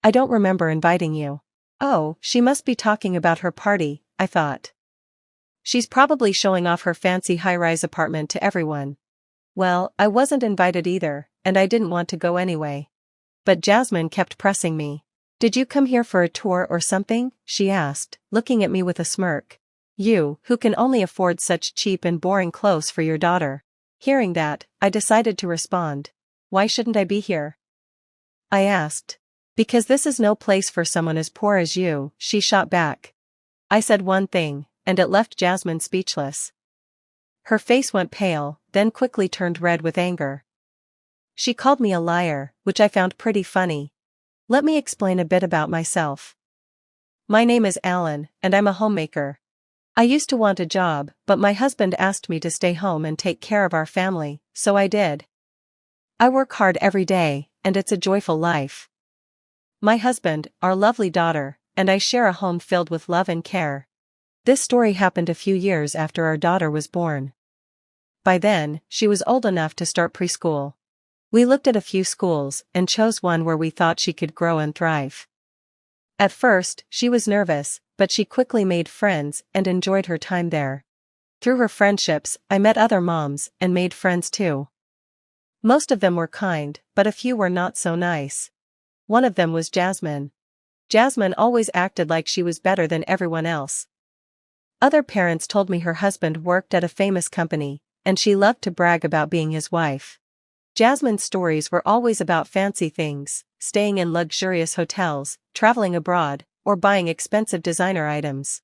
I don't remember inviting you. Oh, she must be talking about her party, I thought. She's probably showing off her fancy high-rise apartment to everyone. Well, I wasn't invited either, and I didn't want to go anyway. But Jasmine kept pressing me. Did you come here for a tour or something? She asked, looking at me with a smirk. You, who can only afford such cheap and boring clothes for your daughter. Hearing that, I decided to respond. Why shouldn't I be here? I asked. Because this is no place for someone as poor as you, she shot back. I said one thing, and it left Jasmine speechless. Her face went pale, then quickly turned red with anger. She called me a liar, which I found pretty funny. Let me explain a bit about myself. My name is Alan, and I'm a homemaker. I used to want a job, but my husband asked me to stay home and take care of our family, so I did. I work hard every day, and it's a joyful life. My husband, our lovely daughter, and I share a home filled with love and care. This story happened a few years after our daughter was born. By then, she was old enough to start preschool. We looked at a few schools and chose one where we thought she could grow and thrive. At first, she was nervous, but she quickly made friends and enjoyed her time there. Through her friendships, I met other moms and made friends too. Most of them were kind, but a few were not so nice. One of them was Jasmine. Jasmine always acted like she was better than everyone else. Other parents told me her husband worked at a famous company, and she loved to brag about being his wife. Jasmine's stories were always about fancy things, staying in luxurious hotels, traveling abroad, or buying expensive designer items.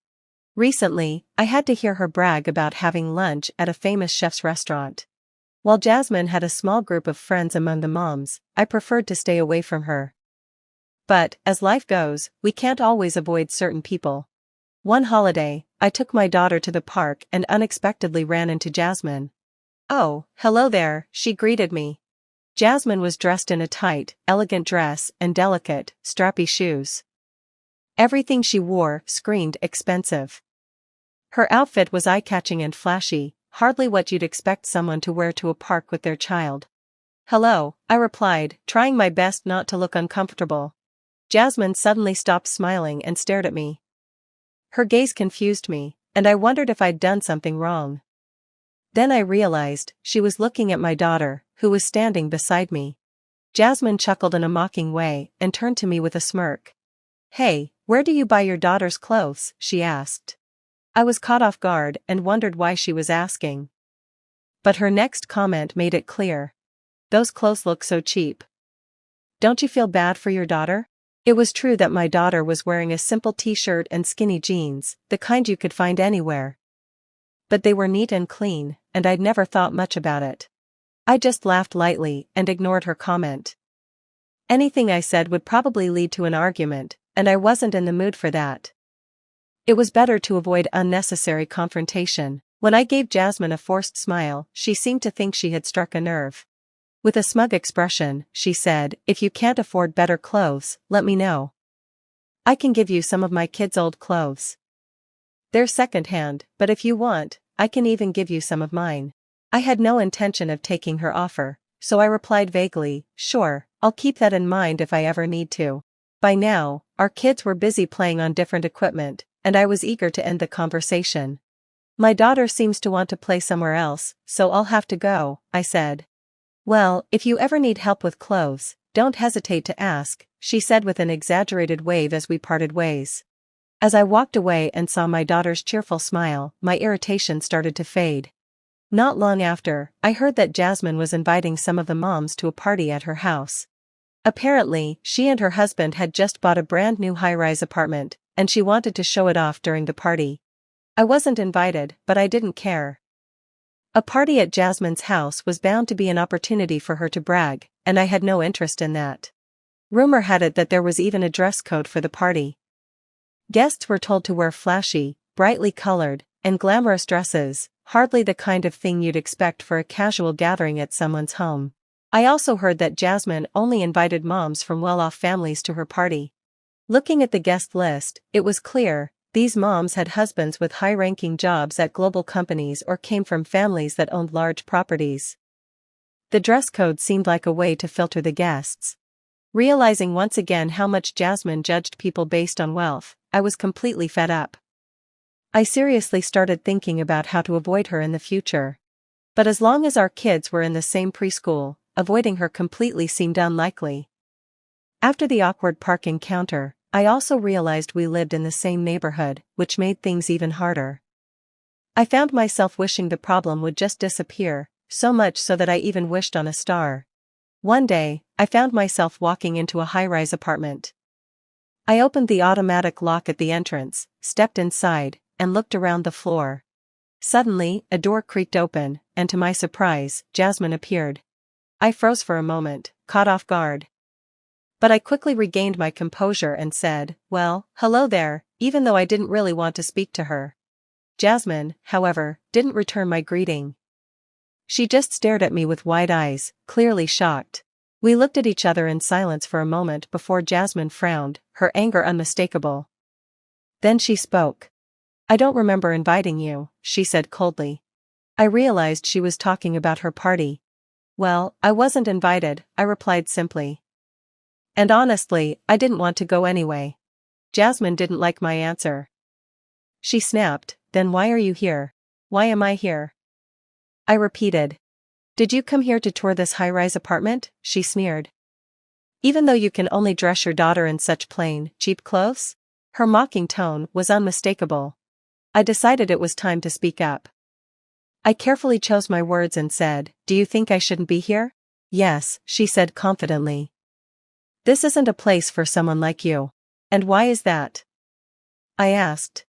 Recently, I had to hear her brag about having lunch at a famous chef's restaurant. While Jasmine had a small group of friends among the moms, I preferred to stay away from her. But, as life goes, we can't always avoid certain people. One holiday, I took my daughter to the park and unexpectedly ran into Jasmine. Oh, hello there, she greeted me. Jasmine was dressed in a tight, elegant dress and delicate, strappy shoes. Everything she wore screamed expensive. Her outfit was eye-catching and flashy, hardly what you'd expect someone to wear to a park with their child. Hello, I replied, trying my best not to look uncomfortable. Jasmine suddenly stopped smiling and stared at me. Her gaze confused me, and I wondered if I'd done something wrong. Then I realized she was looking at my daughter, who was standing beside me. Jasmine chuckled in a mocking way and turned to me with a smirk. Hey, where do you buy your daughter's clothes? She asked. I was caught off guard and wondered why she was asking. But her next comment made it clear. Those clothes look so cheap. Don't you feel bad for your daughter? It was true that my daughter was wearing a simple t-shirt and skinny jeans, the kind you could find anywhere. But they were neat and clean, and I'd never thought much about it. I just laughed lightly and ignored her comment. Anything I said would probably lead to an argument, and I wasn't in the mood for that. It was better to avoid unnecessary confrontation. When I gave Jasmine a forced smile, she seemed to think she had struck a nerve. With a smug expression, she said, "If you can't afford better clothes, let me know. I can give you some of my kids' old clothes. They're second-hand, but if you want, I can even give you some of mine." I had no intention of taking her offer, so I replied vaguely, "Sure, I'll keep that in mind if I ever need to." By now, our kids were busy playing on different equipment, and I was eager to end the conversation. "My daughter seems to want to play somewhere else, so I'll have to go," I said. "Well, if you ever need help with clothes, don't hesitate to ask," she said with an exaggerated wave as we parted ways. As I walked away and saw my daughter's cheerful smile, my irritation started to fade. Not long after, I heard that Jasmine was inviting some of the moms to a party at her house. Apparently, she and her husband had just bought a brand new high-rise apartment, and she wanted to show it off during the party. I wasn't invited, but I didn't care. A party at Jasmine's house was bound to be an opportunity for her to brag, and I had no interest in that. Rumor had it that there was even a dress code for the party. Guests were told to wear flashy, brightly colored, and glamorous dresses, hardly the kind of thing you'd expect for a casual gathering at someone's home. I also heard that Jasmine only invited moms from well-off families to her party. Looking at the guest list, it was clear, these moms had husbands with high-ranking jobs at global companies or came from families that owned large properties. The dress code seemed like a way to filter the guests. Realizing once again how much Jasmine judged people based on wealth, I was completely fed up. I seriously started thinking about how to avoid her in the future. But as long as our kids were in the same preschool, avoiding her completely seemed unlikely. After the awkward park encounter, I also realized we lived in the same neighborhood, which made things even harder. I found myself wishing the problem would just disappear, so much so that I even wished on a star. One day, I found myself walking into a high-rise apartment. I opened the automatic lock at the entrance, stepped inside, and looked around the floor. Suddenly, a door creaked open, and to my surprise, Jasmine appeared. I froze for a moment, caught off guard. But I quickly regained my composure and said, "Well, hello there," even though I didn't really want to speak to her. Jasmine, however, didn't return my greeting. She just stared at me with wide eyes, clearly shocked. We looked at each other in silence for a moment before Jasmine frowned, her anger unmistakable. Then she spoke. "I don't remember inviting you," she said coldly. I realized she was talking about her party. "Well, I wasn't invited," I replied simply. And honestly, I didn't want to go anyway. Jasmine didn't like my answer. She snapped, "Then why are you here? Why am I here?" I repeated. "Did you come here to tour this high-rise apartment?" she sneered. "Even though you can only dress your daughter in such plain, cheap clothes?" Her mocking tone was unmistakable. I decided it was time to speak up. I carefully chose my words and said, "Do you think I shouldn't be here?" "Yes," she said confidently. "This isn't a place for someone like you." "And why is that?" I asked.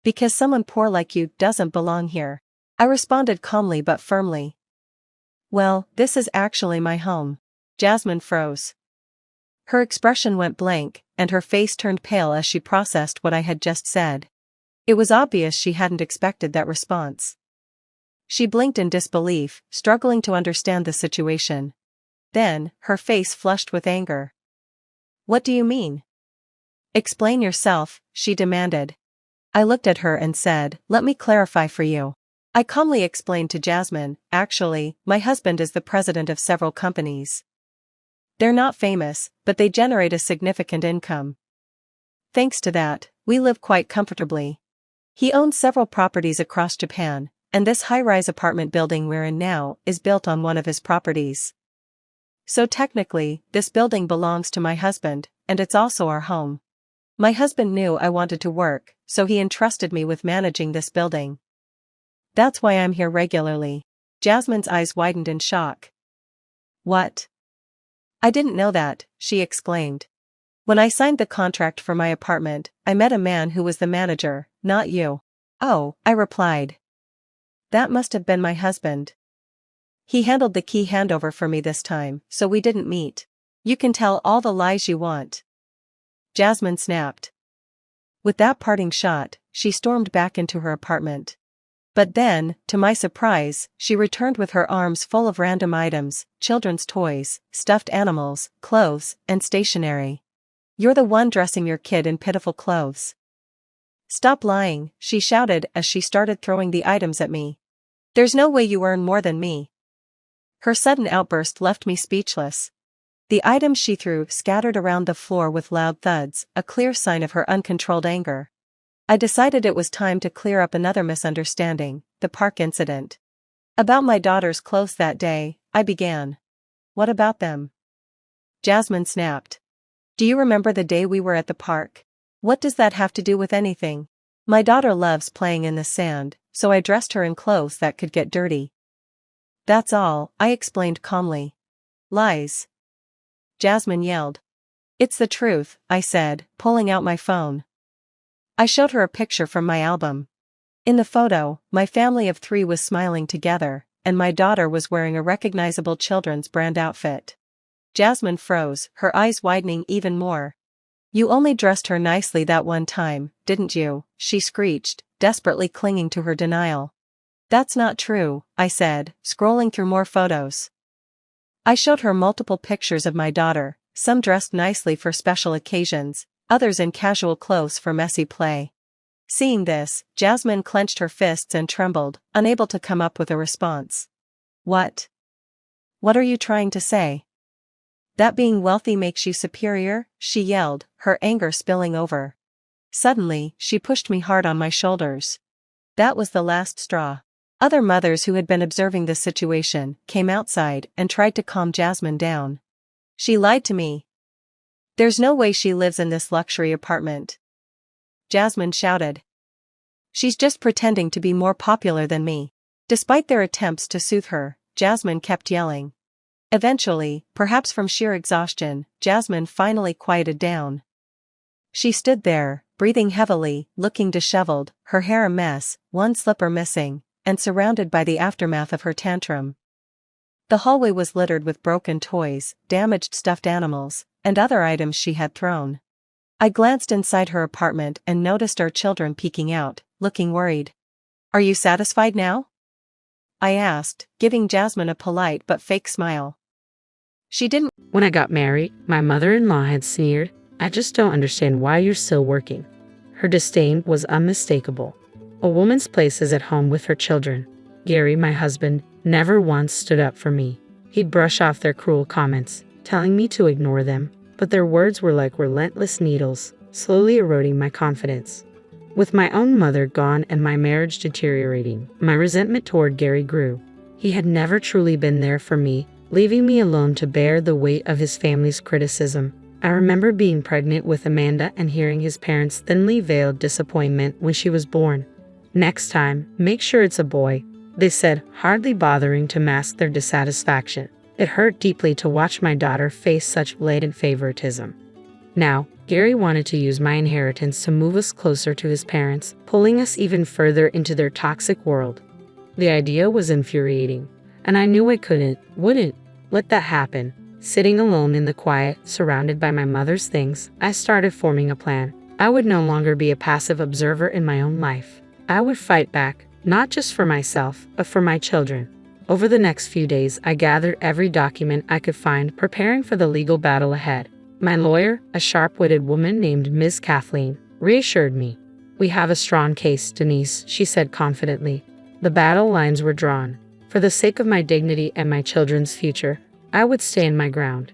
"Because someone poor like you doesn't belong here," I responded calmly but firmly. "Well, this is actually my home." Jasmine froze. Her expression went blank, and her face turned pale as she processed what I had just said. It was obvious she hadn't expected that response. She blinked in disbelief, struggling to understand the situation. Then, her face flushed with anger. "What do you mean?" "Explain yourself," she demanded. I looked at her and said, "Let me clarify for you." I calmly explained to Jasmine, "Actually, my husband is the president of several companies. They're not famous, but they generate a significant income. Thanks to that, we live quite comfortably. He owns several properties across Japan, and this high-rise apartment building we're in now is built on one of his properties. So technically, this building belongs to my husband, and it's also our home. My husband knew I wanted to work, so he entrusted me with managing this building. That's why I'm here regularly." Jasmine's eyes widened in shock. "What? I didn't know that," she exclaimed. "When I signed the contract for my apartment, I met a man who was the manager, not you." "Oh," I replied. "That must have been my husband. He handled the key handover for me this time, so we didn't meet. You can tell all the lies you want." Jasmine snapped. With that parting shot, she stormed back into her apartment. But then, to my surprise, she returned with her arms full of random items, children's toys, stuffed animals, clothes, and stationery. "You're the one dressing your kid in pitiful clothes." "Stop lying," she shouted as she started throwing the items at me. "There's no way you earn more than me." Her sudden outburst left me speechless. The items she threw scattered around the floor with loud thuds, a clear sign of her uncontrolled anger. I decided it was time to clear up another misunderstanding, the park incident. "About my daughter's clothes that day," I began. "What about them?" Jasmine snapped. "Do you remember the day we were at the park? What does that have to do with anything? My daughter loves playing in the sand, so I dressed her in clothes that could get dirty." "That's all," I explained calmly. "Lies!" Jasmine yelled. "It's the truth," I said, pulling out my phone. I showed her a picture from my album. In the photo, my family of 3 was smiling together, and my daughter was wearing a recognizable children's brand outfit. Jasmine froze, her eyes widening even more. "You only dressed her nicely that one time, didn't you?" she screeched, desperately clinging to her denial. "That's not true," I said, scrolling through more photos. I showed her multiple pictures of my daughter, some dressed nicely for special occasions, others in casual clothes for messy play. Seeing this, Jasmine clenched her fists and trembled, unable to come up with a response. "What? What are you trying to say?" That being wealthy makes you superior, she yelled, her anger spilling over. Suddenly, she pushed me hard on my shoulders. That was the last straw. Other mothers who had been observing the situation came outside and tried to calm Jasmine down. She lied to me. There's no way she lives in this luxury apartment. Jasmine shouted. She's just pretending to be more popular than me. Despite their attempts to soothe her, Jasmine kept yelling. Eventually, perhaps from sheer exhaustion, Jasmine finally quieted down. She stood there, breathing heavily, looking disheveled, her hair a mess, one slipper missing, and surrounded by the aftermath of her tantrum. The hallway was littered with broken toys, damaged stuffed animals, and other items she had thrown. I glanced inside her apartment and noticed our children peeking out, looking worried. "Are you satisfied now?" I asked, giving Jasmine a polite but fake smile. She didn't. When I got married, my mother-in-law had sneered, "I just don't understand why you're still working." Her disdain was unmistakable. A woman's place is at home with her children. Gary, my husband, never once stood up for me. He'd brush off their cruel comments, telling me to ignore them, but their words were like relentless needles, slowly eroding my confidence. With my own mother gone and my marriage deteriorating, my resentment toward Gary grew. He had never truly been there for me, leaving me alone to bear the weight of his family's criticism. I remember being pregnant with Amanda and hearing his parents' thinly veiled disappointment when she was born. "Next time, make sure it's a boy," they said, hardly bothering to mask their dissatisfaction. It hurt deeply to watch my daughter face such blatant favoritism. Now, Gary wanted to use my inheritance to move us closer to his parents, pulling us even further into their toxic world. The idea was infuriating, and I knew I wouldn't let that happen. Sitting alone in the quiet, surrounded by my mother's things, I started forming a plan. I would no longer be a passive observer in my own life. I would fight back, not just for myself, but for my children. Over the next few days, I gathered every document I could find, preparing for the legal battle ahead. My lawyer, a sharp-witted woman named Ms. Kathleen, reassured me. "We have a strong case, Denise," she said confidently. The battle lines were drawn. For the sake of my dignity and my children's future, I would stand my ground.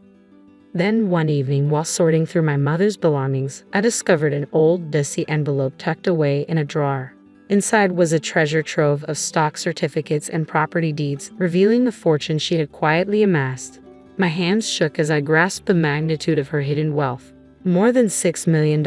Then one evening, while sorting through my mother's belongings, I discovered an old, dusty envelope tucked away in a drawer. Inside was a treasure trove of stock certificates and property deeds, revealing the fortune she had quietly amassed. My hands shook as I grasped the magnitude of her hidden wealth. More than $6 million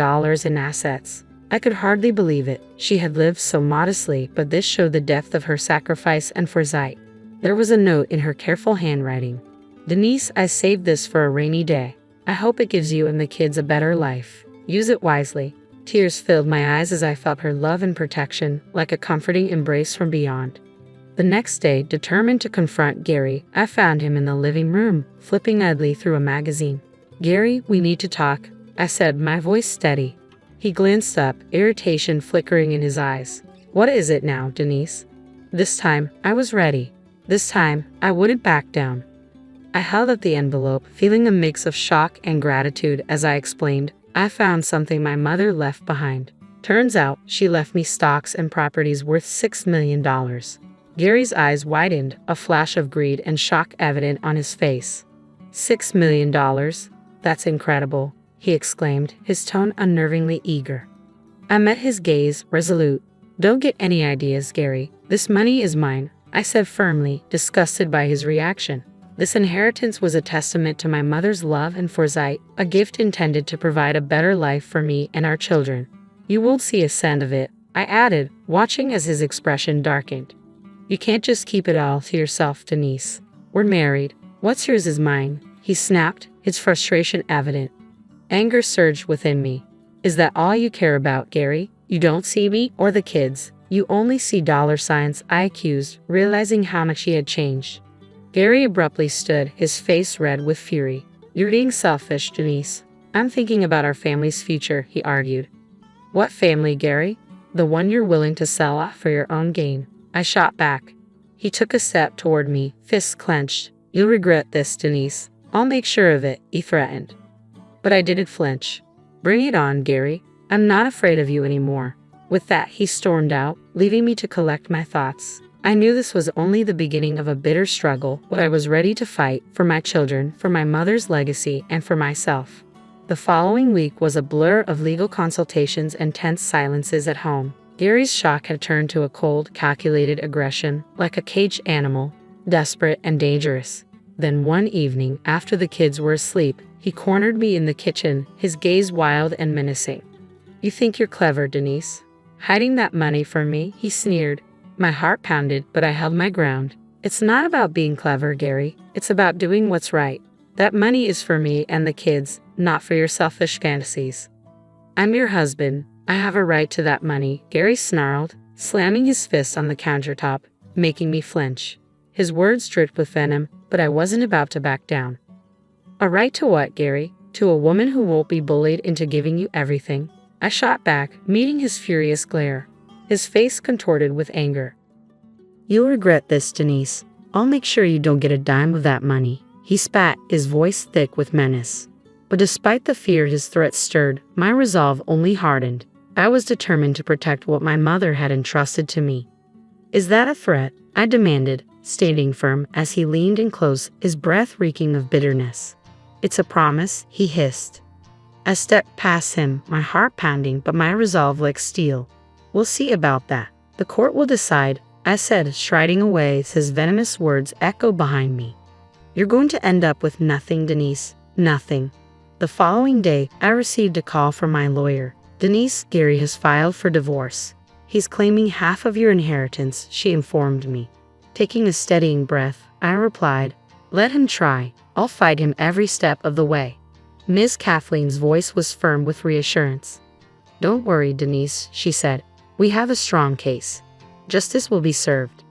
in assets. I could hardly believe it. She had lived so modestly, but this showed the depth of her sacrifice and foresight. There was a note in her careful handwriting. "Denise, I saved this for a rainy day. I hope it gives you and the kids a better life. Use it wisely." Tears filled my eyes as I felt her love and protection, like a comforting embrace from beyond. The next day, determined to confront Gary, I found him in the living room, flipping idly through a magazine. "Gary, we need to talk," I said, my voice steady. He glanced up, irritation flickering in his eyes. "What is it now, Denise?" This time, I was ready. This time, I wouldn't back down. I held up the envelope, feeling a mix of shock and gratitude as I explained, "I found something my mother left behind. Turns out, she left me stocks and properties worth $6 million. Gary's eyes widened, a flash of greed and shock evident on his face. $6 million? That's incredible," he exclaimed, his tone unnervingly eager. I met his gaze, resolute. "Don't get any ideas, Gary. This money is mine," I said firmly, disgusted by his reaction. This inheritance was a testament to my mother's love and foresight, a gift intended to provide a better life for me and our children. "You won't see a cent of it," I added, watching as his expression darkened. "You can't just keep it all to yourself, Denise. We're married. What's yours is mine," he snapped, his frustration evident. Anger surged within me. "Is that all you care about, Gary? You don't see me or the kids. You only see dollar signs," I accused, realizing how much he had changed. Gary abruptly stood, his face red with fury. "You're being selfish, Denise. I'm thinking about our family's future," he argued. "What family, Gary? The one you're willing to sell off for your own gain?" I shot back. He took a step toward me, fists clenched. "You'll regret this, Denise. I'll make sure of it," he threatened. But I didn't flinch. "Bring it on, Gary. I'm not afraid of you anymore." With that, he stormed out, leaving me to collect my thoughts. I knew this was only the beginning of a bitter struggle, but I was ready to fight for my children, for my mother's legacy, and for myself. The following week was a blur of legal consultations and tense silences at home. Gary's shock had turned to a cold, calculated aggression, like a caged animal, desperate and dangerous. Then one evening, after the kids were asleep, he cornered me in the kitchen, his gaze wild and menacing. "You think you're clever, Denise? Hiding that money from me?" he sneered. My heart pounded, but I held my ground. "It's not about being clever, Gary. It's about doing what's right. That money is for me and the kids, not for your selfish fantasies. I'm your husband. I have a right to that money," Gary snarled, slamming his fist on the countertop, making me flinch. His words dripped with venom, but I wasn't about to back down. "A right to what, Gary? To a woman who won't be bullied into giving you everything?" I shot back, meeting his furious glare. His face contorted with anger. "You'll regret this, Denise. I'll make sure you don't get a dime of that money," he spat, his voice thick with menace. But despite the fear his threats stirred, my resolve only hardened. I was determined to protect what my mother had entrusted to me. "Is that a threat?" I demanded, standing firm as he leaned in close, his breath reeking of bitterness. "It's a promise," he hissed. I stepped past him, my heart pounding, but my resolve like steel. "We'll see about that. The court will decide," I said, striding away as his venomous words echoed behind me. "You're going to end up with nothing, Denise. Nothing." The following day, I received a call from my lawyer. "Denise, Gary has filed for divorce. He's claiming half of your inheritance," she informed me. Taking a steadying breath, I replied, "Let him try. I'll fight him every step of the way." Ms. Kathleen's voice was firm with reassurance. "Don't worry, Denise," she said. "We have a strong case. Justice will be served."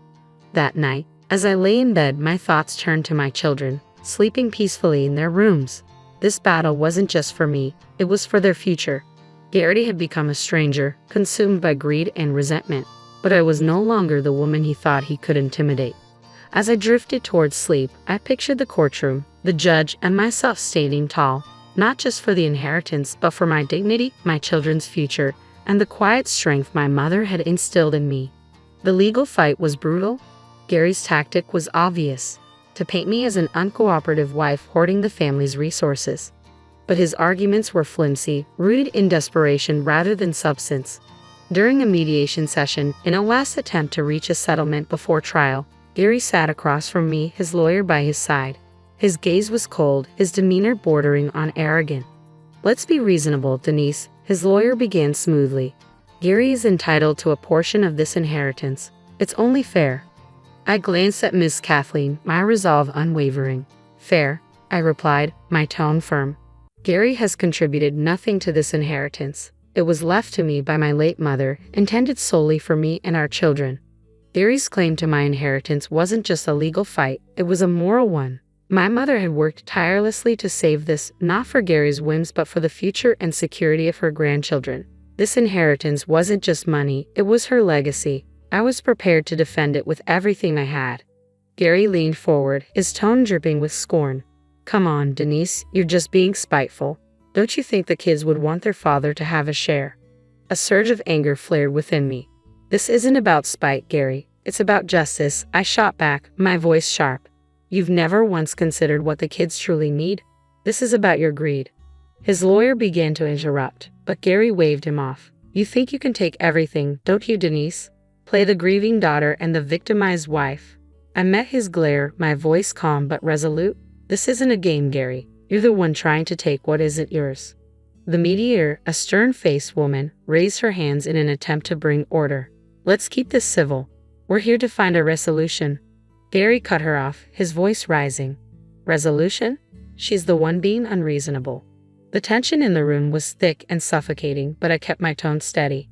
That night, as I lay in bed, my thoughts turned to my children, sleeping peacefully in their rooms. This battle wasn't just for me, it was for their future. Gary had become a stranger, consumed by greed and resentment, but I was no longer the woman he thought he could intimidate. As I drifted towards sleep, I pictured the courtroom, the judge, and myself standing tall, not just for the inheritance, but for my dignity, my children's future, and the quiet strength my mother had instilled in me. The legal fight was brutal. Gary's tactic was obvious: to paint me as an uncooperative wife hoarding the family's resources. But his arguments were flimsy, rooted in desperation rather than substance. During a mediation session, in a last attempt to reach a settlement before trial, Gary sat across from me, his lawyer by his side. His gaze was cold, his demeanor bordering on arrogant. "Let's be reasonable, Denise," his lawyer began smoothly. "Gary is entitled to a portion of this inheritance. It's only fair." I glanced at Miss Kathleen, my resolve unwavering. "Fair," I replied, my tone firm. "Gary has contributed nothing to this inheritance. It was left to me by my late mother, intended solely for me and our children." Gary's claim to my inheritance wasn't just a legal fight, it was a moral one. My mother had worked tirelessly to save this, not for Gary's whims but for the future and security of her grandchildren. This inheritance wasn't just money, it was her legacy. I was prepared to defend it with everything I had. Gary leaned forward, his tone dripping with scorn. "Come on, Denise, you're just being spiteful. Don't you think the kids would want their father to have a share?" A surge of anger flared within me. "This isn't about spite, Gary. It's about justice," I shot back, my voice sharp. "You've never once considered what the kids truly need. This is about your greed." His lawyer began to interrupt, but Gary waved him off. "You think you can take everything, don't you, Denise? Play the grieving daughter and the victimized wife." I met his glare, my voice calm but resolute. "This isn't a game, Gary. You're the one trying to take what isn't yours." The mediator, a stern-faced woman, raised her hands in an attempt to bring order. "Let's keep this civil. We're here to find a resolution." Gary cut her off, his voice rising. "Resolution? She's the one being unreasonable." The tension in the room was thick and suffocating, but I kept my tone steady.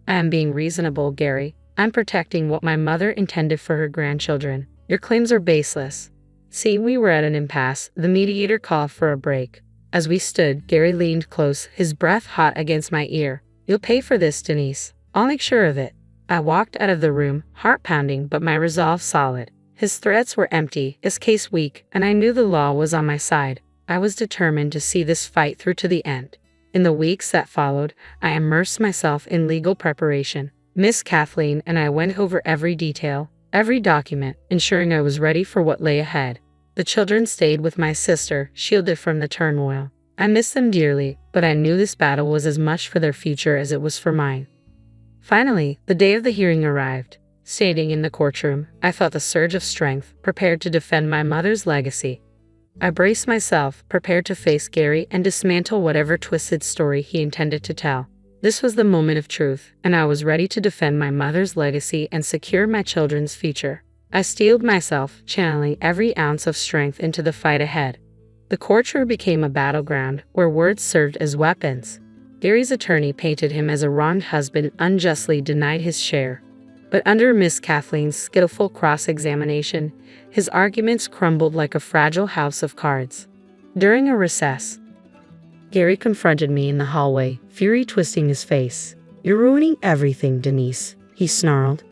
"I am being reasonable, Gary. I'm protecting what my mother intended for her grandchildren. Your claims are baseless." Seeing we were at an impasse, the mediator called for a break. As we stood, Gary leaned close, his breath hot against my ear. "You'll pay for this, Denise. I'll make sure of it." I walked out of the room, heart pounding but my resolve solid. His threats were empty, his case weak, and I knew the law was on my side. I was determined to see this fight through to the end. In the weeks that followed, I immersed myself in legal preparation. Miss Kathleen and I went over every detail. every document, ensuring I was ready for what lay ahead. The children stayed with my sister, shielded from the turmoil. I missed them dearly, but I knew this battle was as much for their future as it was for mine. Finally, the day of the hearing arrived. Standing in the courtroom, I felt a surge of strength, prepared to defend my mother's legacy. I braced myself, prepared to face Gary and dismantle whatever twisted story he intended to tell. This was the moment of truth, and I was ready to defend my mother's legacy and secure my children's future. I steeled myself, channeling every ounce of strength into the fight ahead. The courtroom became a battleground where words served as weapons. Gary's attorney painted him as a wronged husband unjustly denied his share. But under Miss Kathleen's skillful cross-examination, his arguments crumbled like a fragile house of cards. During a recess, Gary confronted me in the hallway, fury twisting his face. "You're ruining everything, Denise," he snarled.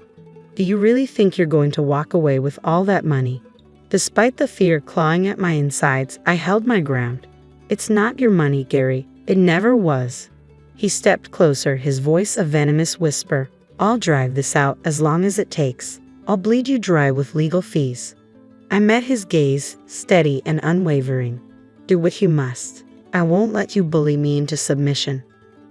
"Do you really think you're going to walk away with all that money?" Despite the fear clawing at my insides, I held my ground. "It's not your money, Gary. It never was." He stepped closer, his voice a venomous whisper. "I'll drive this out as long as it takes. I'll bleed you dry with legal fees." I met his gaze, steady and unwavering. "Do what you must. I won't let you bully me into submission."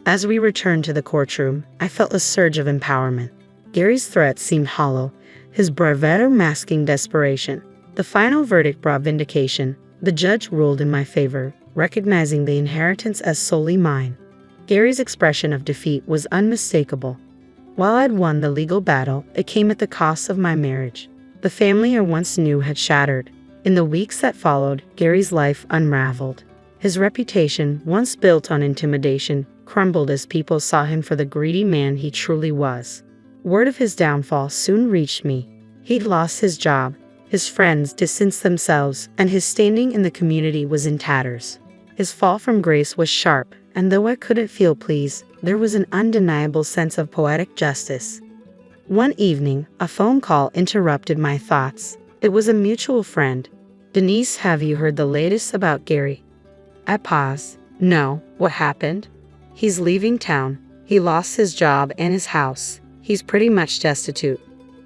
As we returned to the courtroom, I felt a surge of empowerment. Gary's threats seemed hollow, his bravado masking desperation. The final verdict brought vindication. The judge ruled in my favor, recognizing the inheritance as solely mine. Gary's expression of defeat was unmistakable. While I'd won the legal battle, it came at the cost of my marriage. The family I once knew had shattered. In the weeks that followed, Gary's life unraveled. His reputation, once built on intimidation, crumbled as people saw him for the greedy man he truly was. Word of his downfall soon reached me. He'd lost his job, his friends distanced themselves, and his standing in the community was in tatters. His fall from grace was sharp, and though I couldn't feel pleased, there was an undeniable sense of poetic justice. One evening, a phone call interrupted my thoughts. It was a mutual friend. "Denise, have you heard the latest about Gary?" I paused. "No, what happened?" "He's leaving town. He lost his job and his house. He's pretty much destitute."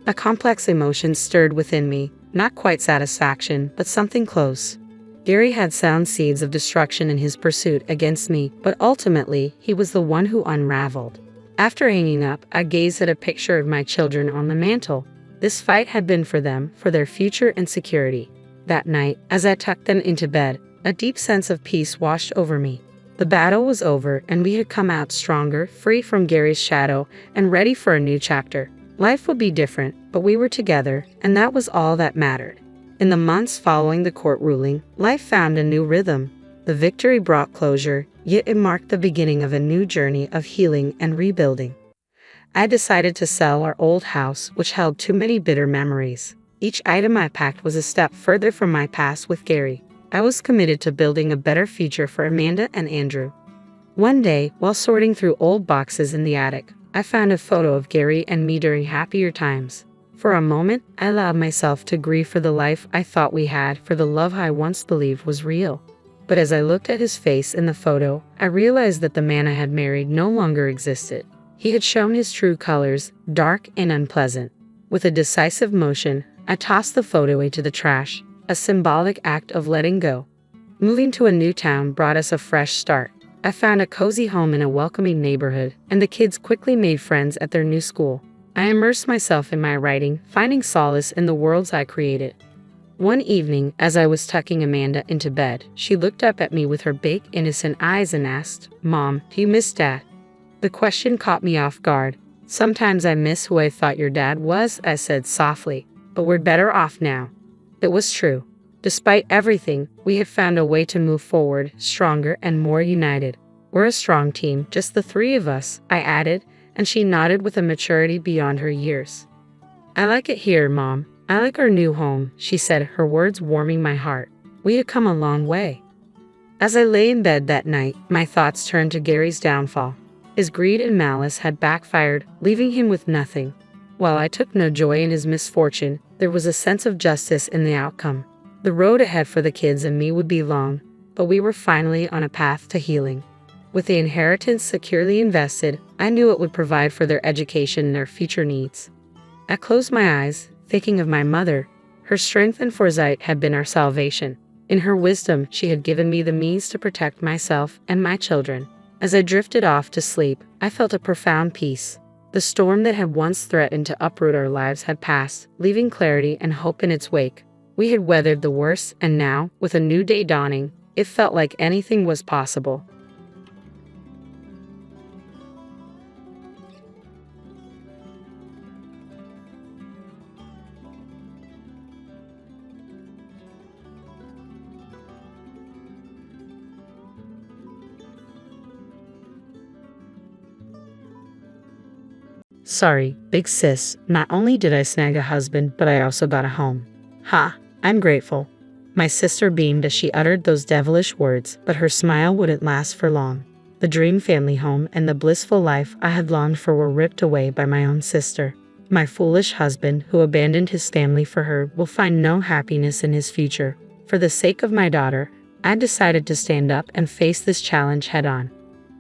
A complex emotion stirred within me, not quite satisfaction, but something close. Gary had sown seeds of destruction in his pursuit against me, but ultimately, he was the one who unraveled. After hanging up, I gazed at a picture of my children on the mantel. This fight had been for them, for their future and security. That night, as I tucked them into bed, a deep sense of peace washed over me. The battle was over, and we had come out stronger, free from Gary's shadow, and ready for a new chapter. Life would be different, but we were together, and that was all that mattered. In the months following the court ruling, life found a new rhythm. The victory brought closure, yet it marked the beginning of a new journey of healing and rebuilding. I decided to sell our old house, which held too many bitter memories. Each item I packed was a step further from my past with Gary. I was committed to building a better future for Amanda and Andrew. One day, while sorting through old boxes in the attic, I found a photo of Gary and me during happier times. For a moment, I allowed myself to grieve for the life I thought we had, for the love I once believed was real. But as I looked at his face in the photo, I realized that the man I had married no longer existed. He had shown his true colors, dark and unpleasant. With a decisive motion, I tossed the photo into the trash, a symbolic act of letting go. Moving to a new town brought us a fresh start. I found a cozy home in a welcoming neighborhood, and the kids quickly made friends at their new school. I immersed myself in my writing, finding solace in the worlds I created. One evening, as I was tucking Amanda into bed, she looked up at me with her big, innocent eyes and asked, "Mom, do you miss Dad?" The question caught me off guard. "Sometimes I miss who I thought your dad was," I said softly, "but we're better off now." It was true. Despite everything, we had found a way to move forward, stronger and more united. "We're a strong team, just the three of us," I added, and she nodded with a maturity beyond her years. "I like it here, Mom. I like our new home," she said, her words warming my heart. We had come a long way. As I lay in bed that night, my thoughts turned to Gary's downfall. His greed and malice had backfired, leaving him with nothing. While I took no joy in his misfortune, there was a sense of justice in the outcome. The road ahead for the kids and me would be long, but we were finally on a path to healing. With the inheritance securely invested, I knew it would provide for their education and their future needs. I closed my eyes, thinking of my mother. Her strength and foresight had been our salvation. In her wisdom, she had given me the means to protect myself and my children. As I drifted off to sleep, I felt a profound peace. The storm that had once threatened to uproot our lives had passed, leaving clarity and hope in its wake. We had weathered the worst, and now, with a new day dawning, it felt like anything was possible. Sorry, big sis, not only did I snag a husband, but I also got a home. Ha, I'm grateful. My sister beamed as she uttered those devilish words, but her smile wouldn't last for long. The dream family home and the blissful life I had longed for were ripped away by my own sister. My foolish husband, who abandoned his family for her, will find no happiness in his future. For the sake of my daughter, I decided to stand up and face this challenge head on.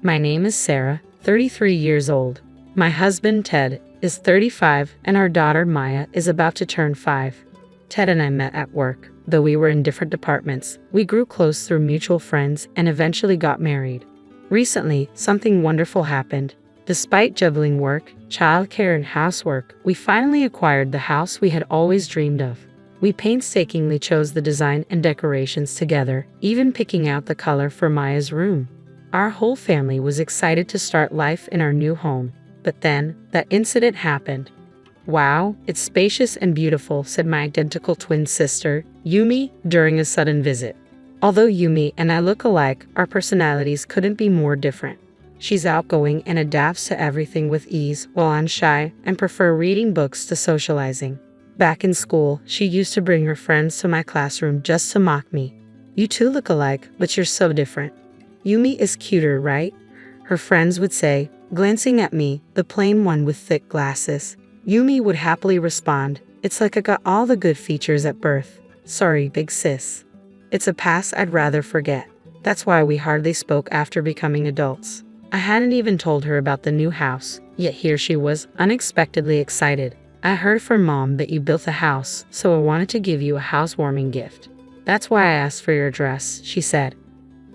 My name is Sarah, 33 years old. My husband, Ted, is 35, and our daughter, Maya, is about to turn 5. Ted and I met at work. Though we were in different departments, we grew close through mutual friends and eventually got married. Recently, something wonderful happened. Despite juggling work, childcare, and housework, we finally acquired the house we had always dreamed of. We painstakingly chose the design and decorations together, even picking out the color for Maya's room. Our whole family was excited to start life in our new home. But then, that incident happened. Wow, it's spacious and beautiful, said my identical twin sister, Yumi, during a sudden visit. Although Yumi and I look alike, our personalities couldn't be more different. She's outgoing and adapts to everything with ease, while I'm shy and prefer reading books to socializing. Back in school, she used to bring her friends to my classroom just to mock me. You two look alike, but you're so different. Yumi is cuter, right? Her friends would say, glancing at me, the plain one with thick glasses. Yumi would happily respond, it's like I got all the good features at birth. Sorry, big sis. It's a past I'd rather forget. That's why we hardly spoke after becoming adults. I hadn't even told her about the new house, yet here she was, unexpectedly excited. I heard from Mom that you built a house, so I wanted to give you a housewarming gift. That's why I asked for your address, she said.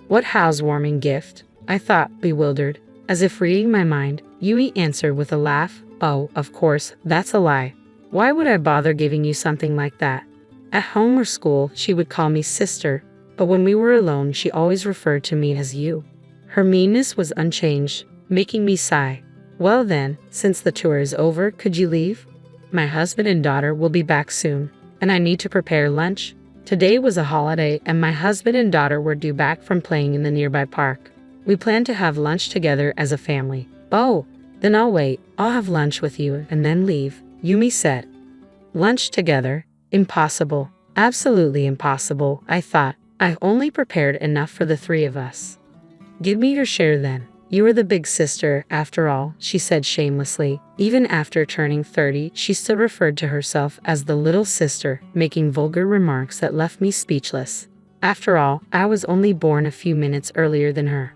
What housewarming gift? I thought, bewildered. As if reading my mind, Yumi answered with a laugh, oh, of course, that's a lie. Why would I bother giving you something like that? At home or school, she would call me sister, but when we were alone, she always referred to me as you. Her meanness was unchanged, making me sigh. Well then, since the tour is over, could you leave? My husband and daughter will be back soon, and I need to prepare lunch. Today was a holiday, and my husband and daughter were due back from playing in the nearby park. We plan to have lunch together as a family. Oh, then I'll wait. I'll have lunch with you and then leave, Yumi said. Lunch together? Impossible. Absolutely impossible, I thought. I only prepared enough for the 3 of us. Give me your share then. You are the big sister, after all, she said shamelessly. Even after turning 30, she still referred to herself as the little sister, making vulgar remarks that left me speechless. After all, I was only born a few minutes earlier than her.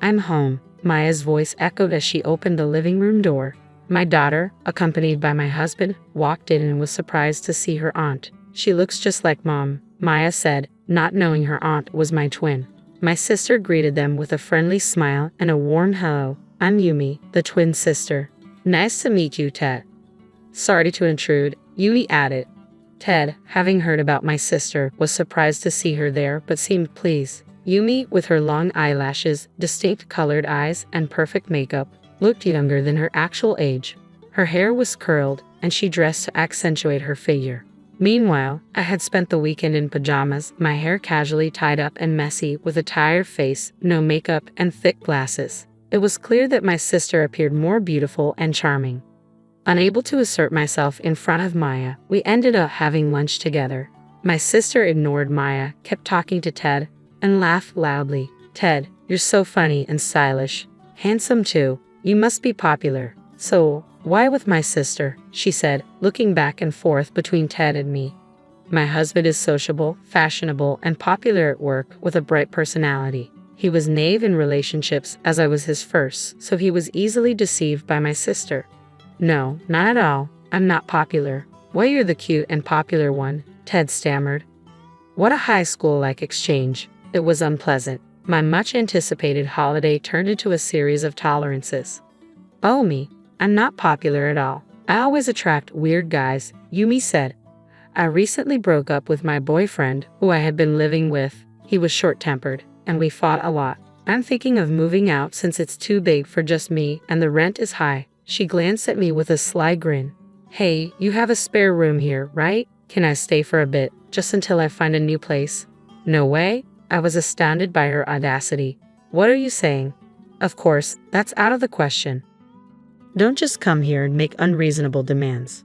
I'm home, Maya's voice echoed as she opened the living room door. My daughter, accompanied by my husband, walked in and was surprised to see her aunt. She looks just like Mom, Maya said, not knowing her aunt was my twin. My sister greeted them with a friendly smile and a warm hello. I'm Yumi, the twin sister. Nice to meet you, Ted. Sorry to intrude, Yumi added. Ted, having heard about my sister, was surprised to see her there but seemed pleased. Yumi, with her long eyelashes, distinct colored eyes, and perfect makeup, looked younger than her actual age. Her hair was curled, and she dressed to accentuate her figure. Meanwhile, I had spent the weekend in pajamas, my hair casually tied up and messy, with a tired face, no makeup, and thick glasses. It was clear that my sister appeared more beautiful and charming. Unable to assert myself in front of Maya, we ended up having lunch together. My sister ignored Maya, kept talking to Ted, and laughed loudly. Ted, you're so funny and stylish. Handsome too. You must be popular. So, why with my sister? She said, looking back and forth between Ted and me. My husband is sociable, fashionable, and popular at work with a bright personality. He was naive in relationships as I was his first, so he was easily deceived by my sister. No, not at all. I'm not popular. Well, you're the cute and popular one, Ted stammered. What a high school-like exchange. It was unpleasant. My much-anticipated holiday turned into a series of tolerances. Oh me, I'm not popular at all. I always attract weird guys, Yumi said. I recently broke up with my boyfriend, who I had been living with. He was short-tempered, and we fought a lot. I'm thinking of moving out since it's too big for just me and the rent is high. She glanced at me with a sly grin. Hey, you have a spare room here, right? Can I stay for a bit, just until I find a new place? No way? I was astounded by her audacity. What are you saying? Of course, that's out of the question. Don't just come here and make unreasonable demands.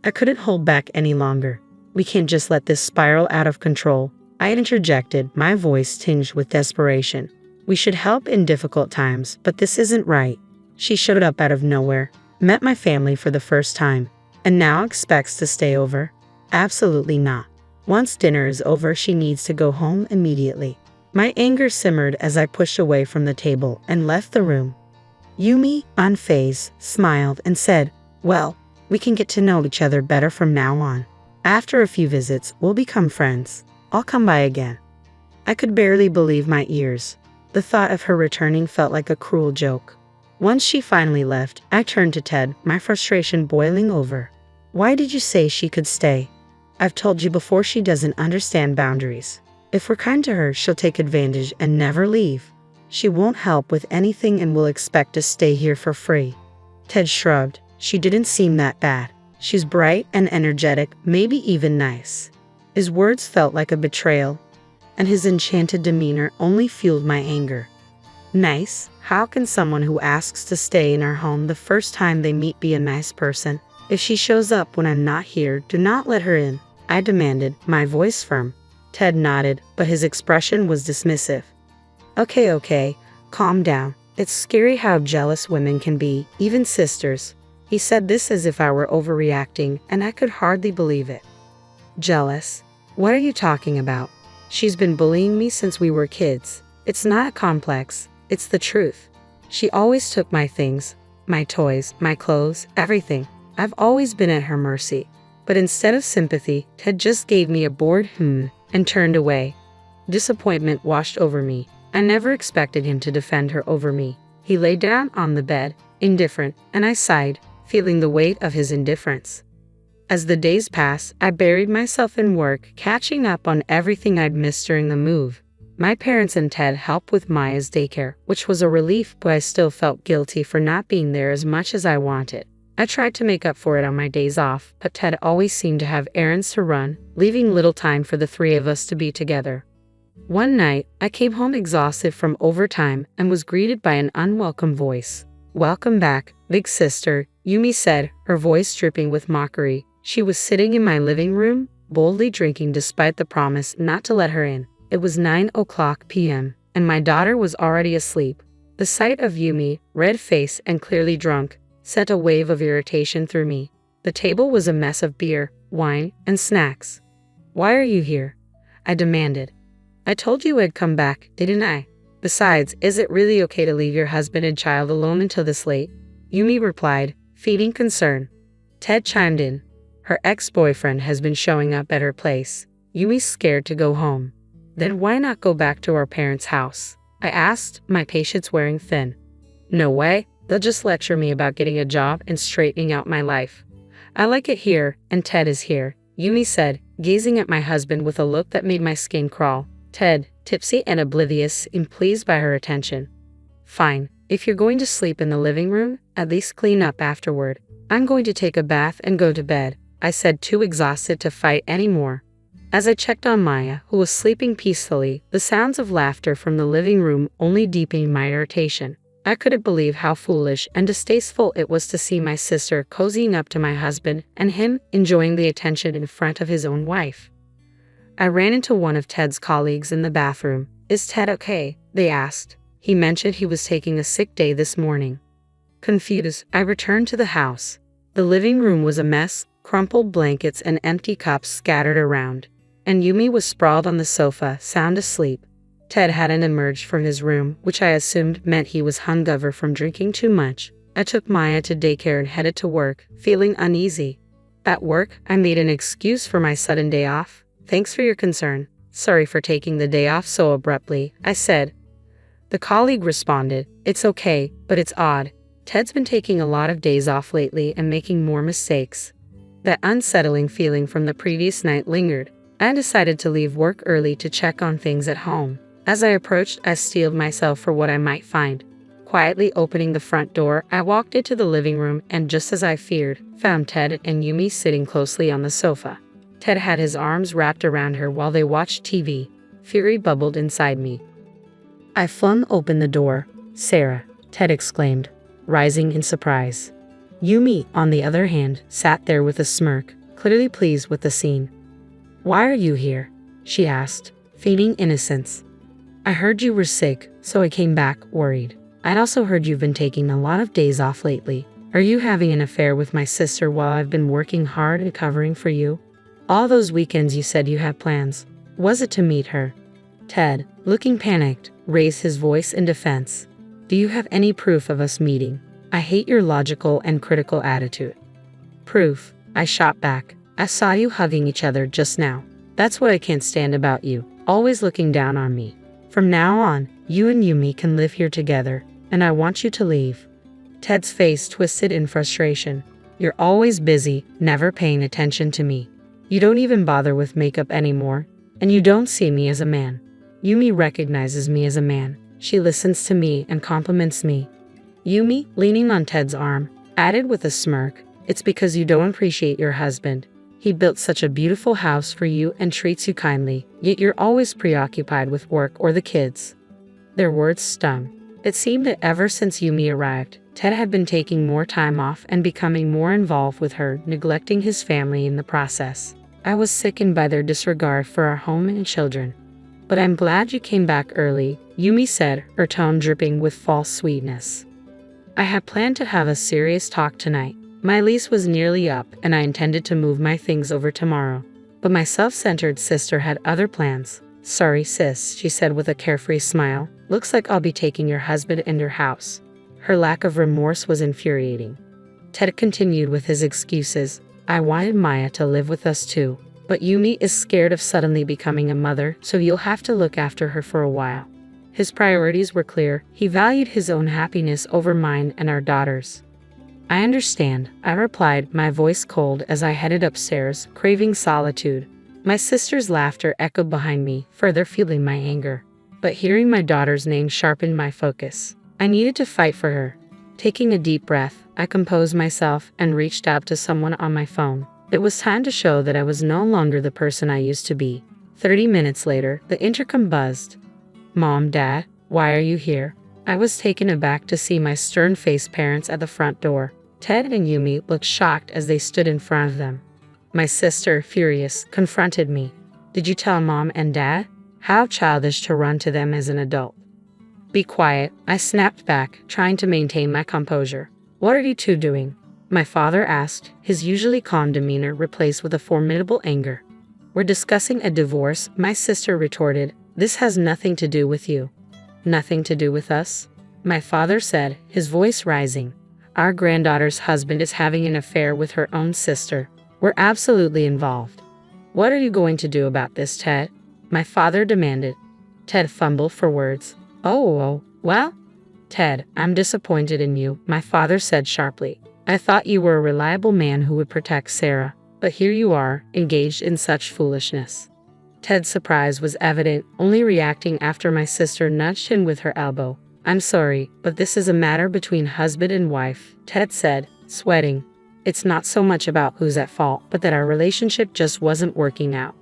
I couldn't hold back any longer. We can't just let this spiral out of control. I interjected, my voice tinged with desperation. We should help in difficult times, but this isn't right. She showed up out of nowhere, met my family for the first time, and now expects to stay over? Absolutely not. Once dinner is over, she needs to go home immediately. My anger simmered as I pushed away from the table and left the room. Yumi, unfazed, smiled and said, well, we can get to know each other better from now on. After a few visits, we'll become friends. I'll come by again. I could barely believe my ears. The thought of her returning felt like a cruel joke. Once she finally left, I turned to Ted, my frustration boiling over. Why did you say she could stay? I've told you before, she doesn't understand boundaries. If we're kind to her, she'll take advantage and never leave. She won't help with anything and will expect to stay here for free. Ted shrugged. She didn't seem that bad. She's bright and energetic, maybe even nice. His words felt like a betrayal, and his enchanted demeanor only fueled my anger. Nice? How can someone who asks to stay in our home the first time they meet be a nice person? If she shows up when I'm not here, do not let her in, I demanded, my voice firm. Ted nodded, but his expression was dismissive. Okay, calm down. It's scary how jealous women can be, even sisters. He said this as if I were overreacting, and I could hardly believe it. Jealous? What are you talking about? She's been bullying me since we were kids. It's not complex, it's the truth. She always took my things, my toys, my clothes, everything. I've always been at her mercy. But instead of sympathy, Ted just gave me a bored and turned away. Disappointment washed over me. I never expected him to defend her over me. He lay down on the bed, indifferent, and I sighed, feeling the weight of his indifference. As the days passed, I buried myself in work, catching up on everything I'd missed during the move. My parents and Ted helped with Maya's daycare, which was a relief, but I still felt guilty for not being there as much as I wanted. I tried to make up for it on my days off, but Ted always seemed to have errands to run, leaving little time for the three of us to be together. One night, I came home exhausted from overtime and was greeted by an unwelcome voice. Welcome back, big sister, Yumi said, her voice dripping with mockery. She was sitting in my living room, boldly drinking despite the promise not to let her in. It was 9:00 p.m., and my daughter was already asleep. The sight of Yumi, red-faced and clearly drunk, sent a wave of irritation through me. The table was a mess of beer, wine, and snacks. Why are you here? I demanded. I told you I'd come back, didn't I? Besides, is it really okay to leave your husband and child alone until this late? Yumi replied, feigning concern. Ted chimed in. Her ex-boyfriend has been showing up at her place. Yumi's scared to go home. Then why not go back to our parents' house? I asked, my patience wearing thin. No way. They'll just lecture me about getting a job and straightening out my life. I like it here, and Ted is here, Yumi said, gazing at my husband with a look that made my skin crawl. Ted, tipsy and oblivious, and pleased by her attention. Fine, if you're going to sleep in the living room, at least clean up afterward. I'm going to take a bath and go to bed, I said, too exhausted to fight anymore. As I checked on Maya, who was sleeping peacefully, the sounds of laughter from the living room only deepened my irritation. I couldn't believe how foolish and distasteful it was to see my sister cozying up to my husband and him enjoying the attention in front of his own wife. I ran into one of Ted's colleagues in the bathroom. Is Ted okay? They asked. He mentioned he was taking a sick day this morning. Confused, I returned to the house. The living room was a mess, crumpled blankets and empty cups scattered around. And Yumi was sprawled on the sofa, sound asleep. Ted hadn't emerged from his room, which I assumed meant he was hungover from drinking too much. I took Maya to daycare and headed to work, feeling uneasy. At work, I made an excuse for my sudden day off. Thanks for your concern. Sorry for taking the day off so abruptly, I said. The colleague responded, It's okay, but it's odd. Ted's been taking a lot of days off lately and making more mistakes. That unsettling feeling from the previous night lingered. I decided to leave work early to check on things at home. As I approached, I steeled myself for what I might find. Quietly opening the front door, I walked into the living room and, just as I feared, found Ted and Yumi sitting closely on the sofa. Ted had his arms wrapped around her while they watched TV. Fury bubbled inside me. I flung open the door. Sarah, Ted exclaimed, rising in surprise. Yumi, on the other hand, sat there with a smirk, clearly pleased with the scene. Why are you here? She asked, feigning innocence. I heard you were sick, so I came back, worried. I'd also heard you've been taking a lot of days off lately. Are you having an affair with my sister while I've been working hard at covering for you? All those weekends you said you had plans. Was it to meet her? Ted, looking panicked, raised his voice in defense. Do you have any proof of us meeting? I hate your logical and critical attitude. Proof, I shot back. I saw you hugging each other just now. That's what I can't stand about you, always looking down on me. From now on, you and Yumi can live here together, and I want you to leave. Ted's face twisted in frustration. You're always busy, never paying attention to me. You don't even bother with makeup anymore, and you don't see me as a man. Yumi recognizes me as a man. She listens to me and compliments me. Yumi, leaning on Ted's arm, added with a smirk, It's because you don't appreciate your husband. He built such a beautiful house for you and treats you kindly, yet you're always preoccupied with work or the kids. Their words stung. It seemed that ever since Yumi arrived, Ted had been taking more time off and becoming more involved with her, neglecting his family in the process. I was sickened by their disregard for our home and children. But I'm glad you came back early, Yumi said, her tone dripping with false sweetness. I had planned to have a serious talk tonight. My lease was nearly up and I intended to move my things over tomorrow. But my self-centered sister had other plans. Sorry, sis, she said with a carefree smile. Looks like I'll be taking your husband and your house. Her lack of remorse was infuriating. Ted continued with his excuses. I wanted Maya to live with us too. But Yumi is scared of suddenly becoming a mother, so you'll have to look after her for a while. His priorities were clear. He valued his own happiness over mine and our daughters. I understand, I replied, my voice cold as I headed upstairs, craving solitude. My sister's laughter echoed behind me, further fueling my anger. But hearing my daughter's name sharpened my focus. I needed to fight for her. Taking a deep breath, I composed myself and reached out to someone on my phone. It was time to show that I was no longer the person I used to be. 30 minutes later, the intercom buzzed. Mom, Dad, why are you here? I was taken aback to see my stern-faced parents at the front door. Ted and Yumi looked shocked as they stood in front of them. My sister, furious, confronted me. Did you tell Mom and Dad? How childish to run to them as an adult. Be quiet, I snapped back, trying to maintain my composure. What are you two doing? My father asked, his usually calm demeanor replaced with a formidable anger. We're discussing a divorce, my sister retorted. This has nothing to do with you. Nothing to do with us? My father said, his voice rising. Our granddaughter's husband is having an affair with her own sister. We're absolutely involved. What are you going to do about this, Ted? My father demanded. Ted fumbled for words. Well? Ted, I'm disappointed in you, my father said sharply. I thought you were a reliable man who would protect Sarah, but here you are, engaged in such foolishness. Ted's surprise was evident, only reacting after my sister nudged him with her elbow. I'm sorry, but this is a matter between husband and wife, Ted said, sweating. It's not so much about who's at fault, but that our relationship just wasn't working out.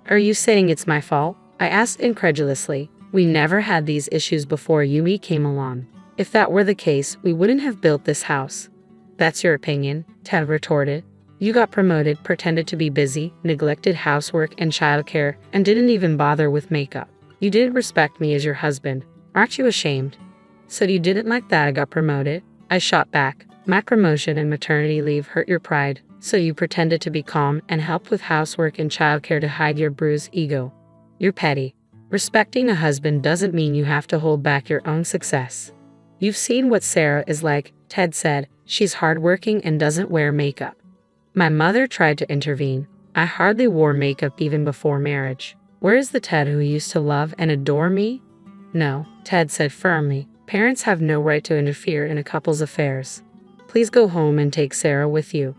Are you saying it's my fault? I asked incredulously. We never had these issues before Yumi came along. If that were the case, we wouldn't have built this house. That's your opinion, Ted retorted. You got promoted, pretended to be busy, neglected housework and childcare, and didn't even bother with makeup. You didn't respect me as your husband. Aren't you ashamed? So you didn't like that I got promoted? I shot back. My promotion and maternity leave hurt your pride, so you pretended to be calm and helped with housework and childcare to hide your bruised ego. You're petty. Respecting a husband doesn't mean you have to hold back your own success. You've seen what Sarah is like, Ted said. She's hardworking and doesn't wear makeup. My mother tried to intervene. I hardly wore makeup even before marriage. Where is the Ted who used to love and adore me? No, Ted said firmly. Parents have no right to interfere in a couple's affairs. Please go home and take Sarah with you.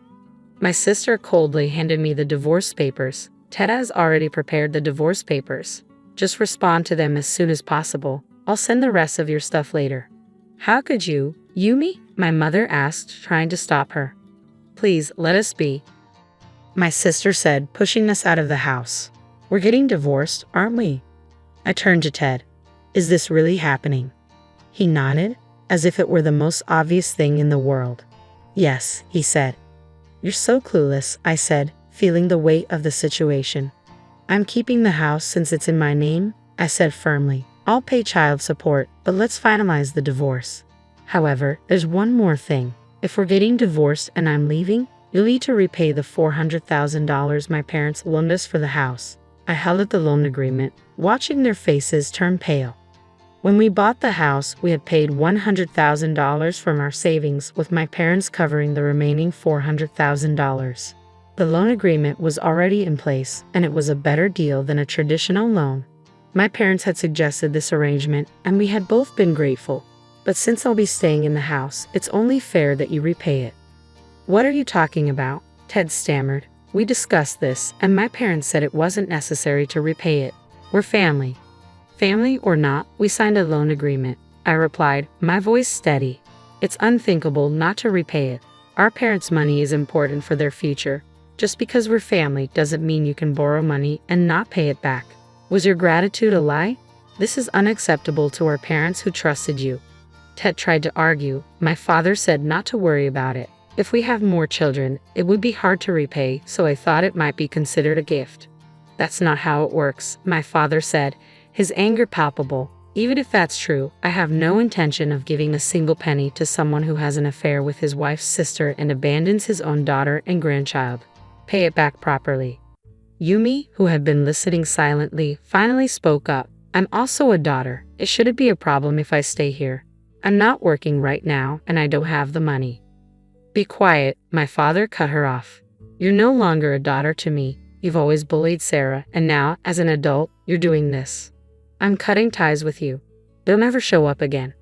My sister coldly handed me the divorce papers. Ted has already prepared the divorce papers. Just respond to them as soon as possible. I'll send the rest of your stuff later. How could you, Yumi? My mother asked, trying to stop her. Please, let us be. My sister said, pushing us out of the house. We're getting divorced, aren't we? I turned to Ted. Is this really happening? He nodded, as if it were the most obvious thing in the world. Yes, he said. You're so clueless, I said, feeling the weight of the situation. I'm keeping the house since it's in my name, I said firmly. I'll pay child support, but let's finalize the divorce. However, there's one more thing. If we're getting divorced and I'm leaving, you'll need to repay the $400,000 my parents loaned us for the house. I held at the loan agreement, watching their faces turn pale. When we bought the house, we had paid $100,000 from our savings, with my parents covering the remaining $400,000. The loan agreement was already in place, and it was a better deal than a traditional loan. My parents had suggested this arrangement, and we had both been grateful. But since I'll be staying in the house, it's only fair that you repay it. What are you talking about? Ted stammered. We discussed this, and my parents said it wasn't necessary to repay it. We're family. Family or not, we signed a loan agreement, I replied, my voice steady. It's unthinkable not to repay it. Our parents' money is important for their future. Just because we're family doesn't mean you can borrow money and not pay it back. Was your gratitude a lie? This is unacceptable to our parents who trusted you. Ted tried to argue. My father said not to worry about it. If we have more children, it would be hard to repay, so I thought it might be considered a gift. That's not how it works, my father said, his anger palpable. Even if that's true, I have no intention of giving a single penny to someone who has an affair with his wife's sister and abandons his own daughter and grandchild. Pay it back properly. Yumi, who had been listening silently, finally spoke up. I'm also a daughter. It shouldn't be a problem if I stay here. I'm not working right now, and I don't have the money. Be quiet, my father cut her off. You're no longer a daughter to me. You've always bullied Sarah, and now, as an adult, you're doing this. I'm cutting ties with you. They'll never show up again.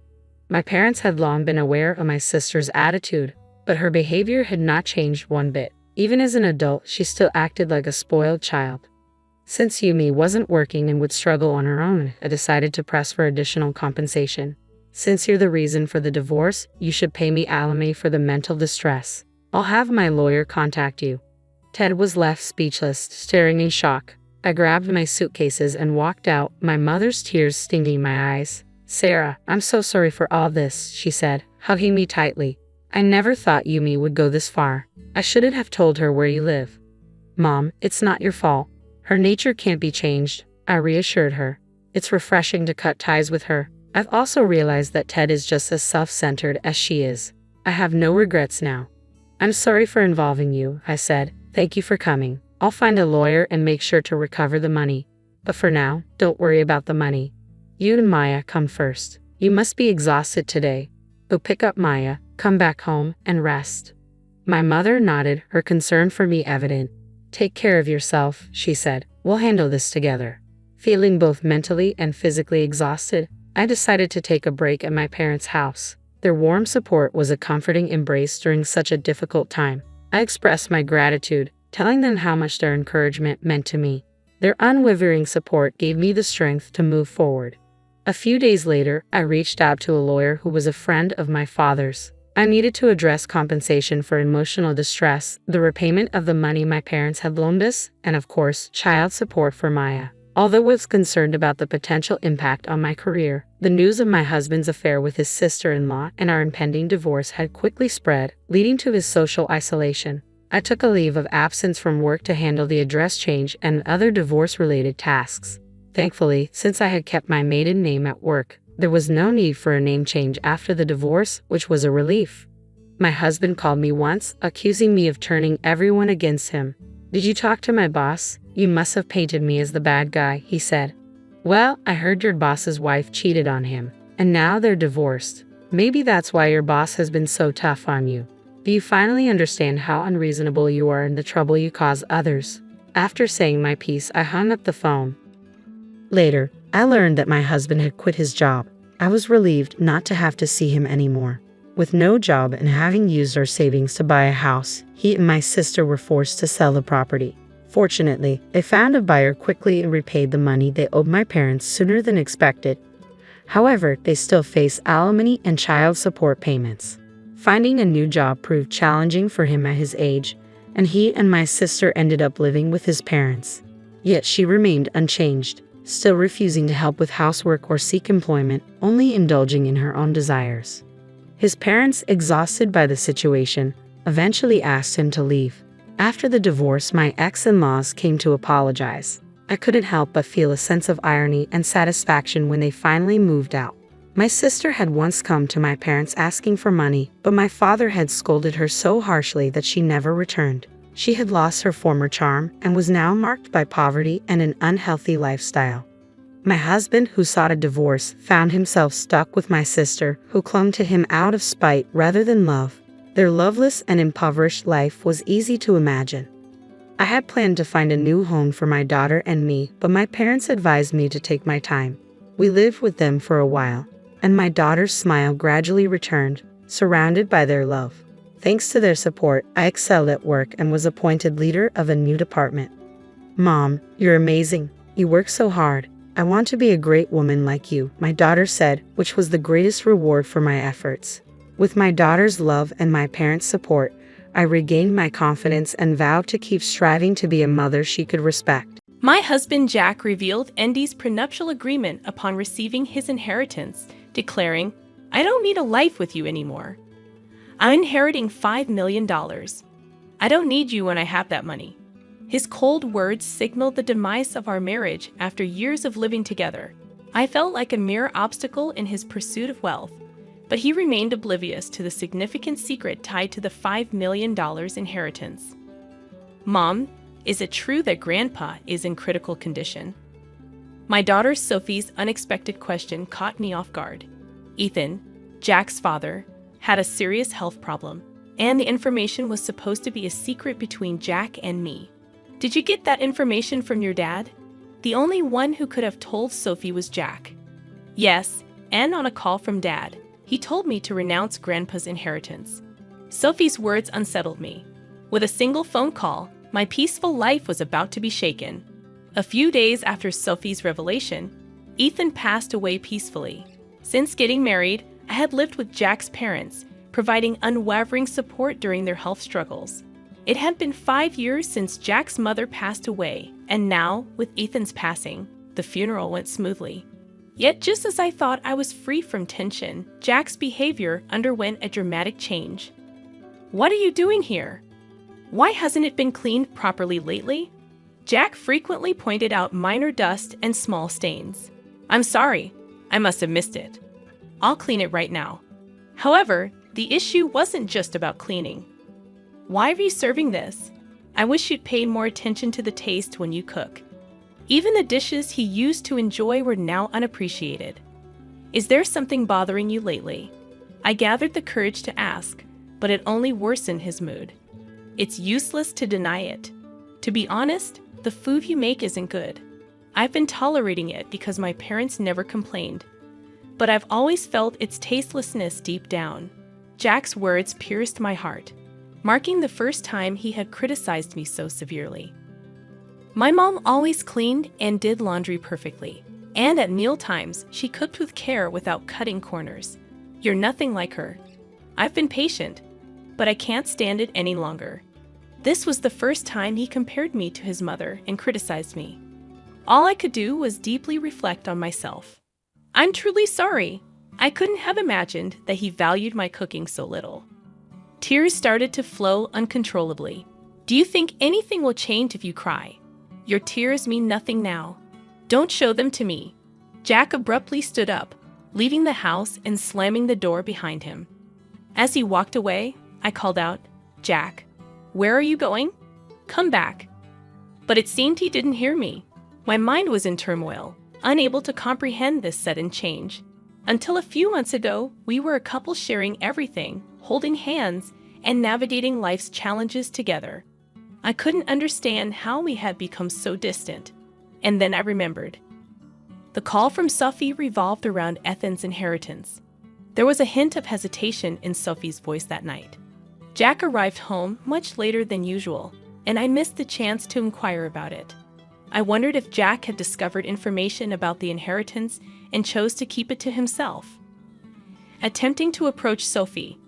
My parents had long been aware of my sister's attitude, but her behavior had not changed one bit. Even as an adult, she still acted like a spoiled child. Since Yumi wasn't working and would struggle on her own, I decided to press for additional compensation. Since you're the reason for the divorce, you should pay me alimony for the mental distress. I'll have my lawyer contact you. Ted was left speechless, staring in shock. I grabbed my suitcases and walked out, my mother's tears stinging my eyes. Sarah, I'm so sorry for all this, she said, hugging me tightly. I never thought Yumi would go this far. I shouldn't have told her where you live. Mom, it's not your fault. Her nature can't be changed, I reassured her. It's refreshing to cut ties with her. I've also realized that Ted is just as self-centered as she is. I have no regrets now. I'm sorry for involving you, I said. Thank you for coming. I'll find a lawyer and make sure to recover the money. But for now, don't worry about the money. You and Maya come first. You must be exhausted today. Go pick up Maya, come back home, and rest. My mother nodded, her concern for me evident. Take care of yourself, she said. We'll handle this together. Feeling both mentally and physically exhausted, I decided to take a break at my parents' house. Their warm support was a comforting embrace during such a difficult time. I expressed my gratitude, telling them how much their encouragement meant to me. Their unwavering support gave me the strength to move forward. A few days later, I reached out to a lawyer who was a friend of my father's. I needed to address compensation for emotional distress, the repayment of the money my parents had loaned us, and of course, child support for Maya. Although I was concerned about the potential impact on my career, the news of my husband's affair with his sister-in-law and our impending divorce had quickly spread, leading to his social isolation. I took a leave of absence from work to handle the address change and other divorce-related tasks. Thankfully, since I had kept my maiden name at work, there was no need for a name change after the divorce, which was a relief. My husband called me once, accusing me of turning everyone against him. Did you talk to my boss? You must have painted me as the bad guy, he said. Well, I heard your boss's wife cheated on him, and now they're divorced. Maybe that's why your boss has been so tough on you. Do you finally understand how unreasonable you are and the trouble you cause others? After saying my piece, I hung up the phone. Later, I learned that my husband had quit his job. I was relieved not to have to see him anymore. With no job and having used our savings to buy a house, he and my sister were forced to sell the property. Fortunately, they found a buyer quickly and repaid the money they owed my parents sooner than expected. However, they still face alimony and child support payments. Finding a new job proved challenging for him at his age, and he and my sister ended up living with his parents. Yet she remained unchanged, still refusing to help with housework or seek employment, only indulging in her own desires. His parents, exhausted by the situation, eventually asked him to leave. After the divorce, my ex-in-laws came to apologize. I couldn't help but feel a sense of irony and satisfaction when they finally moved out. My sister had once come to my parents asking for money, but my father had scolded her so harshly that she never returned. She had lost her former charm and was now marked by poverty and an unhealthy lifestyle. My husband, who sought a divorce, found himself stuck with my sister, who clung to him out of spite rather than love. Their loveless and impoverished life was easy to imagine. I had planned to find a new home for my daughter and me, but my parents advised me to take my time. We lived with them for a while, and my daughter's smile gradually returned, surrounded by their love. Thanks to their support, I excelled at work and was appointed leader of a new department. "Mom, you're amazing. You work so hard. I want to be a great woman like you," my daughter said, which was the greatest reward for my efforts. With my daughter's love and my parents' support, I regained my confidence and vowed to keep striving to be a mother she could respect. My husband Jack revealed Andy's prenuptial agreement upon receiving his inheritance, declaring, "I don't need a life with you anymore. I'm inheriting $5 million. I don't need you when I have that money." His cold words signaled the demise of our marriage after years of living together. I felt like a mere obstacle in his pursuit of wealth, but he remained oblivious to the significant secret tied to the $5 million inheritance. "Mom, is it true that Grandpa is in critical condition?" My daughter Sophie's unexpected question caught me off guard. Ethan, Jack's father, had a serious health problem, and the information was supposed to be a secret between Jack and me. "Did you get that information from your dad?" The only one who could have told Sophie was Jack. "Yes, and on a call from Dad, he told me to renounce Grandpa's inheritance." Sophie's words unsettled me. With a single phone call, my peaceful life was about to be shaken. A few days after Sophie's revelation, Ethan passed away peacefully. Since getting married, I had lived with Jack's parents, providing unwavering support during their health struggles. It had been 5 years since Jack's mother passed away, and now, with Ethan's passing, the funeral went smoothly. Yet just as I thought I was free from tension, Jack's behavior underwent a dramatic change. "What are you doing here? Why hasn't it been cleaned properly lately?" Jack frequently pointed out minor dust and small stains. "I'm sorry, I must have missed it. I'll clean it right now." However, the issue wasn't just about cleaning. "Why are you serving this? I wish you'd pay more attention to the taste when you cook." Even the dishes he used to enjoy were now unappreciated. "Is there something bothering you lately?" I gathered the courage to ask, but it only worsened his mood. It's useless to deny it. To be honest, the food you make isn't good. I've been tolerating it because my parents never complained, but I've always felt its tastelessness deep down. Jack's words pierced my heart, marking the first time he had criticized me so severely. My mom always cleaned and did laundry perfectly, and at meal times she cooked with care without cutting corners. "You're nothing like her." I've been patient, but I can't stand it any longer. This was the first time he compared me to his mother and criticized me. All I could do was deeply reflect on myself. "I'm truly sorry. I couldn't have imagined that he valued my cooking so little." Tears started to flow uncontrollably. "Do you think anything will change if you cry? Your tears mean nothing now. Don't show them to me." Jack abruptly stood up, leaving the house and slamming the door behind him. As he walked away, I called out, "Jack, where are you going? Come back." But it seemed he didn't hear me. My mind was in turmoil, unable to comprehend this sudden change. Until a few months ago, we were a couple sharing everything, holding hands, and navigating life's challenges together. I couldn't understand how we had become so distant. And then I remembered. The call from Sophie revolved around Ethan's inheritance. There was a hint of hesitation in Sophie's voice that night. Jack arrived home much later than usual, and I missed the chance to inquire about it. I wondered if Jack had discovered information about the inheritance and chose to keep it to himself. Attempting to approach Sophie,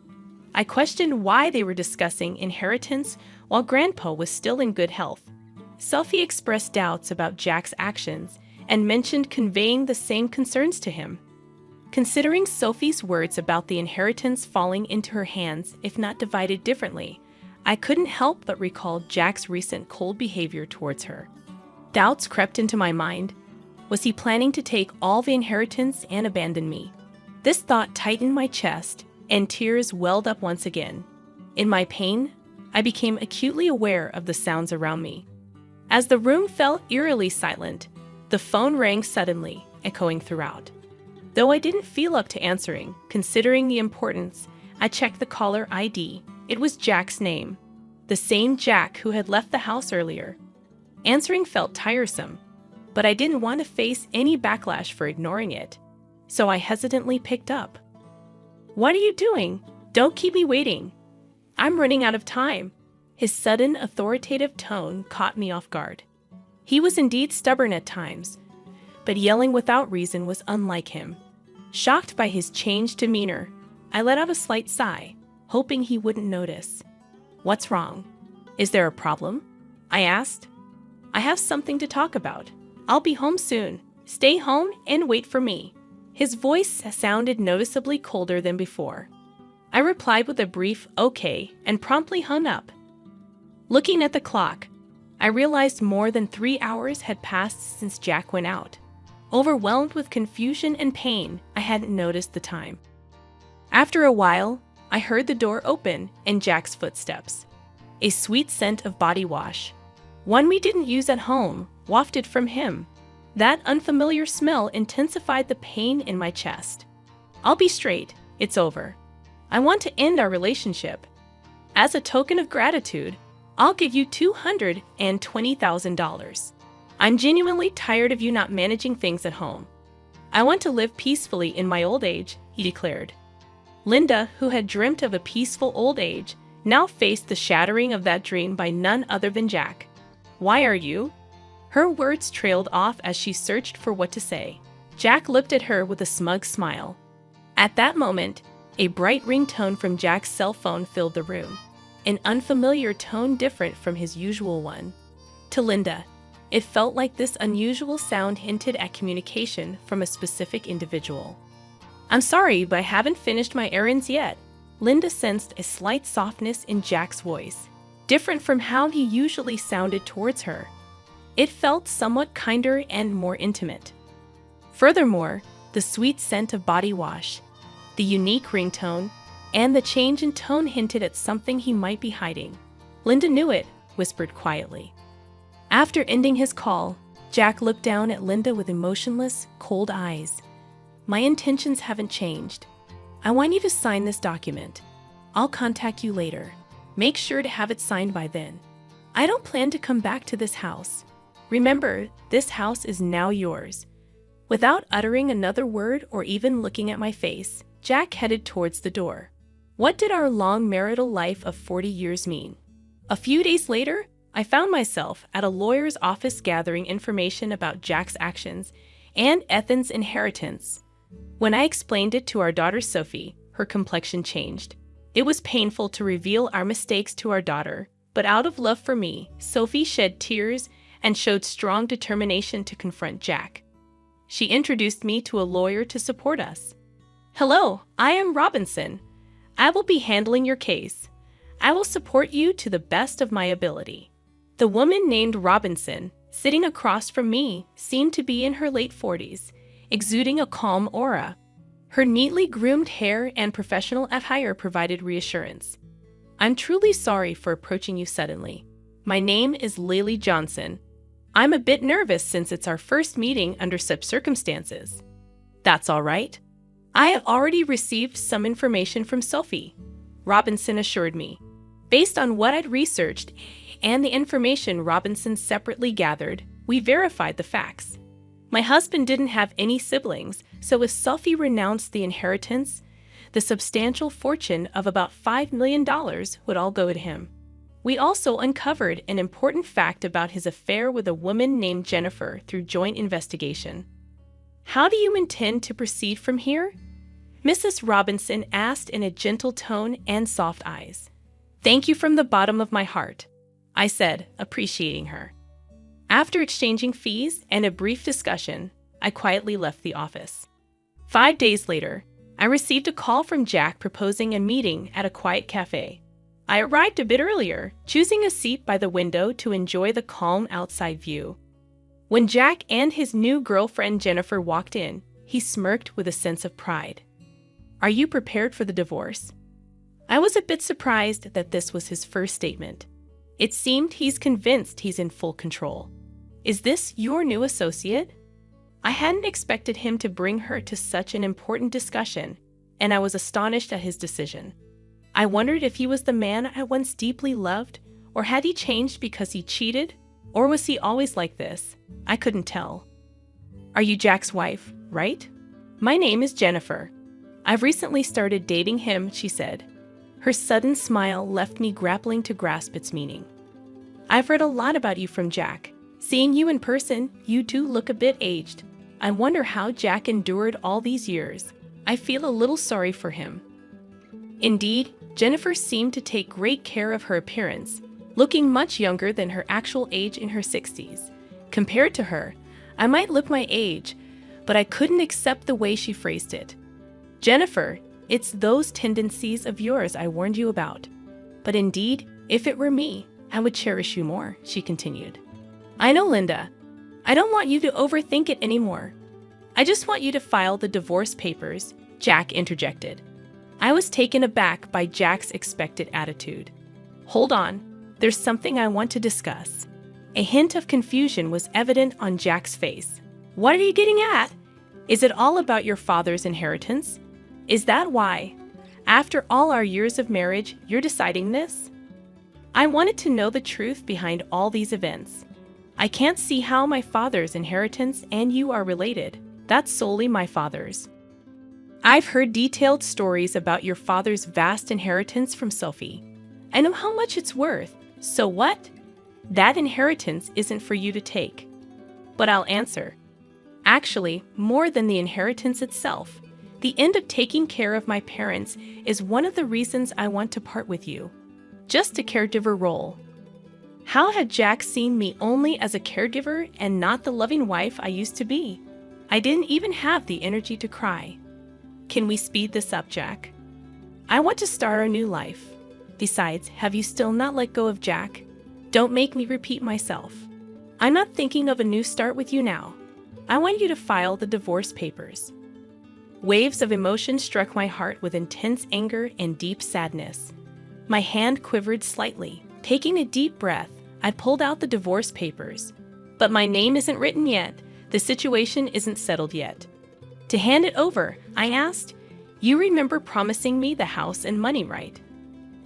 I questioned why they were discussing inheritance while Grandpa was still in good health. Sophie expressed doubts about Jack's actions and mentioned conveying the same concerns to him. Considering Sophie's words about the inheritance falling into her hands if not divided differently, I couldn't help but recall Jack's recent cold behavior towards her. Doubts crept into my mind. Was he planning to take all the inheritance and abandon me? This thought tightened my chest, and tears welled up once again. In my pain, I became acutely aware of the sounds around me. As the room fell eerily silent, the phone rang suddenly, echoing throughout. Though I didn't feel up to answering, considering the importance, I checked the caller ID. It was Jack's name, the same Jack who had left the house earlier. Answering felt tiresome, but I didn't want to face any backlash for ignoring it, so I hesitantly picked up. "What are you doing? Don't keep me waiting. I'm running out of time." His sudden, authoritative tone caught me off guard. He was indeed stubborn at times, but yelling without reason was unlike him. Shocked by his changed demeanor, I let out a slight sigh, hoping he wouldn't notice. "What's wrong? Is there a problem?" I asked. "I have something to talk about. I'll be home soon. Stay home and wait for me." His voice sounded noticeably colder than before. I replied with a brief "okay" and promptly hung up. Looking at the clock, I realized more than 3 hours had passed since Jack went out. Overwhelmed with confusion and pain, I hadn't noticed the time. After a while, I heard the door open and Jack's footsteps. A sweet scent of body wash, one we didn't use at home, wafted from him. That unfamiliar smell intensified the pain in my chest. "I'll be straight. It's over. I want to end our relationship. As a token of gratitude, I'll give you $220,000. I'm genuinely tired of you not managing things at home. I want to live peacefully in my old age," he declared. Linda, who had dreamt of a peaceful old age, now faced the shattering of that dream by none other than Jack. "Why are you?" Her words trailed off as she searched for what to say. Jack looked at her with a smug smile. At that moment, a bright ringtone from Jack's cell phone filled the room, an unfamiliar tone different from his usual one. To Linda, it felt like this unusual sound hinted at communication from a specific individual. "I'm sorry, but I haven't finished my errands yet." Linda sensed a slight softness in Jack's voice, different from how he usually sounded towards her. It felt somewhat kinder and more intimate. Furthermore, the sweet scent of body wash, the unique ringtone, and the change in tone hinted at something he might be hiding. "Linda knew it," whispered quietly. After ending his call, Jack looked down at Linda with emotionless, cold eyes. "My intentions haven't changed. I want you to sign this document. I'll contact you later. Make sure to have it signed by then. I don't plan to come back to this house. Remember, this house is now yours." Without uttering another word or even looking at my face, Jack headed towards the door. What did our long marital life of 40 years mean? A few days later, I found myself at a lawyer's office gathering information about Jack's actions and Ethan's inheritance. When I explained it to our daughter Sophie, her complexion changed. It was painful to reveal our mistakes to our daughter, but out of love for me, Sophie shed tears and showed strong determination to confront Jack. She introduced me to a lawyer to support us. "Hello, I am Robinson. I will be handling your case. I will support you to the best of my ability." The woman named Robinson, sitting across from me, seemed to be in her late 40s, exuding a calm aura. Her neatly groomed hair and professional attire provided reassurance. "I'm truly sorry for approaching you suddenly. My name is Lily Johnson. I'm a bit nervous since it's our first meeting under such circumstances." "That's all right. I have already received some information from Sophie." Robinson assured me. Based on what I'd researched and the information Robinson separately gathered, we verified the facts. My husband didn't have any siblings, so if Sophie renounced the inheritance, the substantial fortune of about $5 million would all go to him. We also uncovered an important fact about his affair with a woman named Jennifer through joint investigation. How do you intend to proceed from here? Mrs. Robinson asked in a gentle tone and soft eyes. Thank you from the bottom of my heart, I said, appreciating her. After exchanging fees and a brief discussion, I quietly left the office. 5 days later, I received a call from Jack proposing a meeting at a quiet cafe. I arrived a bit earlier, choosing a seat by the window to enjoy the calm outside view. When Jack and his new girlfriend Jennifer walked in, he smirked with a sense of pride. Are you prepared for the divorce? I was a bit surprised that this was his first statement. It seemed he's convinced he's in full control. Is this your new associate? I hadn't expected him to bring her to such an important discussion, and I was astonished at his decision. I wondered if he was the man I once deeply loved, or had he changed because he cheated, or was he always like this? I couldn't tell. Are you Jack's wife, right? My name is Jennifer. I've recently started dating him, she said. Her sudden smile left me grappling to grasp its meaning. I've read a lot about you from Jack. Seeing you in person, you do look a bit aged. I wonder how Jack endured all these years. I feel a little sorry for him. Indeed, Jennifer seemed to take great care of her appearance, looking much younger than her actual age in her 60s. Compared to her, I might look my age, but I couldn't accept the way she phrased it. Jennifer, it's those tendencies of yours I warned you about. But indeed, if it were me, I would cherish you more, she continued. I know, Linda. I don't want you to overthink it anymore. I just want you to file the divorce papers, Jack interjected. I was taken aback by Jack's expected attitude. Hold on, there's something I want to discuss. A hint of confusion was evident on Jack's face. What are you getting at? Is it all about your father's inheritance? Is that why, after all our years of marriage, you're deciding this? I wanted to know the truth behind all these events. I can't see how my father's inheritance and you are related. That's solely my father's. I've heard detailed stories about your father's vast inheritance from Sophie. I know how much it's worth. So what? That inheritance isn't for you to take. But I'll answer. Actually, more than the inheritance itself, the end of taking care of my parents is one of the reasons I want to part with you. Just a caregiver role. How had Jack seen me only as a caregiver and not the loving wife I used to be? I didn't even have the energy to cry. Can we speed this up, Jack? I want to start a new life. Besides, have you still not let go of Jack? Don't make me repeat myself. I'm not thinking of a new start with you now. I want you to file the divorce papers. Waves of emotion struck my heart with intense anger and deep sadness. My hand quivered slightly. Taking a deep breath, I pulled out the divorce papers. But my name isn't written yet. The situation isn't settled yet. To hand it over, I asked, you remember promising me the house and money, right?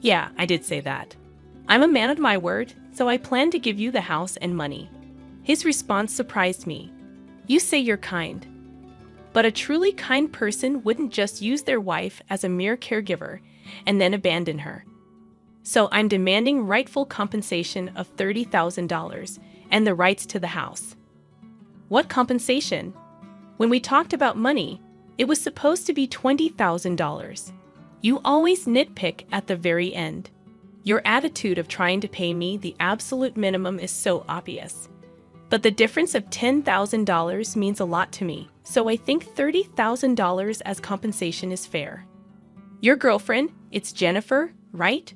Yeah, I did say that. I'm a man of my word, so I plan to give you the house and money. His response surprised me. You say you're kind. But a truly kind person wouldn't just use their wife as a mere caregiver and then abandon her. So I'm demanding rightful compensation of $30,000 and the rights to the house. What compensation? When we talked about money, it was supposed to be $20,000. You always nitpick at the very end. Your attitude of trying to pay me the absolute minimum is so obvious. But the difference of $10,000 means a lot to me, so I think $30,000 as compensation is fair. Your girlfriend, it's Jennifer, right?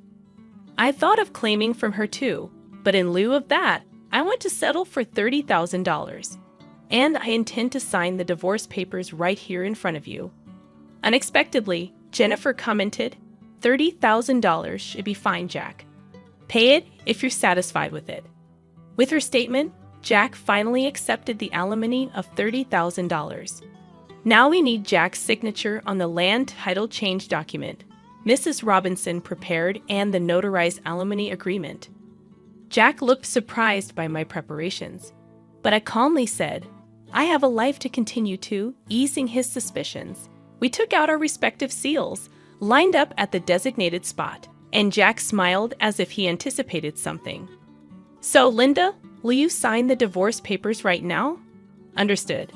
I thought of claiming from her too, but in lieu of that, I want to settle for $30,000. And I intend to sign the divorce papers right here in front of you. Unexpectedly, Jennifer commented, $30,000 should be fine, Jack. Pay it if you're satisfied with it. With her statement, Jack finally accepted the alimony of $30,000. Now we need Jack's signature on the land title change document. Mrs. Robinson prepared and the notarized alimony agreement. Jack looked surprised by my preparations, but I calmly said, "I have a life to continue to," easing his suspicions. We took out our respective seals, lined up at the designated spot, and Jack smiled as if he anticipated something. "So, Linda, will you sign the divorce papers right now?" "Understood."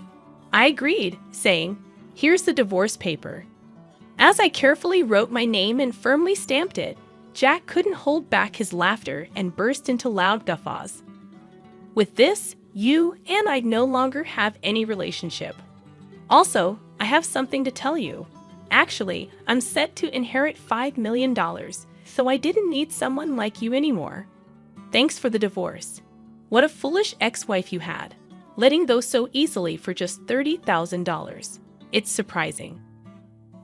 I agreed, saying, "Here's the divorce paper." As I carefully wrote my name and firmly stamped it, Jack couldn't hold back his laughter and burst into loud guffaws. "With this, you and I no longer have any relationship. Also, I have something to tell you. Actually, I'm set to inherit $5 million, so I didn't need someone like you anymore. Thanks for the divorce. What a foolish ex-wife you had, letting go so easily for just $30,000. It's surprising."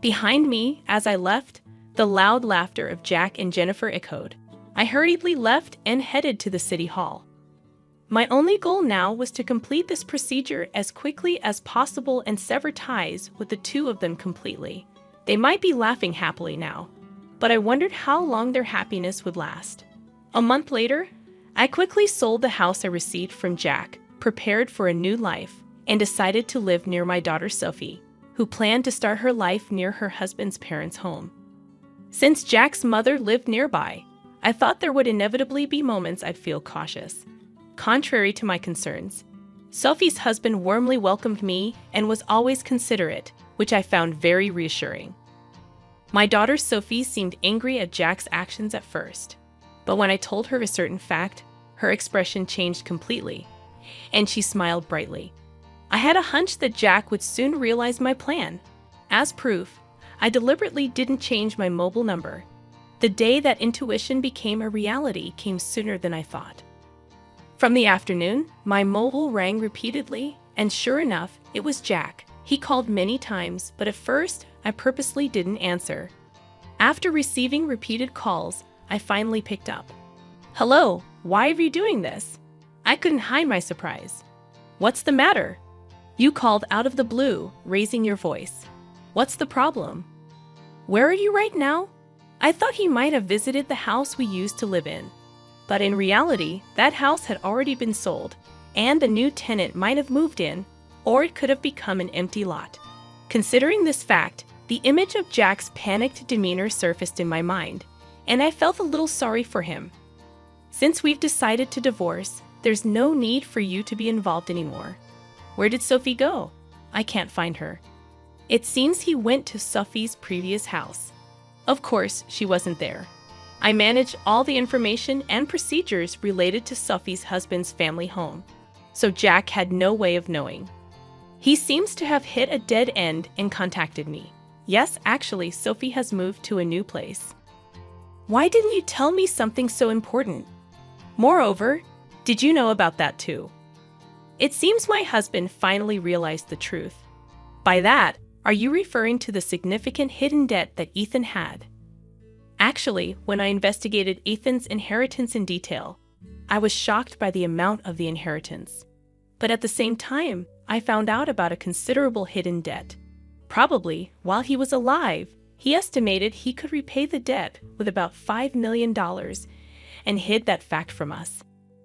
Behind me, as I left, the loud laughter of Jack and Jennifer echoed. I hurriedly left and headed to the city hall. My only goal now was to complete this procedure as quickly as possible and sever ties with the two of them completely. They might be laughing happily now, but I wondered how long their happiness would last. A month later, I quickly sold the house I received from Jack, prepared for a new life, and decided to live near my daughter Sophie, who planned to start her life near her husband's parents' home. Since Jack's mother lived nearby, I thought there would inevitably be moments I'd feel cautious. Contrary to my concerns, Sophie's husband warmly welcomed me and was always considerate, which I found very reassuring. My daughter Sophie seemed angry at Jack's actions at first, but when I told her a certain fact, her expression changed completely, and she smiled brightly. I had a hunch that Jack would soon realize my plan. As proof, I deliberately didn't change my mobile number. The day that intuition became a reality came sooner than I thought. From the afternoon, my mobile rang repeatedly, and sure enough, it was Jack. He called many times, but at first, I purposely didn't answer. After receiving repeated calls, I finally picked up. "Hello, why are you doing this?" I couldn't hide my surprise. "What's the matter?" "You called out of the blue, raising your voice. What's the problem?" "Where are you right now?" I thought he might have visited the house we used to live in. But in reality, that house had already been sold, and a new tenant might have moved in, or it could have become an empty lot. Considering this fact, the image of Jack's panicked demeanor surfaced in my mind, and I felt a little sorry for him. "Since we've decided to divorce, there's no need for you to be involved anymore. Where did Sophie go? I can't find her." It seems he went to Sophie's previous house. Of course, she wasn't there. I managed all the information and procedures related to Sophie's husband's family home, so Jack had no way of knowing. He seems to have hit a dead end and contacted me. Yes, actually, Sophie has moved to a new place. Why didn't you tell me something so important? Moreover, did you know about that too? It seems my husband finally realized the truth. By that, are you referring to the significant hidden debt that Ethan had? Actually, when I investigated Ethan's inheritance in detail, I was shocked by the amount of the inheritance. But at the same time, I found out about a considerable hidden debt. Probably, while he was alive, he estimated he could repay the debt with about $5 million and hid that fact from us.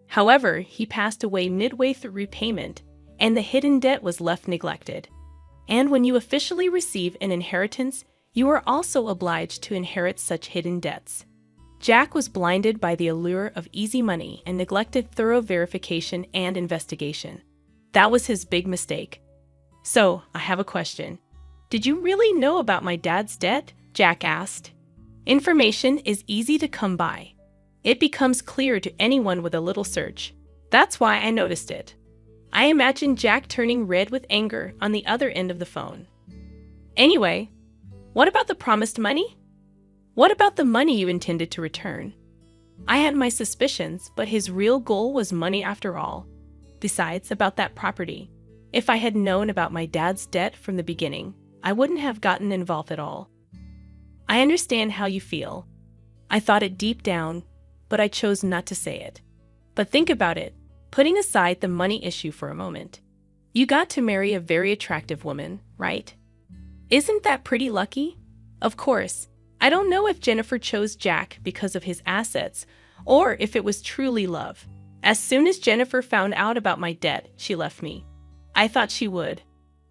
However, he passed away midway through repayment, and the hidden debt was left neglected. And when you officially receive an inheritance, you are also obliged to inherit such hidden debts. Jack was blinded by the allure of easy money and neglected thorough verification and investigation. That was his big mistake. So, I have a question. Did you really know about my dad's debt? Jack asked. Information is easy to come by. It becomes clear to anyone with a little search. That's why I noticed it. I imagined Jack turning red with anger on the other end of the phone. Anyway, what about the promised money? What about the money you intended to return? I had my suspicions, but his real goal was money after all. Besides, about that property. If I had known about my dad's debt from the beginning, I wouldn't have gotten involved at all. I understand how you feel. I thought it deep down, but I chose not to say it. But think about it, putting aside the money issue for a moment. You got to marry a very attractive woman, right? Isn't that pretty lucky? Of course, I don't know if Jennifer chose Jack because of his assets or if it was truly love. As soon as Jennifer found out about my debt, she left me. I thought she would.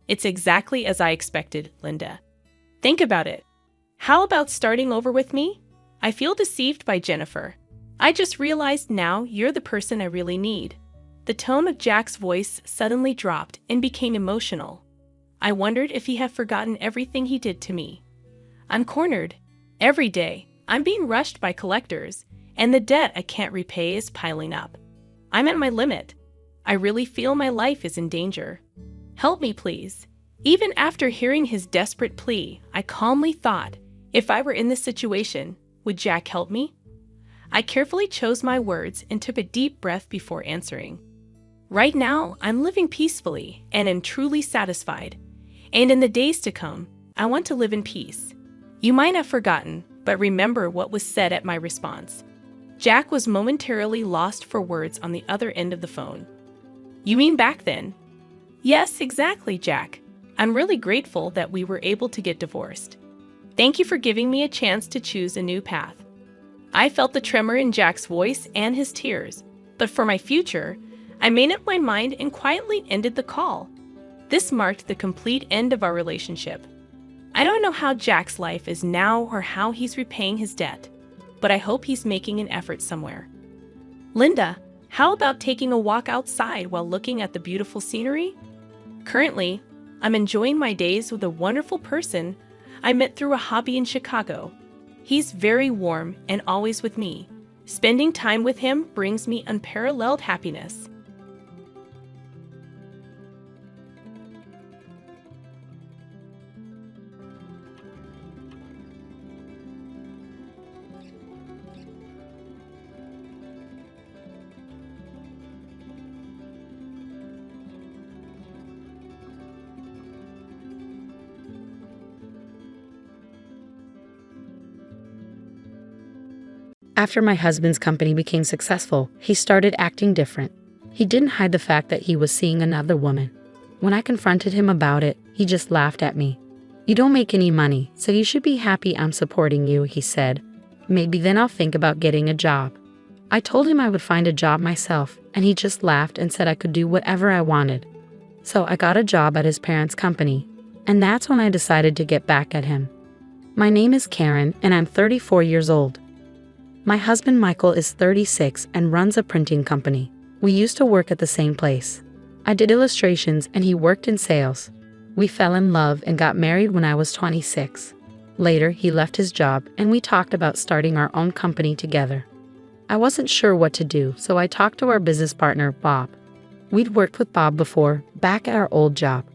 It's exactly as I expected, Linda. Think about it. How about starting over with me? I feel deceived by Jennifer. I just realized now you're the person I really need. The tone of Jack's voice suddenly dropped and became emotional. I wondered if he had forgotten everything he did to me. I'm cornered. Every day, I'm being rushed by collectors, and the debt I can't repay is piling up. I'm at my limit. I really feel my life is in danger. Help me, please. Even after hearing his desperate plea, I calmly thought, if I were in this situation, would Jack help me? I carefully chose my words and took a deep breath before answering. Right now, I'm living peacefully and am truly satisfied. And in the days to come, I want to live in peace. You might have forgotten, but remember what was said at my response. Jack was momentarily lost for words on the other end of the phone. You mean back then? Yes, exactly, Jack. I'm really grateful that we were able to get divorced. Thank you for giving me a chance to choose a new path. I felt the tremor in Jack's voice and his tears, but for my future, I made up my mind and quietly ended the call. This marked the complete end of our relationship. I don't know how Jack's life is now or how he's repaying his debt, but I hope he's making an effort somewhere. Linda, how about taking a walk outside while looking at the beautiful scenery? Currently, I'm enjoying my days with a wonderful person I met through a hobby in Chicago. He's very warm and always with me. Spending time with him brings me unparalleled happiness. After my husband's company became successful, he started acting different. He didn't hide the fact that he was seeing another woman. When I confronted him about it, he just laughed at me. You don't make any money, so you should be happy I'm supporting you, he said. Maybe then I'll think about getting a job. I told him I would find a job myself, and he just laughed and said I could do whatever I wanted. So I got a job at his parents' company, and that's when I decided to get back at him. My name is Karen, and I'm 34 years old. My husband Michael is 36 and runs a printing company. We used to work at the same place. I did illustrations and he worked in sales. We fell in love and got married when I was 26. Later, he left his job and we talked about starting our own company together. I wasn't sure what to do, so I talked to our business partner, Bob. We'd worked with Bob before, back at our old job.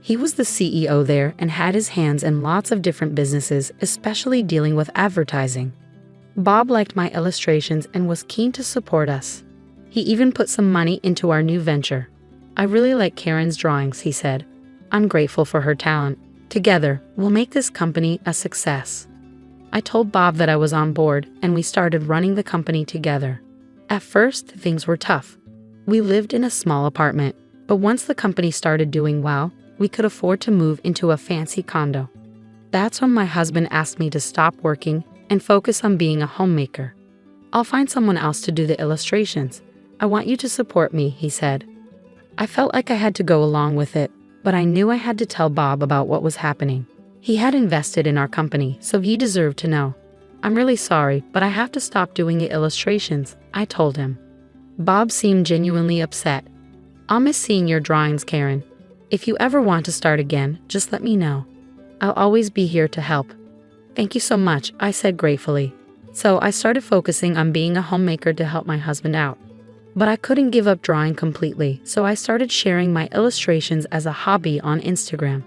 He was the CEO there and had his hands in lots of different businesses, especially dealing with advertising. Bob liked my illustrations and was keen to support us. He even put some money into our new venture. I really like Karen's drawings, he said. I'm grateful for her talent. Together, we'll make this company a success. I told Bob that I was on board and we started running the company together. At first, things were tough. We lived in a small apartment, but once the company started doing well, we could afford to move into a fancy condo. That's when my husband asked me to stop working and focus on being a homemaker. I'll find someone else to do the illustrations. I want you to support me, he said. I felt like I had to go along with it, but I knew I had to tell Bob about what was happening. He had invested in our company, so he deserved to know. I'm really sorry, but I have to stop doing the illustrations, I told him. Bob seemed genuinely upset. I'll miss seeing your drawings, Karen. If you ever want to start again, just let me know. I'll always be here to help. Thank you so much, I said gratefully. So I started focusing on being a homemaker to help my husband out. But I couldn't give up drawing completely, so I started sharing my illustrations as a hobby on Instagram.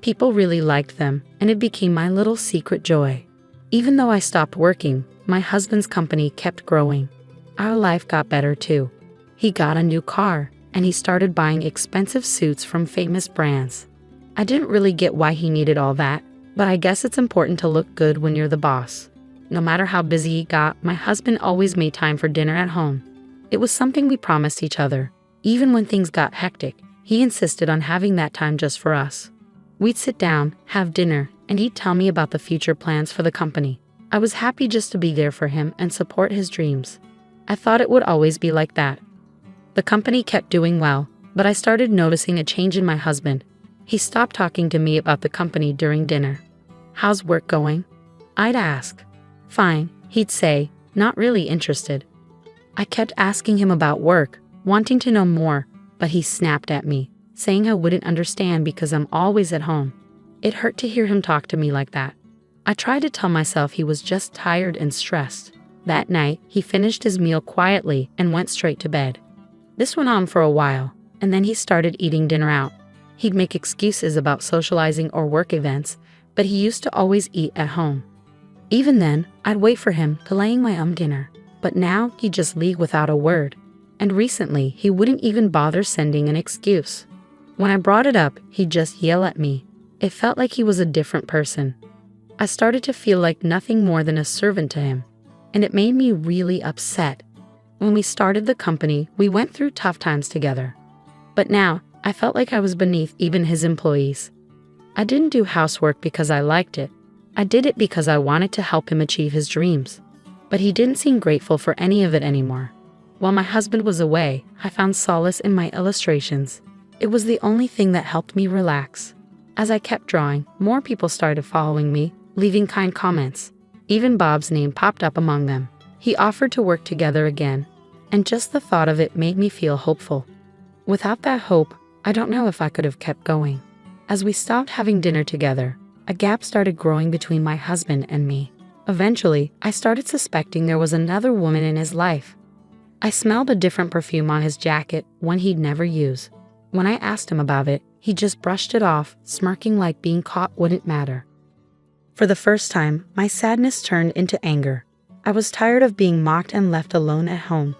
People really liked them, and it became my little secret joy. Even though I stopped working, my husband's company kept growing. Our life got better too. He got a new car, and he started buying expensive suits from famous brands. I didn't really get why he needed all that, but I guess it's important to look good when you're the boss. No matter how busy he got, my husband always made time for dinner at home. It was something we promised each other. Even when things got hectic, he insisted on having that time just for us. We'd sit down, have dinner, and he'd tell me about the future plans for the company. I was happy just to be there for him and support his dreams. I thought it would always be like that. The company kept doing well, but I started noticing a change in my husband. He stopped talking to me about the company during dinner. "How's work going?" I'd ask. "Fine," he'd say, not really interested. I kept asking him about work, wanting to know more, but he snapped at me, saying I wouldn't understand because I'm always at home. It hurt to hear him talk to me like that. I tried to tell myself he was just tired and stressed. That night, he finished his meal quietly and went straight to bed. This went on for a while, and then he started eating dinner out. He'd make excuses about socializing or work events, but he used to always eat at home. Even then, I'd wait for him to laying my dinner, but now he'd just leave without a word. And recently, he wouldn't even bother sending an excuse. When I brought it up, he'd just yell at me. It felt like he was a different person. I started to feel like nothing more than a servant to him, and it made me really upset. When we started the company, we went through tough times together. But now, I felt like I was beneath even his employees. I didn't do housework because I liked it. I did it because I wanted to help him achieve his dreams. But he didn't seem grateful for any of it anymore. While my husband was away, I found solace in my illustrations. It was the only thing that helped me relax. As I kept drawing, more people started following me, leaving kind comments. Even Bob's name popped up among them. He offered to work together again, and just the thought of it made me feel hopeful. Without that hope, I don't know if I could have kept going. As we stopped having dinner together, a gap started growing between my husband and me. Eventually, I started suspecting there was another woman in his life. I smelled a different perfume on his jacket, one he'd never use. When I asked him about it, he just brushed it off, smirking like being caught wouldn't matter. For the first time, my sadness turned into anger. I was tired of being mocked and left alone at home,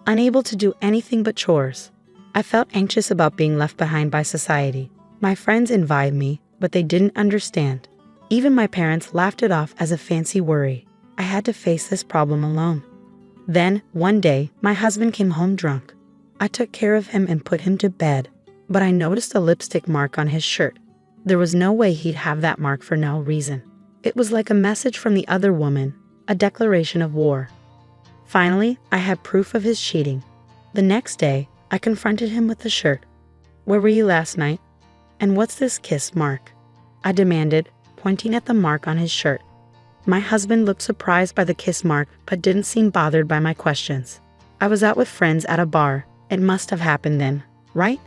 unable to do anything but chores. I felt anxious about being left behind by society. My friends envied me, but they didn't understand. Even my parents laughed it off as a fancy worry. I had to face this problem alone. Then, one day, my husband came home drunk. I took care of him and put him to bed, but I noticed a lipstick mark on his shirt. There was no way he'd have that mark for no reason. It was like a message from the other woman, a declaration of war. Finally, I had proof of his cheating. The next day, I confronted him with the shirt. "Where were you last night? And what's this kiss mark?" I demanded, pointing at the mark on his shirt. My husband looked surprised by the kiss mark but didn't seem bothered by my questions. "I was out with friends at a bar. It must have happened then, right?"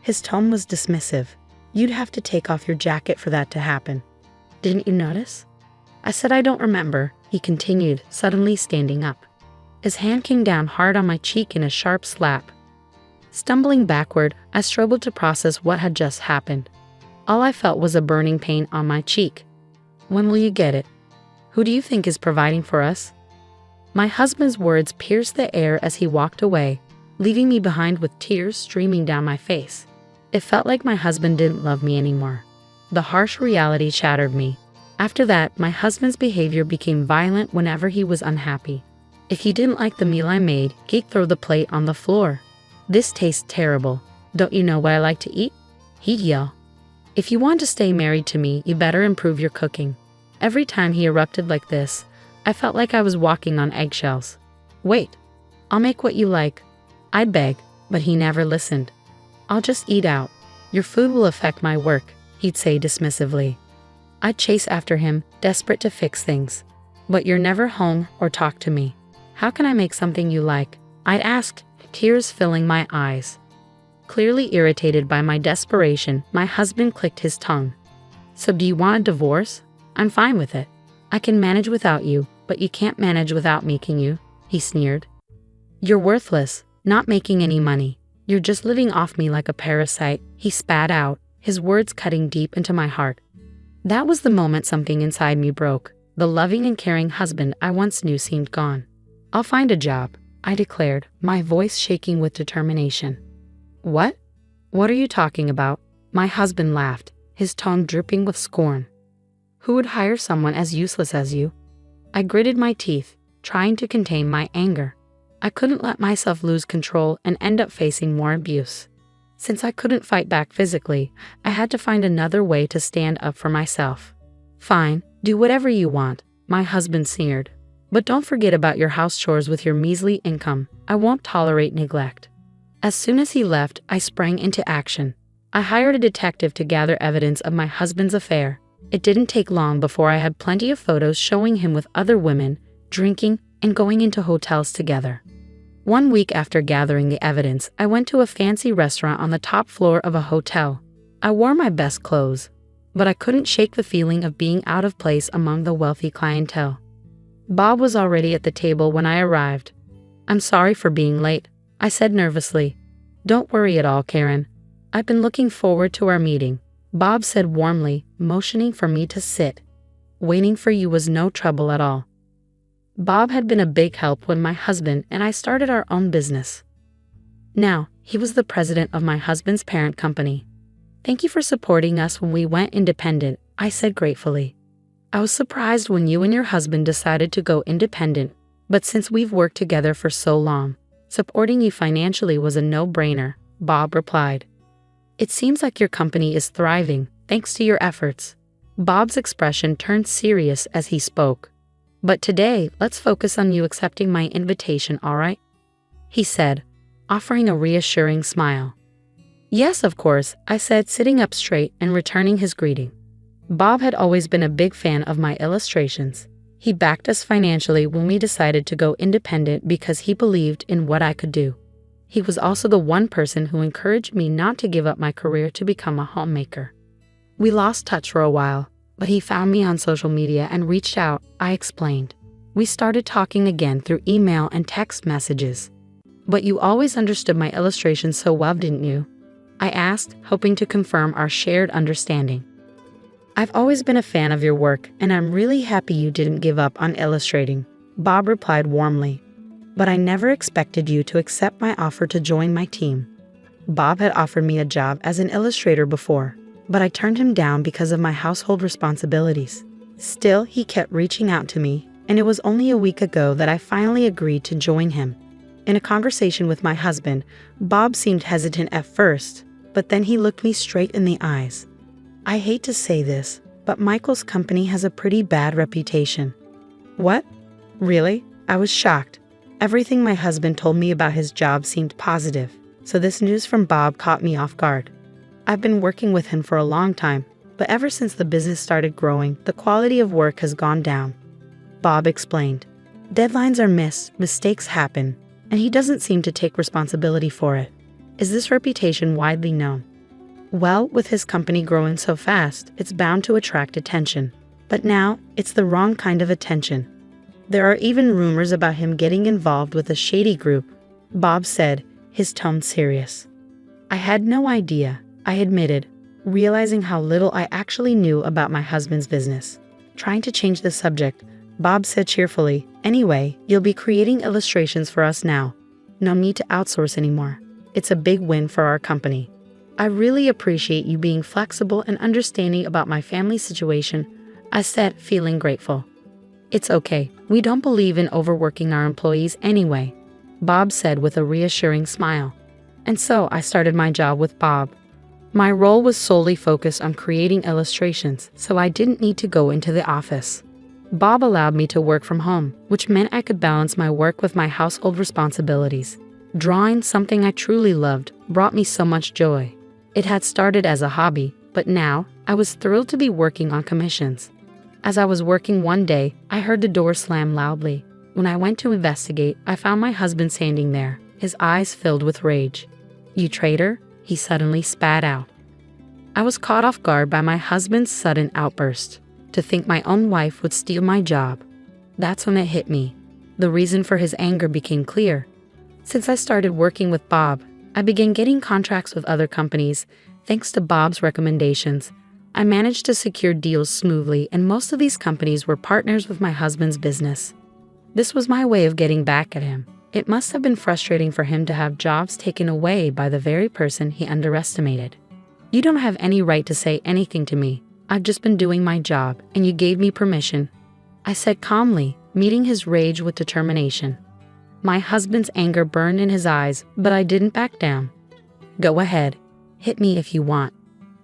His tone was dismissive. "You'd have to take off your jacket for that to happen. Didn't you notice?" I said I don't remember, he continued, suddenly standing up. His hand came down hard on my cheek in a sharp slap. Stumbling backward, I struggled to process what had just happened. All I felt was a burning pain on my cheek. "When will you get it? Who do you think is providing for us?" My husband's words pierced the air as he walked away, leaving me behind with tears streaming down my face. It felt like my husband didn't love me anymore. The harsh reality shattered me. After that, my husband's behavior became violent whenever he was unhappy. If he didn't like the meal I made, he'd throw the plate on the floor. "This tastes terrible. Don't you know what I like to eat?" he'd yell. "If you want to stay married to me, you better improve your cooking." Every time he erupted like this, I felt like I was walking on eggshells. "Wait, I'll make what you like," I'd beg, but he never listened. "I'll just eat out. Your food will affect my work," he'd say dismissively. I'd chase after him, desperate to fix things. "But you're never home or talk to me. How can I make something you like?" I'd ask, tears filling my eyes. Clearly irritated by my desperation, my husband clicked his tongue. "So do you want a divorce? I'm fine with it. I can manage without you, but you can't manage without me, can you?" he sneered. "You're worthless, not making any money. You're just living off me like a parasite," he spat out, his words cutting deep into my heart. That was the moment something inside me broke. The loving and caring husband I once knew seemed gone. "I'll find a job," I declared, my voice shaking with determination. "What? What are you talking about?" My husband laughed, his tone dripping with scorn. "Who would hire someone as useless as you?" I gritted my teeth, trying to contain my anger. I couldn't let myself lose control and end up facing more abuse. Since I couldn't fight back physically, I had to find another way to stand up for myself. Fine, do whatever you want, my husband sneered. But don't forget about your house chores with your measly income. I won't tolerate neglect. As soon as he left, I sprang into action. I hired a detective to gather evidence of my husband's affair. It didn't take long before I had plenty of photos showing him with other women, drinking, and going into hotels together. 1 week after gathering the evidence, I went to a fancy restaurant on the top floor of a hotel. I wore my best clothes, but I couldn't shake the feeling of being out of place among the wealthy clientele. Bob was already at the table when I arrived. "I'm sorry for being late," I said nervously. "Don't worry at all, Karen. I've been looking forward to our meeting," Bob said warmly, motioning for me to sit. "Waiting for you was no trouble at all." Bob had been a big help when my husband and I started our own business. Now, he was the president of my husband's parent company. "Thank you for supporting us when we went independent," I said gratefully. "I was surprised when you and your husband decided to go independent, but since we've worked together for so long, supporting you financially was a no-brainer," Bob replied. "It seems like your company is thriving, thanks to your efforts." Bob's expression turned serious as he spoke. "But today, let's focus on you accepting my invitation, all right?" he said, offering a reassuring smile. "Yes, of course," I said, sitting up straight and returning his greeting. Bob had always been a big fan of my illustrations. He backed us financially when we decided to go independent because he believed in what I could do. He was also the one person who encouraged me not to give up my career to become a homemaker. We lost touch for a while, but he found me on social media and reached out, I explained. We started talking again through email and text messages. "But you always understood my illustrations so well, didn't you?" I asked, hoping to confirm our shared understanding. "I've always been a fan of your work, and I'm really happy you didn't give up on illustrating," Bob replied warmly. "But I never expected you to accept my offer to join my team." Bob had offered me a job as an illustrator before, but I turned him down because of my household responsibilities. Still, he kept reaching out to me, and it was only a week ago that I finally agreed to join him. In a conversation with my husband, Bob seemed hesitant at first, but then he looked me straight in the eyes. "I hate to say this, but Michael's company has a pretty bad reputation." "What? Really?" I was shocked. Everything my husband told me about his job seemed positive, so this news from Bob caught me off guard. I've been working with him for a long time, but ever since the business started growing, the quality of work has gone down. Bob explained. "Deadlines are missed, mistakes happen, and he doesn't seem to take responsibility for it." "Is this reputation widely known?" "Well, with his company growing so fast, it's bound to attract attention. But now, it's the wrong kind of attention. There are even rumors about him getting involved with a shady group," Bob said, his tone serious. I had no idea, I admitted, realizing how little I actually knew about my husband's business. Trying to change the subject, Bob said cheerfully, "Anyway, you'll be creating illustrations for us now. No need to outsource anymore. It's a big win for our company. I really appreciate you being flexible and understanding about my family situation," I said, feeling grateful. "It's okay. We don't believe in overworking our employees anyway," Bob said with a reassuring smile. And so I started my job with Bob. My role was solely focused on creating illustrations, so I didn't need to go into the office. Bob allowed me to work from home, which meant I could balance my work with my household responsibilities. Drawing, something I truly loved, brought me so much joy. It had started as a hobby, but now I was thrilled to be working on commissions. As I was working one day, I heard the door slam loudly. When I went to investigate, I found my husband standing there, his eyes filled with rage. "You traitor," he suddenly spat out. I was caught off guard by my husband's sudden outburst. To think my own wife would steal my job. That's when it hit me. The reason for his anger became clear. Since I started working with Bob, I began getting contracts with other companies. Thanks to Bob's recommendations, I managed to secure deals smoothly, and most of these companies were partners with my husband's business. This was my way of getting back at him. It must have been frustrating for him to have jobs taken away by the very person he underestimated. "You don't have any right to say anything to me. I've just been doing my job, and you gave me permission," I said calmly, meeting his rage with determination. My husband's anger burned in his eyes, but I didn't back down. "Go ahead. Hit me if you want.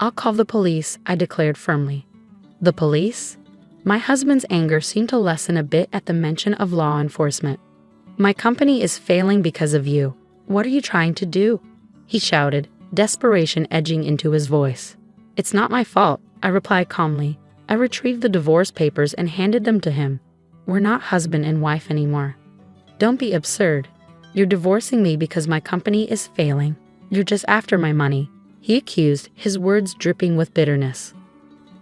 I'll call the police," I declared firmly. "The police?" My husband's anger seemed to lessen a bit at the mention of law enforcement. "My company is failing because of you. What are you trying to do?" he shouted, desperation edging into his voice. "It's not my fault," I replied calmly. I retrieved the divorce papers and handed them to him. "We're not husband and wife anymore." "Don't be absurd. You're divorcing me because my company is failing. You're just after my money," he accused, his words dripping with bitterness.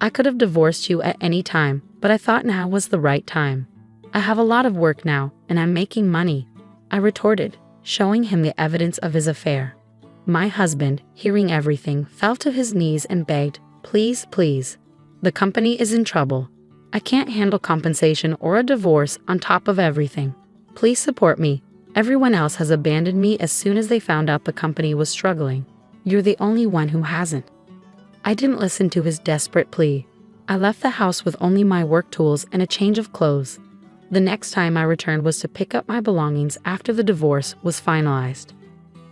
"I could have divorced you at any time, but I thought now was the right time. I have a lot of work now, and I'm making money," I retorted, showing him the evidence of his affair. My husband, hearing everything, fell to his knees and begged, "Please, please. The company is in trouble. I can't handle compensation or a divorce on top of everything. Please support me. Everyone else has abandoned me as soon as they found out the company was struggling. You're the only one who hasn't." I didn't listen to his desperate plea. I left the house with only my work tools and a change of clothes. The next time I returned was to pick up my belongings after the divorce was finalized.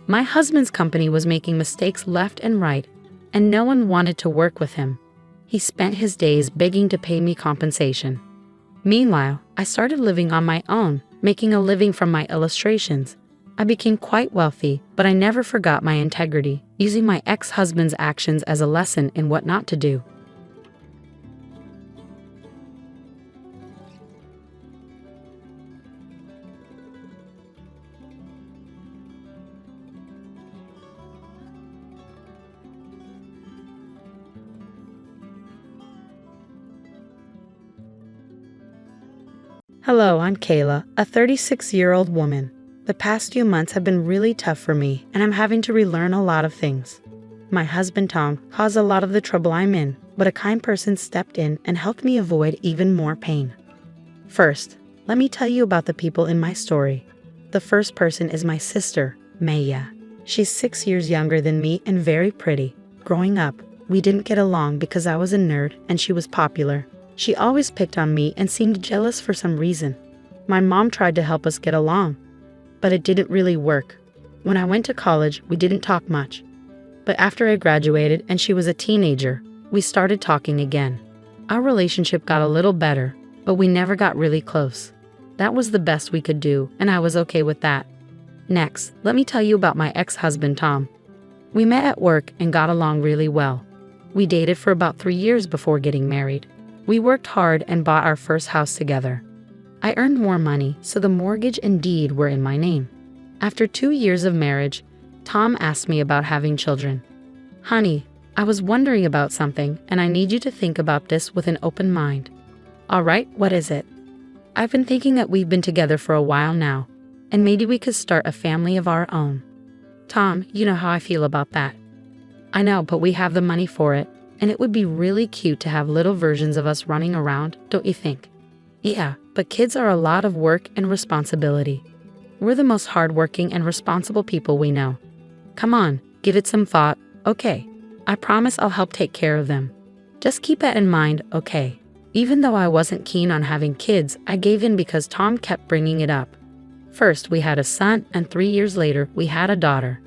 My husband's company was making mistakes left and right, and no one wanted to work with him. He spent his days begging to pay me compensation. Meanwhile, I started living on my own, making a living from my illustrations. I became quite wealthy, but I never forgot my integrity, using my ex-husband's actions as a lesson in what not to do. Hello, I'm Kayla, a 36-year-old woman. The past few months have been really tough for me, and I'm having to relearn a lot of things. My husband Tom caused a lot of the trouble I'm in, but a kind person stepped in and helped me avoid even more pain. First, let me tell you about the people in my story. The first person is my sister, Maya. She's 6 years younger than me and very pretty. Growing up, we didn't get along because I was a nerd and she was popular. She always picked on me and seemed jealous for some reason. My mom tried to help us get along, but it didn't really work. When I went to college, we didn't talk much. But after I graduated and she was a teenager, we started talking again. Our relationship got a little better, but we never got really close. That was the best we could do, and I was okay with that. Next, let me tell you about my ex-husband Tom. We met at work and got along really well. We dated for about 3 years before getting married. We worked hard and bought our first house together. I earned more money, so the mortgage and deed were in my name. After 2 years of marriage, Tom asked me about having children. "Honey, I was wondering about something, and I need you to think about this with an open mind." "All right, what is it?" "I've been thinking that we've been together for a while now, and maybe we could start a family of our own." "Tom, you know how I feel about that." "I know, but we have the money for it. And it would be really cute to have little versions of us running around, don't you think?" "Yeah, but kids are a lot of work and responsibility. We're the most hardworking and responsible people we know. Come on, give it some thought, okay? I promise I'll help take care of them. Just keep that in mind, okay?" Even though I wasn't keen on having kids, I gave in because Tom kept bringing it up. First, we had a son, and 3 years later, we had a daughter.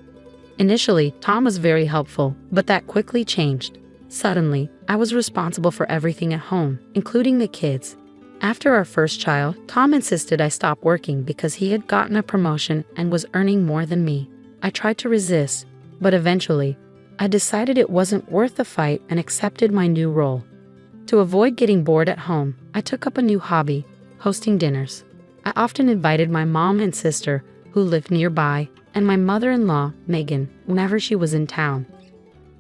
Initially, Tom was very helpful, but that quickly changed. Suddenly, I was responsible for everything at home, including the kids. After our first child, Tom insisted I stop working because he had gotten a promotion and was earning more than me. I tried to resist, but eventually, I decided it wasn't worth the fight and accepted my new role. To avoid getting bored at home, I took up a new hobby, hosting dinners. I often invited my mom and sister, who lived nearby, and my mother-in-law, Megan, whenever she was in town.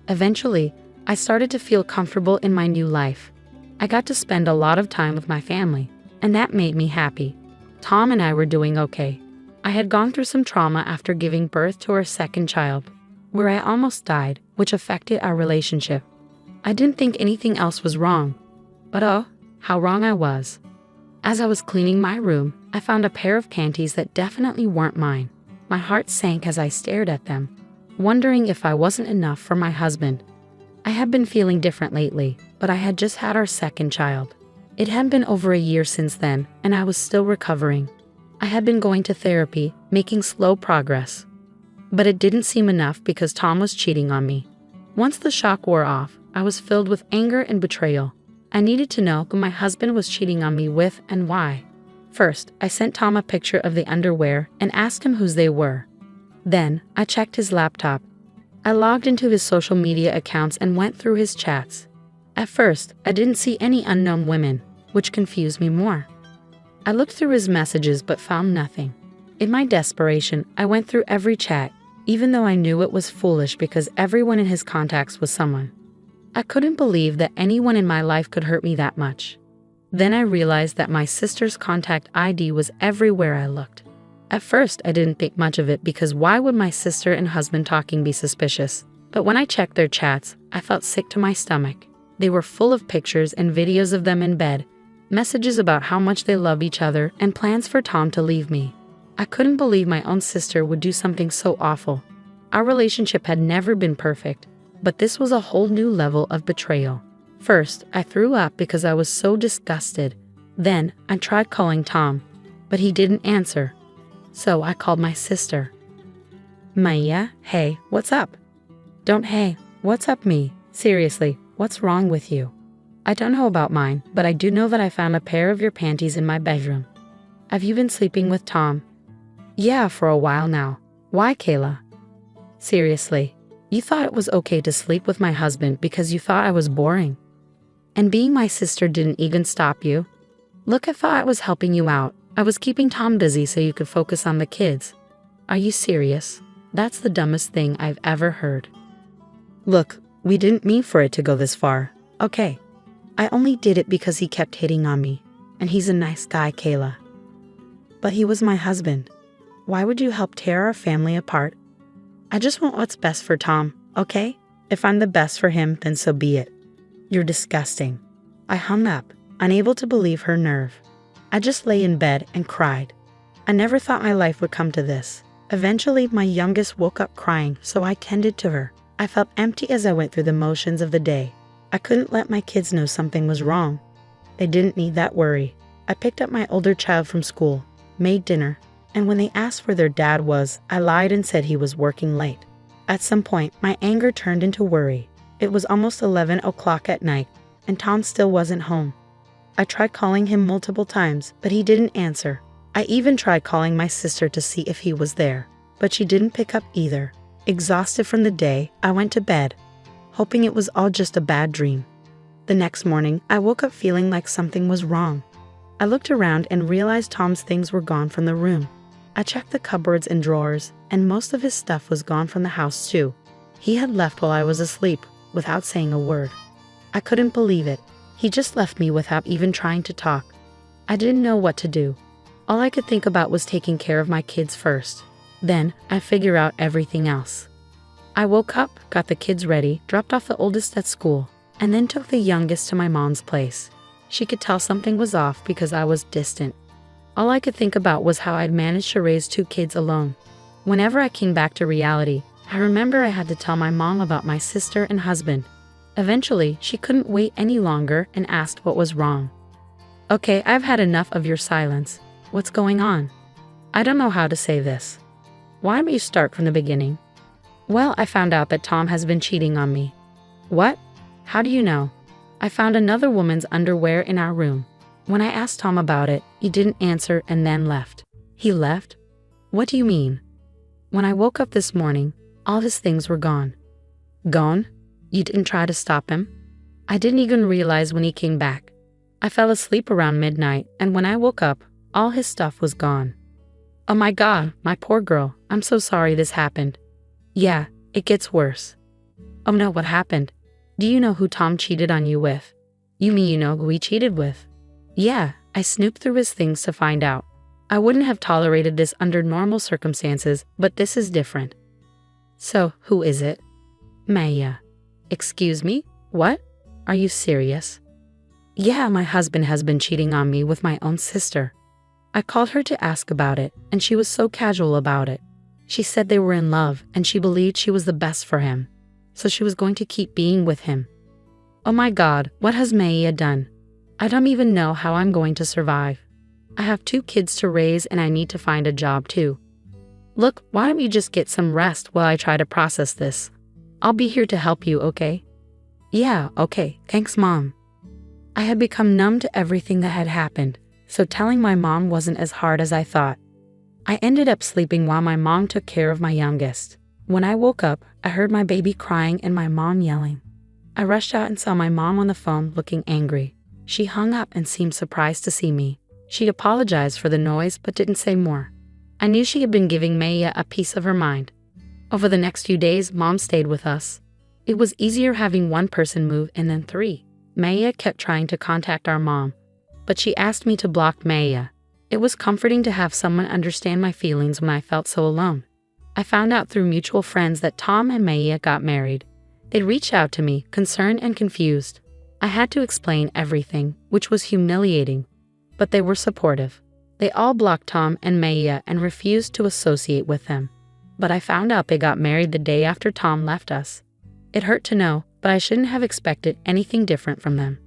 Eventually, I started to feel comfortable in my new life. I got to spend a lot of time with my family, and that made me happy. Tom and I were doing okay. I had gone through some trauma after giving birth to our second child, where I almost died, which affected our relationship. I didn't think anything else was wrong, but oh, how wrong I was. As I was cleaning my room, I found a pair of panties that definitely weren't mine. My heart sank as I stared at them, wondering if I wasn't enough for my husband. I had been feeling different lately, but I had just had our second child. It had been over a year since then, and I was still recovering. I had been going to therapy, making slow progress. But it didn't seem enough because Tom was cheating on me. Once the shock wore off, I was filled with anger and betrayal. I needed to know who my husband was cheating on me with and why. First, I sent Tom a picture of the underwear and asked him whose they were. Then, I checked his laptop. I logged into his social media accounts and went through his chats. At first, I didn't see any unknown women, which confused me more. I looked through his messages but found nothing. In my desperation, I went through every chat, even though I knew it was foolish because everyone in his contacts was someone. I couldn't believe that anyone in my life could hurt me that much. Then I realized that my sister's contact ID was everywhere I looked. At first, I didn't think much of it because why would my sister and husband talking be suspicious? But when I checked their chats, I felt sick to my stomach. They were full of pictures and videos of them in bed, messages about how much they love each other, and plans for Tom to leave me. I couldn't believe my own sister would do something so awful. Our relationship had never been perfect, but this was a whole new level of betrayal. First, I threw up because I was so disgusted. Then, I tried calling Tom, but he didn't answer. So I called my sister. Maya, hey, what's up? Don't hey, what's up me? Seriously, what's wrong with you? I don't know about mine, but I do know that I found a pair of your panties in my bedroom. Have you been sleeping with Tom? Yeah, for a while now. Why, Kayla? Seriously, you thought it was okay to sleep with my husband because you thought I was boring. And being my sister didn't even stop you? Look, I thought I was helping you out. I was keeping Tom busy so you could focus on the kids. Are you serious? That's the dumbest thing I've ever heard. Look, we didn't mean for it to go this far, okay? I only did it because he kept hitting on me, and he's a nice guy, Kayla. But he was my husband. Why would you help tear our family apart? I just want what's best for Tom, okay? If I'm the best for him, then so be it. You're disgusting. I hung up, unable to believe her nerve. I just lay in bed and cried. I never thought my life would come to this. Eventually, my youngest woke up crying, so I tended to her. I felt empty as I went through the motions of the day. I couldn't let my kids know something was wrong. They didn't need that worry. I picked up my older child from school, made dinner, and when they asked where their dad was, I lied and said he was working late. At some point, my anger turned into worry. It was almost 11 o'clock at night, and Tom still wasn't home. I tried calling him multiple times, but he didn't answer. I even tried calling my sister to see if he was there, but she didn't pick up either. Exhausted from the day, I went to bed, hoping it was all just a bad dream. The next morning, I woke up feeling like something was wrong. I looked around and realized Tom's things were gone from the room. I checked the cupboards and drawers, and most of his stuff was gone from the house too. He had left while I was asleep, without saying a word. I couldn't believe it. He just left me without even trying to talk. I didn't know what to do. All I could think about was taking care of my kids first. Then, I'd figure out everything else. I woke up, got the kids ready, dropped off the oldest at school, and then took the youngest to my mom's place. She could tell something was off because I was distant. All I could think about was how I'd managed to raise 2 kids alone. Whenever I came back to reality, I remember I had to tell my mom about my sister and husband. Eventually, she couldn't wait any longer and asked what was wrong. Okay, I've had enough of your silence. What's going on? I don't know how to say this. Why don't you start from the beginning? Well, I found out that Tom has been cheating on me. What? How do you know? I found another woman's underwear in our room. When I asked Tom about it, he didn't answer and then left. He left? What do you mean? When I woke up this morning, all his things were gone. Gone? You didn't try to stop him? I didn't even realize when he came back. I fell asleep around midnight, and when I woke up, all his stuff was gone. Oh my God, my poor girl, I'm so sorry this happened. Yeah, it gets worse. Oh no, what happened? Do you know who Tom cheated on you with? You mean you know who he cheated with? Yeah, I snooped through his things to find out. I wouldn't have tolerated this under normal circumstances, but this is different. So, who is it? Maya. Excuse me? What? Are you serious? Yeah, my husband has been cheating on me with my own sister. I called her to ask about it, and she was so casual about it. She said they were in love, and she believed she was the best for him, so she was going to keep being with him. Oh my God, what has Maya done? I don't even know how I'm going to survive. I have 2 kids to raise and I need to find a job too. Look, why don't you just get some rest while I try to process this? I'll be here to help you, okay? Yeah, okay, thanks Mom. I had become numb to everything that had happened, so telling my mom wasn't as hard as I thought. I ended up sleeping while my mom took care of my youngest. When I woke up, I heard my baby crying and my mom yelling. I rushed out and saw my mom on the phone looking angry. She hung up and seemed surprised to see me. She apologized for the noise but didn't say more. I knew she had been giving Maya a piece of her mind. Over the next few days, Mom stayed with us. It was easier having one person move and then three. Maya kept trying to contact our mom, but she asked me to block Maya. It was comforting to have someone understand my feelings when I felt so alone. I found out through mutual friends that Tom and Maya got married. They reached out to me, concerned and confused. I had to explain everything, which was humiliating, but they were supportive. They all blocked Tom and Maya and refused to associate with them. But I found out they got married the day after Tom left us. It hurt to know, but I shouldn't have expected anything different from them.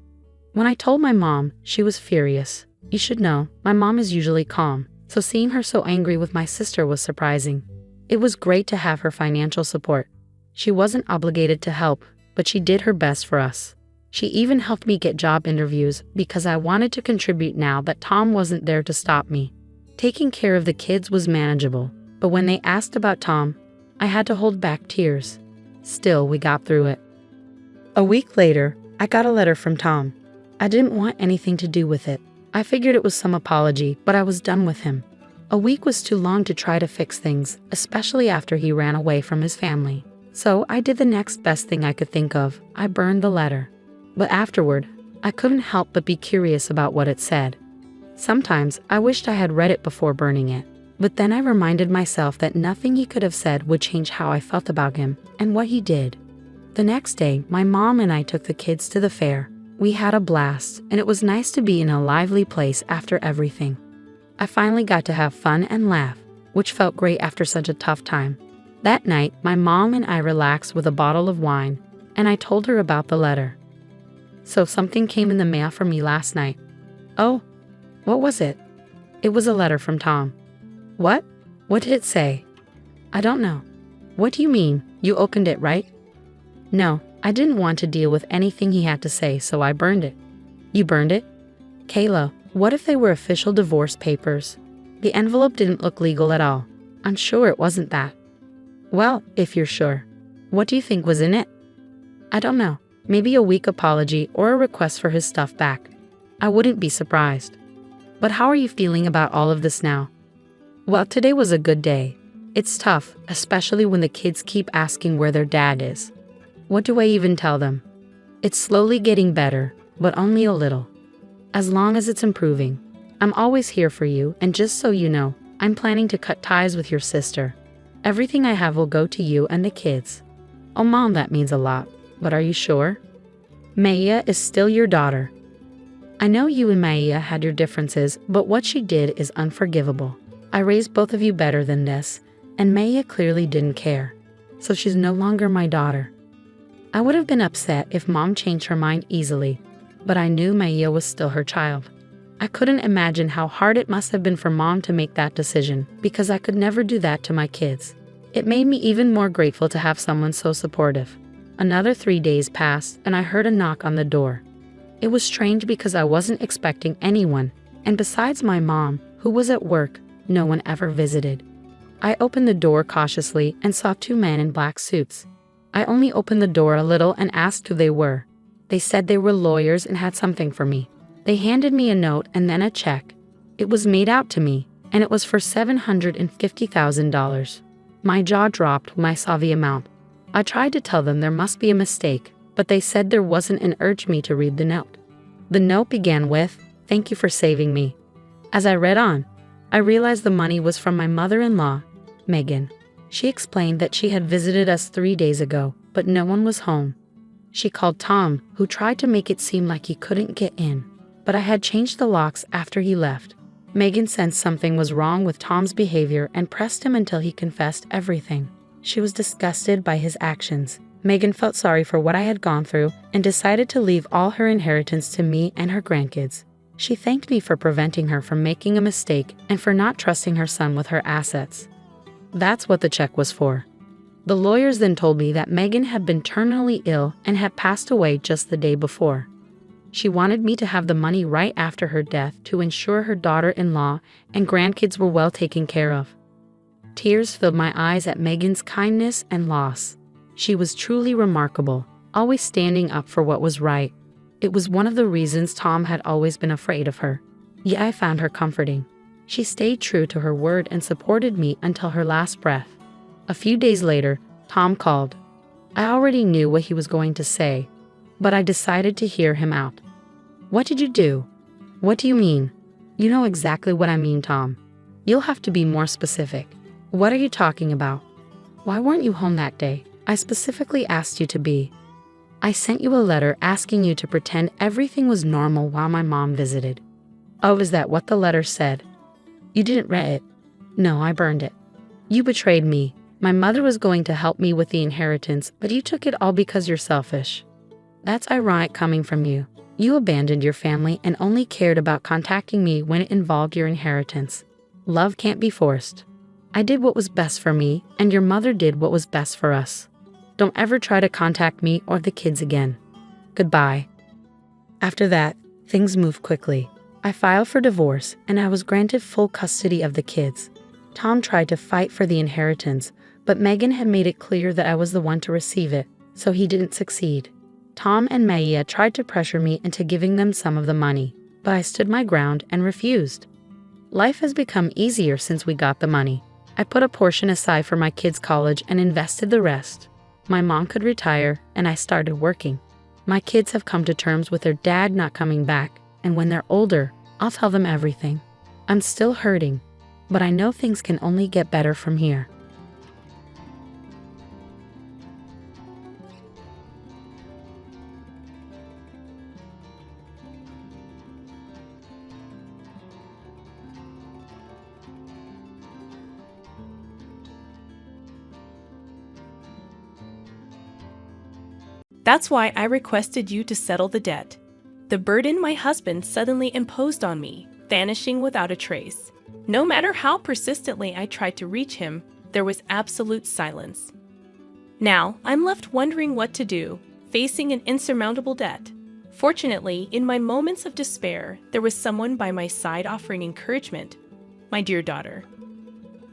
When I told my mom, she was furious. You should know, my mom is usually calm, so seeing her so angry with my sister was surprising. It was great to have her financial support. She wasn't obligated to help, but she did her best for us. She even helped me get job interviews because I wanted to contribute now that Tom wasn't there to stop me. Taking care of the kids was manageable, but when they asked about Tom, I had to hold back tears. Still, we got through it. A week later, I got a letter from Tom. I didn't want anything to do with it. I figured it was some apology, but I was done with him. A week was too long to try to fix things, especially after he ran away from his family. So I did the next best thing I could think of. I burned the letter. But afterward, I couldn't help but be curious about what it said. Sometimes I wished I had read it before burning it, but then I reminded myself that nothing he could have said would change how I felt about him and what he did. The next day, my mom and I took the kids to the fair. We had a blast, and it was nice to be in a lively place after everything. I finally got to have fun and laugh, which felt great after such a tough time. That night, my mom and I relaxed with a bottle of wine, and I told her about the letter. So something came in the mail for me last night. Oh, what was it? It was a letter from Tom. What? What did it say? I don't know. What do you mean? You opened it, right? No, I didn't want to deal with anything he had to say, so I burned it. You burned it? Kayla, what if they were official divorce papers? The envelope didn't look legal at all. I'm sure it wasn't that. Well, if you're sure. What do you think was in it? I don't know. Maybe a weak apology or a request for his stuff back. I wouldn't be surprised. But how are you feeling about all of this now? Well, today was a good day. It's tough, especially when the kids keep asking where their dad is. What do I even tell them? It's slowly getting better, but only a little. As long as it's improving. I'm always here for you, and just so you know, I'm planning to cut ties with your sister. Everything I have will go to you and the kids. Oh, Mom, that means a lot. But are you sure? Maya is still your daughter. I know you and Maya had your differences, but what she did is unforgivable. I raised both of you better than this, and Maya clearly didn't care. So she's no longer my daughter. I would have been upset if Mom changed her mind easily, but I knew Maya was still her child. I couldn't imagine how hard it must have been for Mom to make that decision, because I could never do that to my kids. It made me even more grateful to have someone so supportive. Another 3 days passed, and I heard a knock on the door. It was strange because I wasn't expecting anyone, and besides my mom, who was at work, no one ever visited. I opened the door cautiously and saw 2 men in black suits. I only opened the door a little and asked who they were. They said they were lawyers and had something for me. They handed me a note and then a check. It was made out to me, and it was for $750,000. My jaw dropped when I saw the amount. I tried to tell them there must be a mistake, but they said there wasn't and urged me to read the note. The note began with, "Thank you for saving me." As I read on, I realized the money was from my mother-in-law, Megan. She explained that she had visited us 3 days ago, but no one was home. She called Tom, who tried to make it seem like he couldn't get in, but I had changed the locks after he left. Megan sensed something was wrong with Tom's behavior and pressed him until he confessed everything. She was disgusted by his actions. Megan felt sorry for what I had gone through and decided to leave all her inheritance to me and her grandkids. She thanked me for preventing her from making a mistake and for not trusting her son with her assets. That's what the check was for. The lawyers then told me that Megan had been terminally ill and had passed away just the day before. She wanted me to have the money right after her death to ensure her daughter-in-law and grandkids were well taken care of. Tears filled my eyes at Megan's kindness and loss. She was truly remarkable, always standing up for what was right. It was one of the reasons Tom had always been afraid of her. Yet I found her comforting. She stayed true to her word and supported me until her last breath. A few days later, Tom called. I already knew what he was going to say, but I decided to hear him out. What did you do? What do you mean? You know exactly what I mean, Tom. You'll have to be more specific. What are you talking about? Why weren't you home that day? I specifically asked you to be. I sent you a letter asking you to pretend everything was normal while my mom visited. Oh, is that what the letter said? You didn't read it. No, I burned it. You betrayed me. My mother was going to help me with the inheritance, but you took it all because you're selfish. That's ironic coming from you. You abandoned your family and only cared about contacting me when it involved your inheritance. Love can't be forced. I did what was best for me, and your mother did what was best for us. Don't ever try to contact me or the kids again. Goodbye. After that, things moved quickly. I filed for divorce, and I was granted full custody of the kids. Tom tried to fight for the inheritance, but Megan had made it clear that I was the one to receive it, so he didn't succeed. Tom and Maya tried to pressure me into giving them some of the money, but I stood my ground and refused. Life has become easier since we got the money. I put a portion aside for my kids' college and invested the rest. My mom could retire, and I started working. My kids have come to terms with their dad not coming back, and when they're older, I'll tell them everything. I'm still hurting, but I know things can only get better from here. That's why I requested you to settle the debt. The burden my husband suddenly imposed on me, vanishing without a trace. No matter how persistently I tried to reach him, there was absolute silence. Now, I'm left wondering what to do, facing an insurmountable debt. Fortunately, in my moments of despair, there was someone by my side offering encouragement. My dear daughter.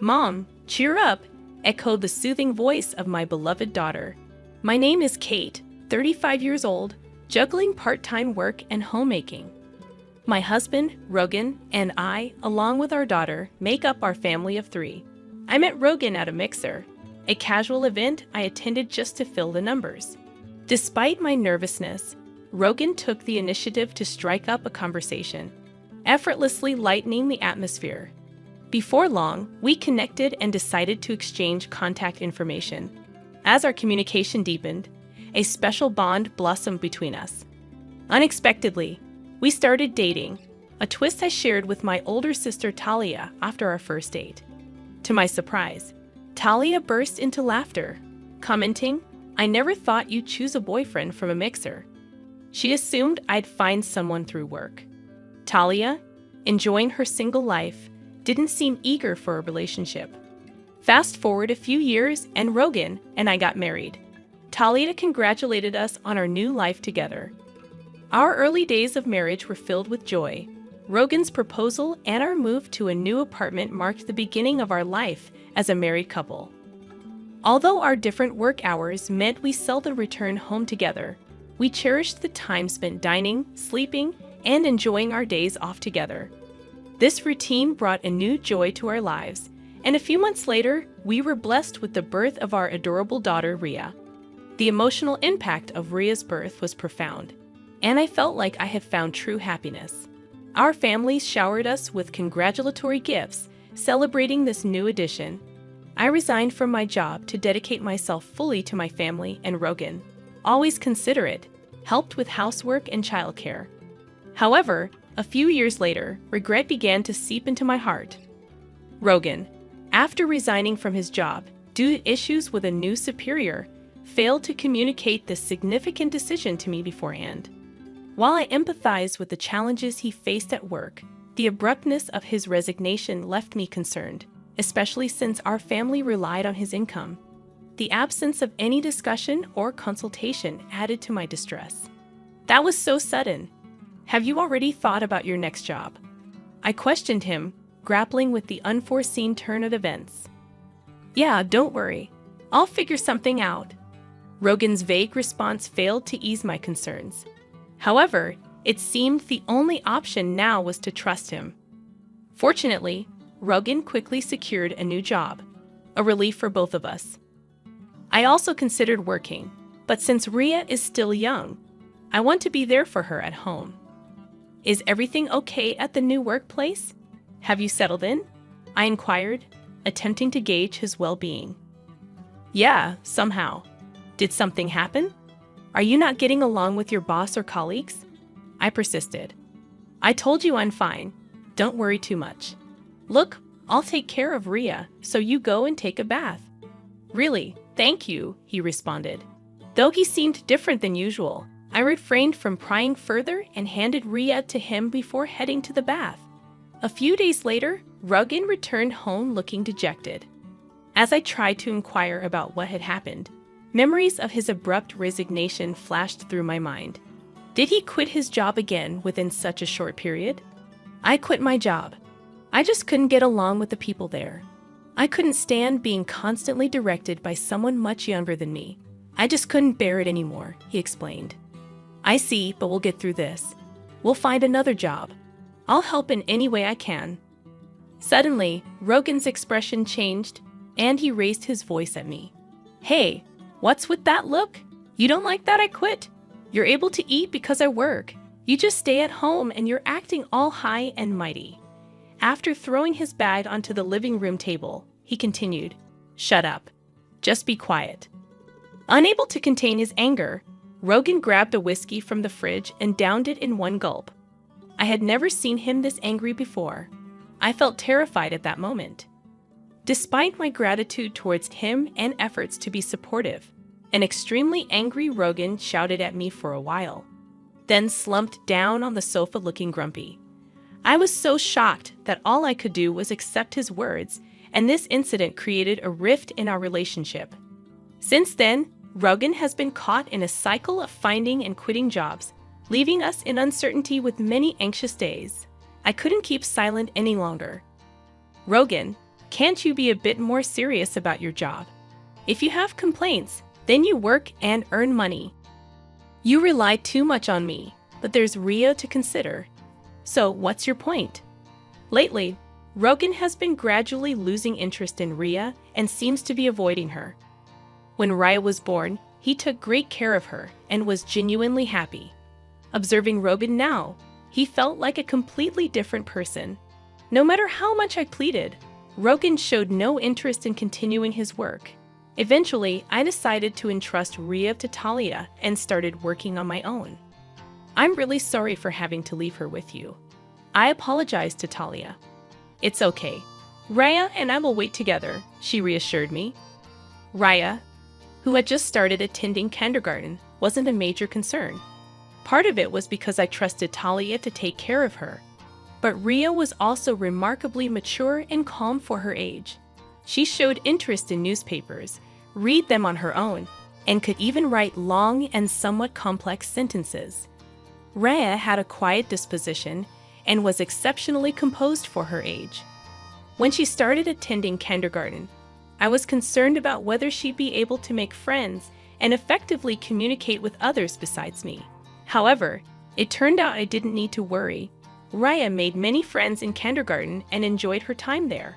Mom, cheer up, echoed the soothing voice of my beloved daughter. My name is Kate, 35 years old, juggling part-time work and homemaking. My husband, Rogan, and I, along with our daughter, make up our family of 3. I met Rogan at a mixer, a casual event I attended just to fill the numbers. Despite my nervousness, Rogan took the initiative to strike up a conversation, effortlessly lightening the atmosphere. Before long, we connected and decided to exchange contact information. As our communication deepened, a special bond blossomed between us. Unexpectedly, we started dating, a twist I shared with my older sister Talia after our first date. To my surprise, Talia burst into laughter, commenting, "I never thought you'd choose a boyfriend from a mixer." She assumed I'd find someone through work. Talia, enjoying her single life, didn't seem eager for a relationship. Fast forward a few years and Rogan and I got married. Talia congratulated us on our new life together. Our early days of marriage were filled with joy. Rogan's proposal and our move to a new apartment marked the beginning of our life as a married couple. Although our different work hours meant we seldom returned home together, we cherished the time spent dining, sleeping, and enjoying our days off together. This routine brought a new joy to our lives, and a few months later, we were blessed with the birth of our adorable daughter, Rhea. The emotional impact of Rhea's birth was profound, and I felt like I had found true happiness. Our families showered us with congratulatory gifts, celebrating this new addition. I resigned from my job to dedicate myself fully to my family and Rogan, always considerate, helped with housework and childcare. However, a few years later, regret began to seep into my heart. Rogan, after resigning from his job due to issues with a new superior, failed to communicate this significant decision to me beforehand. While I empathized with the challenges he faced at work, the abruptness of his resignation left me concerned, especially since our family relied on his income. The absence of any discussion or consultation added to my distress. That was so sudden, Have you already thought about your next job? I questioned him, grappling with the unforeseen turn of events. Yeah, don't worry. I'll figure something out. Rogan's vague response failed to ease my concerns. However, it seemed the only option now was to trust him. Fortunately, Rogan quickly secured a new job, a relief for both of us. I also considered working, but since Ria is still young, I want to be there for her at home. Is everything okay at the new workplace? Have you settled in? I inquired, attempting to gauge his well-being. Yeah, somehow. Did something happen? Are you not getting along with your boss or colleagues? I persisted. I told you I'm fine. Don't worry too much. Look, I'll take care of Ria, so you go and take a bath. Really, thank you, he responded. Though he seemed different than usual, I refrained from prying further and handed Ria to him before heading to the bath. A few days later, Rogan returned home looking dejected. As I tried to inquire about what had happened, memories of his abrupt resignation flashed through my mind. Did he quit his job again within such a short period? I quit my job. I just couldn't get along with the people there. I couldn't stand being constantly directed by someone much younger than me. I just couldn't bear it anymore, he explained. I see, but we'll get through this. We'll find another job. I'll help in any way I can. Suddenly, Rogan's expression changed, and he raised his voice at me. Hey, what's with that look? You don't like that I quit? You're able to eat because I work. You just stay at home and you're acting all high and mighty. After throwing his bag onto the living room table, he continued, Shut up. Just be quiet. Unable to contain his anger, Rogan grabbed a whiskey from the fridge and downed it in one gulp. I had never seen him this angry before. I felt terrified at that moment. Despite my gratitude towards him and efforts to be supportive, an extremely angry Rogan shouted at me for a while, then slumped down on the sofa looking grumpy. I was so shocked that all I could do was accept his words, and this incident created a rift in our relationship. Since then, Rogan has been caught in a cycle of finding and quitting jobs, leaving us in uncertainty with many anxious days. I couldn't keep silent any longer. Rogan, can't you be a bit more serious about your job? If you have complaints, then you work and earn money. You rely too much on me, but there's Ria to consider. So what's your point? Lately, Rogan has been gradually losing interest in Ria and seems to be avoiding her. When Ria was born, he took great care of her and was genuinely happy. Observing Rogan now, he felt like a completely different person. No matter how much I pleaded, Rogan showed no interest in continuing his work. Eventually, I decided to entrust Ria to Talia and started working on my own. I'm really sorry for having to leave her with you. I apologized to Talia. It's okay. Raya and I will wait together, she reassured me. Raya, who had just started attending kindergarten, wasn't a major concern. Part of it was because I trusted Talia to take care of her. But Ria was also remarkably mature and calm for her age. She showed interest in newspapers, read them on her own, and could even write long and somewhat complex sentences. Rhea had a quiet disposition and was exceptionally composed for her age. When she started attending kindergarten, I was concerned about whether she'd be able to make friends and effectively communicate with others besides me. However, it turned out I didn't need to worry. Rhea made many friends in kindergarten and enjoyed her time there.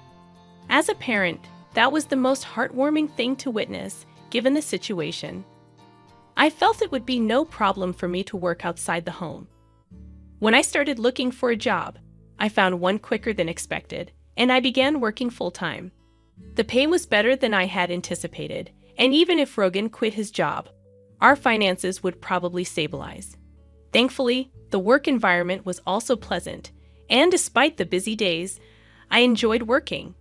As a parent, that was the most heartwarming thing to witness, given the situation. I felt it would be no problem for me to work outside the home. When I started looking for a job, I found one quicker than expected, and I began working full-time. The pay was better than I had anticipated, and even if Rogan quit his job, our finances would probably stabilize. Thankfully, the work environment was also pleasant, and despite the busy days, I enjoyed working.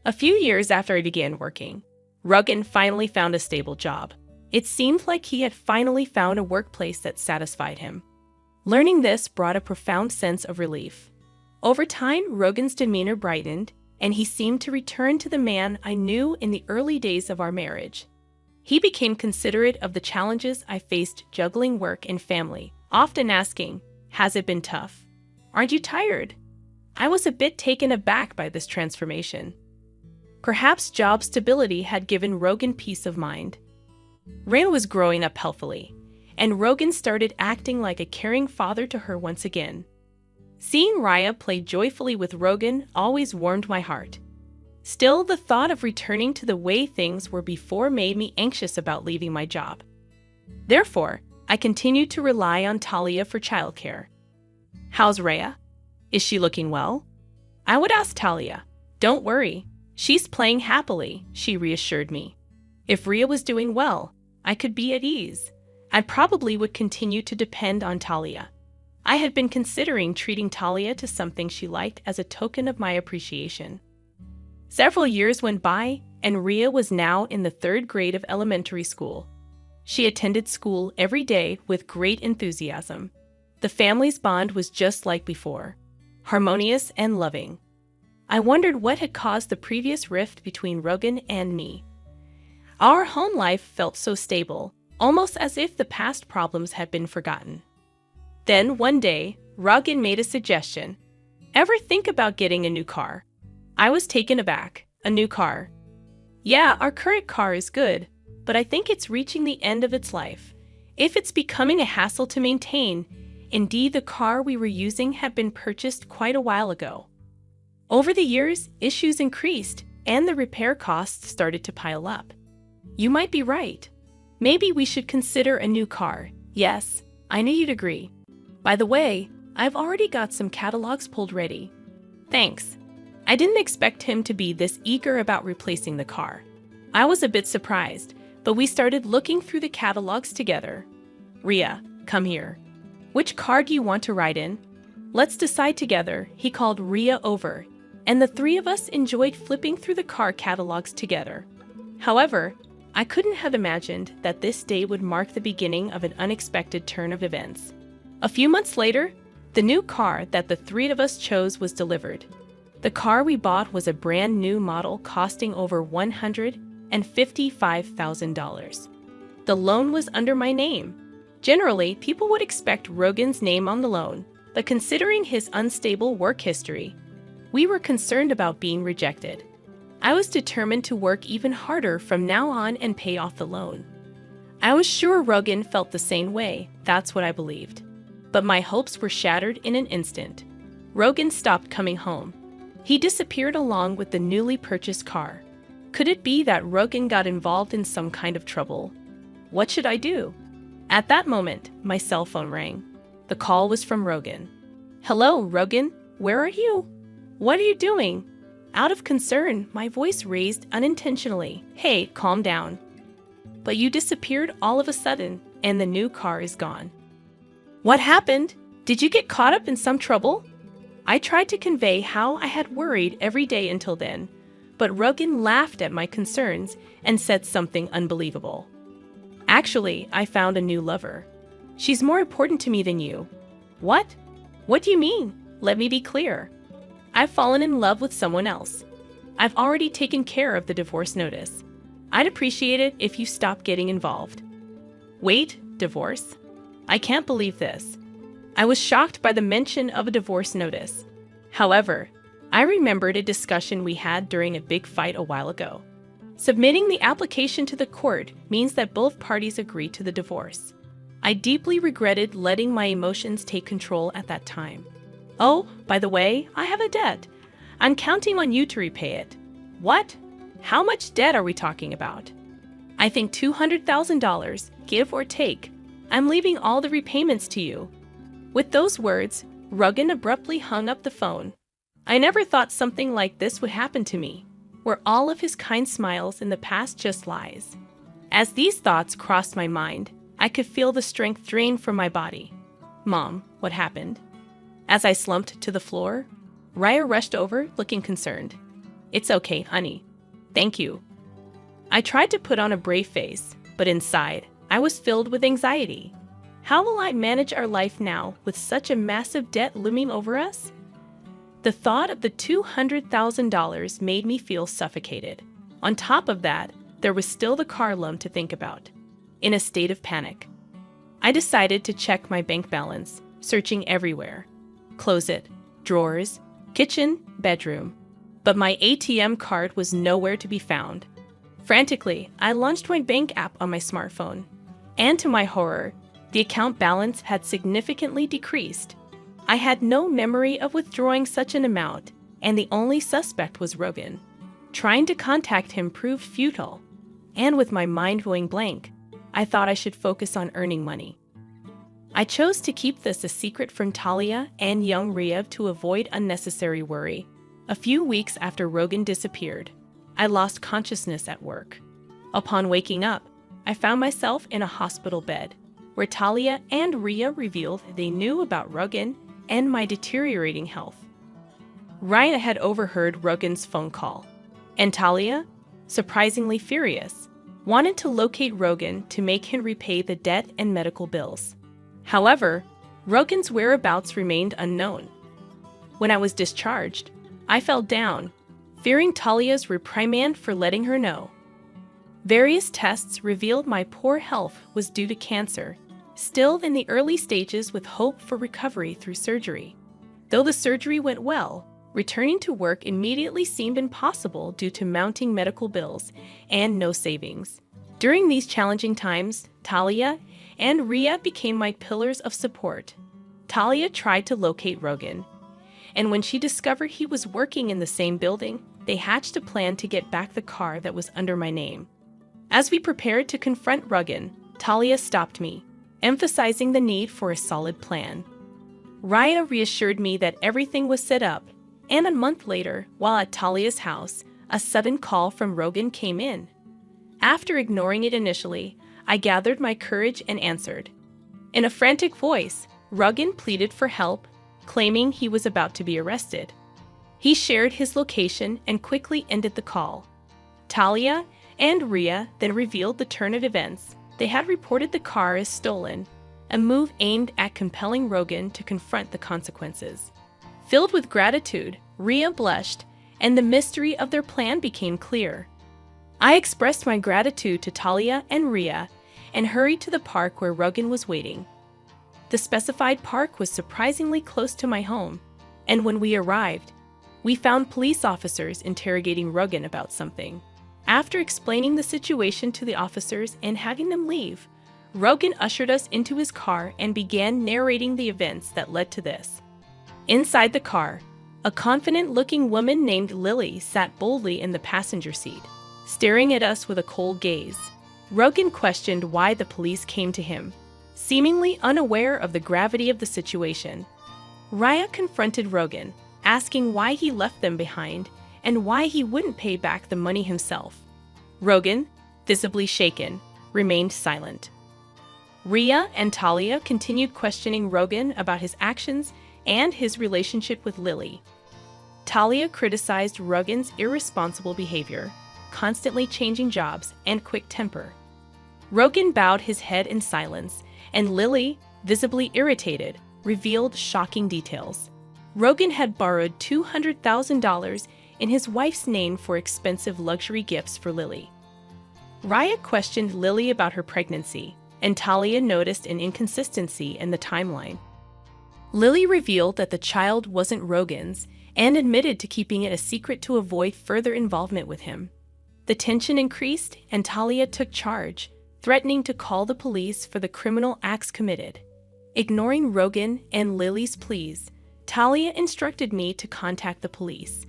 A few years after I began working, Rogan finally found a stable job. It seemed like he had finally found a workplace that satisfied him. Learning this brought a profound sense of relief. Over time, Rogan's demeanor brightened, and he seemed to return to the man I knew in the early days of our marriage. He became considerate of the challenges I faced juggling work and family, often asking, Has it been tough? Aren't you tired? I was a bit taken aback by this transformation. Perhaps job stability had given Rogan peace of mind. Rhea was growing up healthily, and Rogan started acting like a caring father to her once again. Seeing Rhea play joyfully with Rogan always warmed my heart. Still, the thought of returning to the way things were before made me anxious about leaving my job. Therefore, I continued to rely on Talia for childcare. How's Rhea? Is she looking well? I would ask Talia. Don't worry, she's playing happily, she reassured me. If Rhea was doing well, I could be at ease. I probably would continue to depend on Talia. I had been considering treating Talia to something she liked as a token of my appreciation. Several years went by, and Rhea was now in the 3rd grade of elementary school. She attended school every day with great enthusiasm. The family's bond was just like before, harmonious and loving. I wondered what had caused the previous rift between Rogan and me. Our home life felt so stable, almost as if the past problems had been forgotten. Then, one day, Rogan made a suggestion. Ever think about getting a new car? I was taken aback. A new car? Yeah, our current car is good, but I think it's reaching the end of its life. If it's becoming a hassle to maintain, indeed the car we were using had been purchased quite a while ago. Over the years, issues increased, and the repair costs started to pile up. You might be right. Maybe we should consider a new car. Yes, I knew you'd agree. By the way, I've already got some catalogs pulled ready. Thanks. I didn't expect him to be this eager about replacing the car. I was a bit surprised, but we started looking through the catalogs together. Rhea, come here. Which car do you want to ride in? Let's decide together, he called Rhea over, and the 3 of us enjoyed flipping through the car catalogs together. However, I couldn't have imagined that this day would mark the beginning of an unexpected turn of events. A few months later, the new car that the 3 of us chose was delivered. The car we bought was a brand new model costing over $155,000. The loan was under my name. Generally, people would expect Rogan's name on the loan, but considering his unstable work history, we were concerned about being rejected. I was determined to work even harder from now on and pay off the loan. I was sure Rogan felt the same way, that's what I believed. But my hopes were shattered in an instant. Rogan stopped coming home. He disappeared along with the newly purchased car. Could it be that Rogan got involved in some kind of trouble? What should I do? At that moment, my cell phone rang. The call was from Rogan. Hello, Rogan. Where are you? What are you doing? Out of concern, my voice raised unintentionally. Hey, calm down. But you disappeared all of a sudden, and the new car is gone. What happened? Did you get caught up in some trouble? I tried to convey how I had worried every day until then, but Rogan laughed at my concerns and said something unbelievable. Actually, I found a new lover. She's more important to me than you. What? What do you mean? Let me be clear. I've fallen in love with someone else. I've already taken care of the divorce notice. I'd appreciate it if you stopped getting involved. Wait, divorce? I can't believe this. I was shocked by the mention of a divorce notice. However, I remembered a discussion we had during a big fight a while ago. Submitting the application to the court means that both parties agree to the divorce. I deeply regretted letting my emotions take control at that time. Oh, by the way, I have a debt. I'm counting on you to repay it. What? How much debt are we talking about? I think $200,000, give or take. I'm leaving all the repayments to you. With those words, Rogan abruptly hung up the phone. I never thought something like this would happen to me. Were all of his kind smiles in the past just lies? As these thoughts crossed my mind, I could feel the strength drain from my body. Mom, what happened? As I slumped to the floor, Rhea rushed over, looking concerned. It's okay, honey. Thank you. I tried to put on a brave face, but inside, I was filled with anxiety. How will I manage our life now with such a massive debt looming over us? The thought of the $200,000 made me feel suffocated. On top of that, there was still the car loan to think about. In a state of panic, I decided to check my bank balance, searching everywhere: closet, drawers, kitchen, bedroom. But my ATM card was nowhere to be found. Frantically, I launched my bank app on my smartphone, and to my horror, the account balance had significantly decreased. I had no memory of withdrawing such an amount, and the only suspect was Rogan. Trying to contact him proved futile, and with my mind going blank, I thought I should focus on earning money. I chose to keep this a secret from Talia and young Riev to avoid unnecessary worry. A few weeks after Rogan disappeared, I lost consciousness at work. Upon waking up, I found myself in a hospital bed, where Talia and Ria revealed they knew about Rogan and my deteriorating health. Ryan had overheard Rogan's phone call, and Talia, surprisingly furious, wanted to locate Rogan to make him repay the debt and medical bills. However, Rogan's whereabouts remained unknown. When I was discharged, I fell down, fearing Talia's reprimand for letting her know. Various tests revealed my poor health was due to cancer, still in the early stages with hope for recovery through surgery. Though the surgery went well, returning to work immediately seemed impossible due to mounting medical bills and no savings. During these challenging times, Talia and Ria became my pillars of support. Talia tried to locate Rogan, and when she discovered he was working in the same building, they hatched a plan to get back the car that was under my name. As we prepared to confront Rogan, Talia stopped me, emphasizing the need for a solid plan. Raya reassured me that everything was set up, and a month later, while at Talia's house, a sudden call from Rogan came in. After ignoring it initially, I gathered my courage and answered. In a frantic voice, Rogan pleaded for help, claiming he was about to be arrested. He shared his location and quickly ended the call. Talia and Ria then revealed the turn of events. They had reported the car as stolen, a move aimed at compelling Rogan to confront the consequences. Filled with gratitude, Ria blushed, and the mystery of their plan became clear. I expressed my gratitude to Talia and Ria and hurried to the park where Rogan was waiting. The specified park was surprisingly close to my home, and when we arrived, we found police officers interrogating Rogan about something. After explaining the situation to the officers and having them leave, Rogan ushered us into his car and began narrating the events that led to this. Inside the car, a confident-looking woman named Lily sat boldly in the passenger seat, staring at us with a cold gaze. Rogan questioned why the police came to him, seemingly unaware of the gravity of the situation. Raya confronted Rogan, asking why he left them behind and why he wouldn't pay back the money himself. Rogan, visibly shaken, remained silent. Ria and Talia continued questioning Rogan about his actions and his relationship with Lily. Talia criticized Rogan's irresponsible behavior, constantly changing jobs, and quick temper. Rogan bowed his head in silence, and Lily, visibly irritated, revealed shocking details. Rogan had borrowed $200,000 in his wife's name for expensive luxury gifts for Lily. Raya questioned Lily about her pregnancy, and Talia noticed an inconsistency in the timeline. Lily revealed that the child wasn't Rogan's and admitted to keeping it a secret to avoid further involvement with him. The tension increased, and Talia took charge, threatening to call the police for the criminal acts committed. Ignoring Rogan and Lily's pleas, Talia instructed me to contact the police.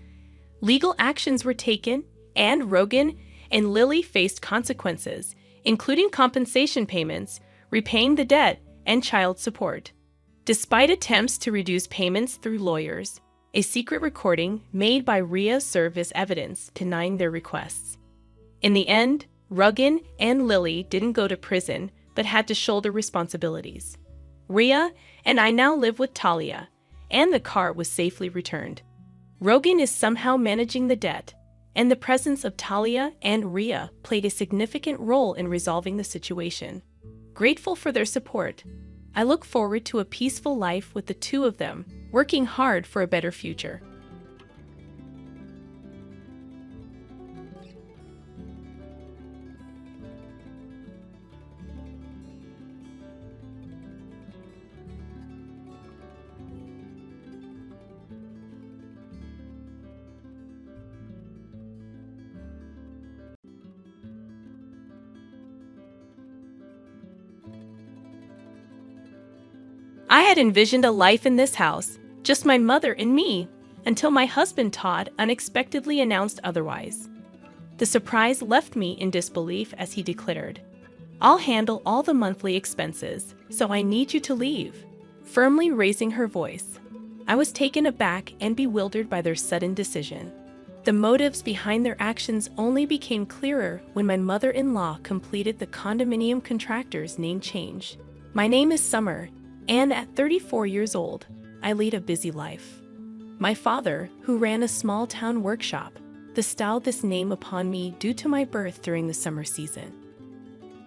Legal actions were taken, and Rogan and Lily faced consequences, including compensation payments, repaying the debt, and child support. Despite attempts to reduce payments through lawyers, a secret recording made by Ria served as evidence denying their requests. In the end, Rogan and Lily didn't go to prison, but had to shoulder responsibilities. Ria and I now live with Talia, and the car was safely returned. Rogan is somehow managing the debt, and the presence of Talia and Ria played a significant role in resolving the situation. Grateful for their support, I look forward to a peaceful life with the two of them, working hard for a better future. I had envisioned a life in this house, just my mother and me, until my husband Todd unexpectedly announced otherwise. The surprise left me in disbelief as he declared, "I'll handle all the monthly expenses, so I need you to leave," firmly raising her voice. I was taken aback and bewildered by their sudden decision. The motives behind their actions only became clearer when my mother-in-law completed the condominium contractor's name change. My name is Summer, and at 34 years old, I lead a busy life. My father, who ran a small-town workshop, bestowed this name upon me due to my birth during the summer season.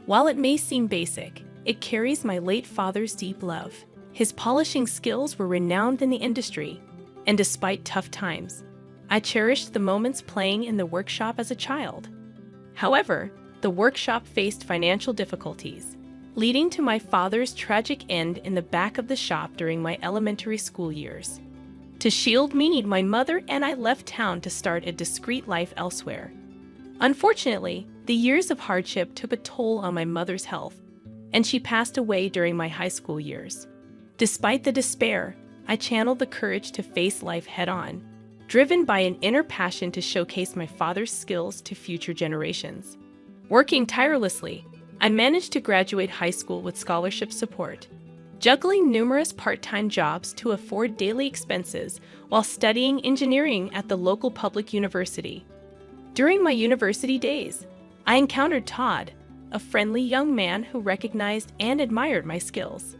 While it may seem basic, it carries my late father's deep love. His polishing skills were renowned in the industry, and despite tough times, I cherished the moments playing in the workshop as a child. However, the workshop faced financial difficulties, leading to my father's tragic end in the back of the shop during my elementary school years. To shield me, my mother and I left town to start a discreet life elsewhere. Unfortunately, the years of hardship took a toll on my mother's health, and she passed away during my high school years. Despite the despair, I channeled the courage to face life head-on, driven by an inner passion to showcase my father's skills to future generations. Working tirelessly, I managed to graduate high school with scholarship support, juggling numerous part-time jobs to afford daily expenses while studying engineering at the local public university. During my university days, I encountered Todd, a friendly young man who recognized and admired my skills.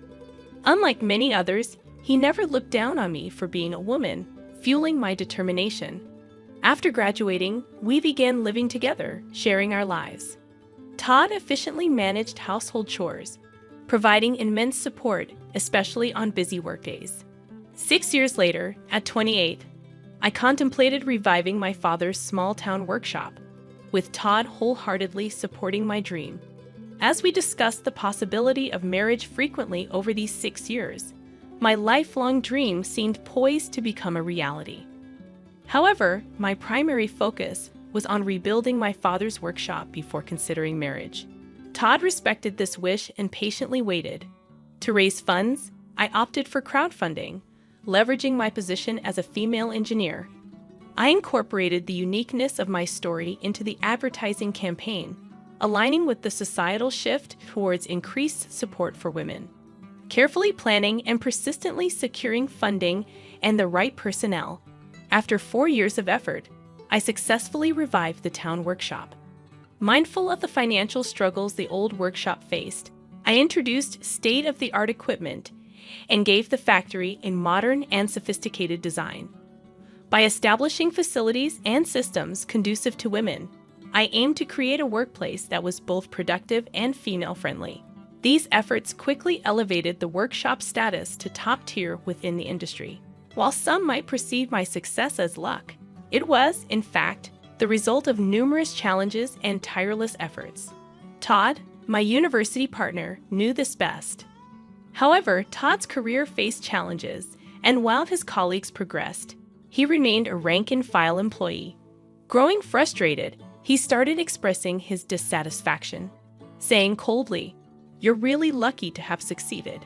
Unlike many others, he never looked down on me for being a woman, fueling my determination. After graduating, we began living together, sharing our lives. Todd efficiently managed household chores, providing immense support, especially on busy workdays. 6 years later, at 28, I contemplated reviving my father's small-town workshop, with Todd wholeheartedly supporting my dream. As we discussed the possibility of marriage frequently over these 6 years, my lifelong dream seemed poised to become a reality. However, my primary focus was on rebuilding my father's workshop before considering marriage. Todd respected this wish and patiently waited. To raise funds, I opted for crowdfunding, leveraging my position as a female engineer. I incorporated the uniqueness of my story into the advertising campaign, aligning with the societal shift towards increased support for women. Carefully planning and persistently securing funding and the right personnel, after 4 years of effort, I successfully revived the town workshop. Mindful of the financial struggles the old workshop faced, I introduced state-of-the-art equipment and gave the factory a modern and sophisticated design. By establishing facilities and systems conducive to women, I aimed to create a workplace that was both productive and female-friendly. These efforts quickly elevated the workshop's status to top tier within the industry. While some might perceive my success as luck, it was, in fact, the result of numerous challenges and tireless efforts. Todd, my university partner, knew this best. However, Todd's career faced challenges, and while his colleagues progressed, he remained a rank-and-file employee. Growing frustrated, he started expressing his dissatisfaction, saying coldly, "You're really lucky to have succeeded.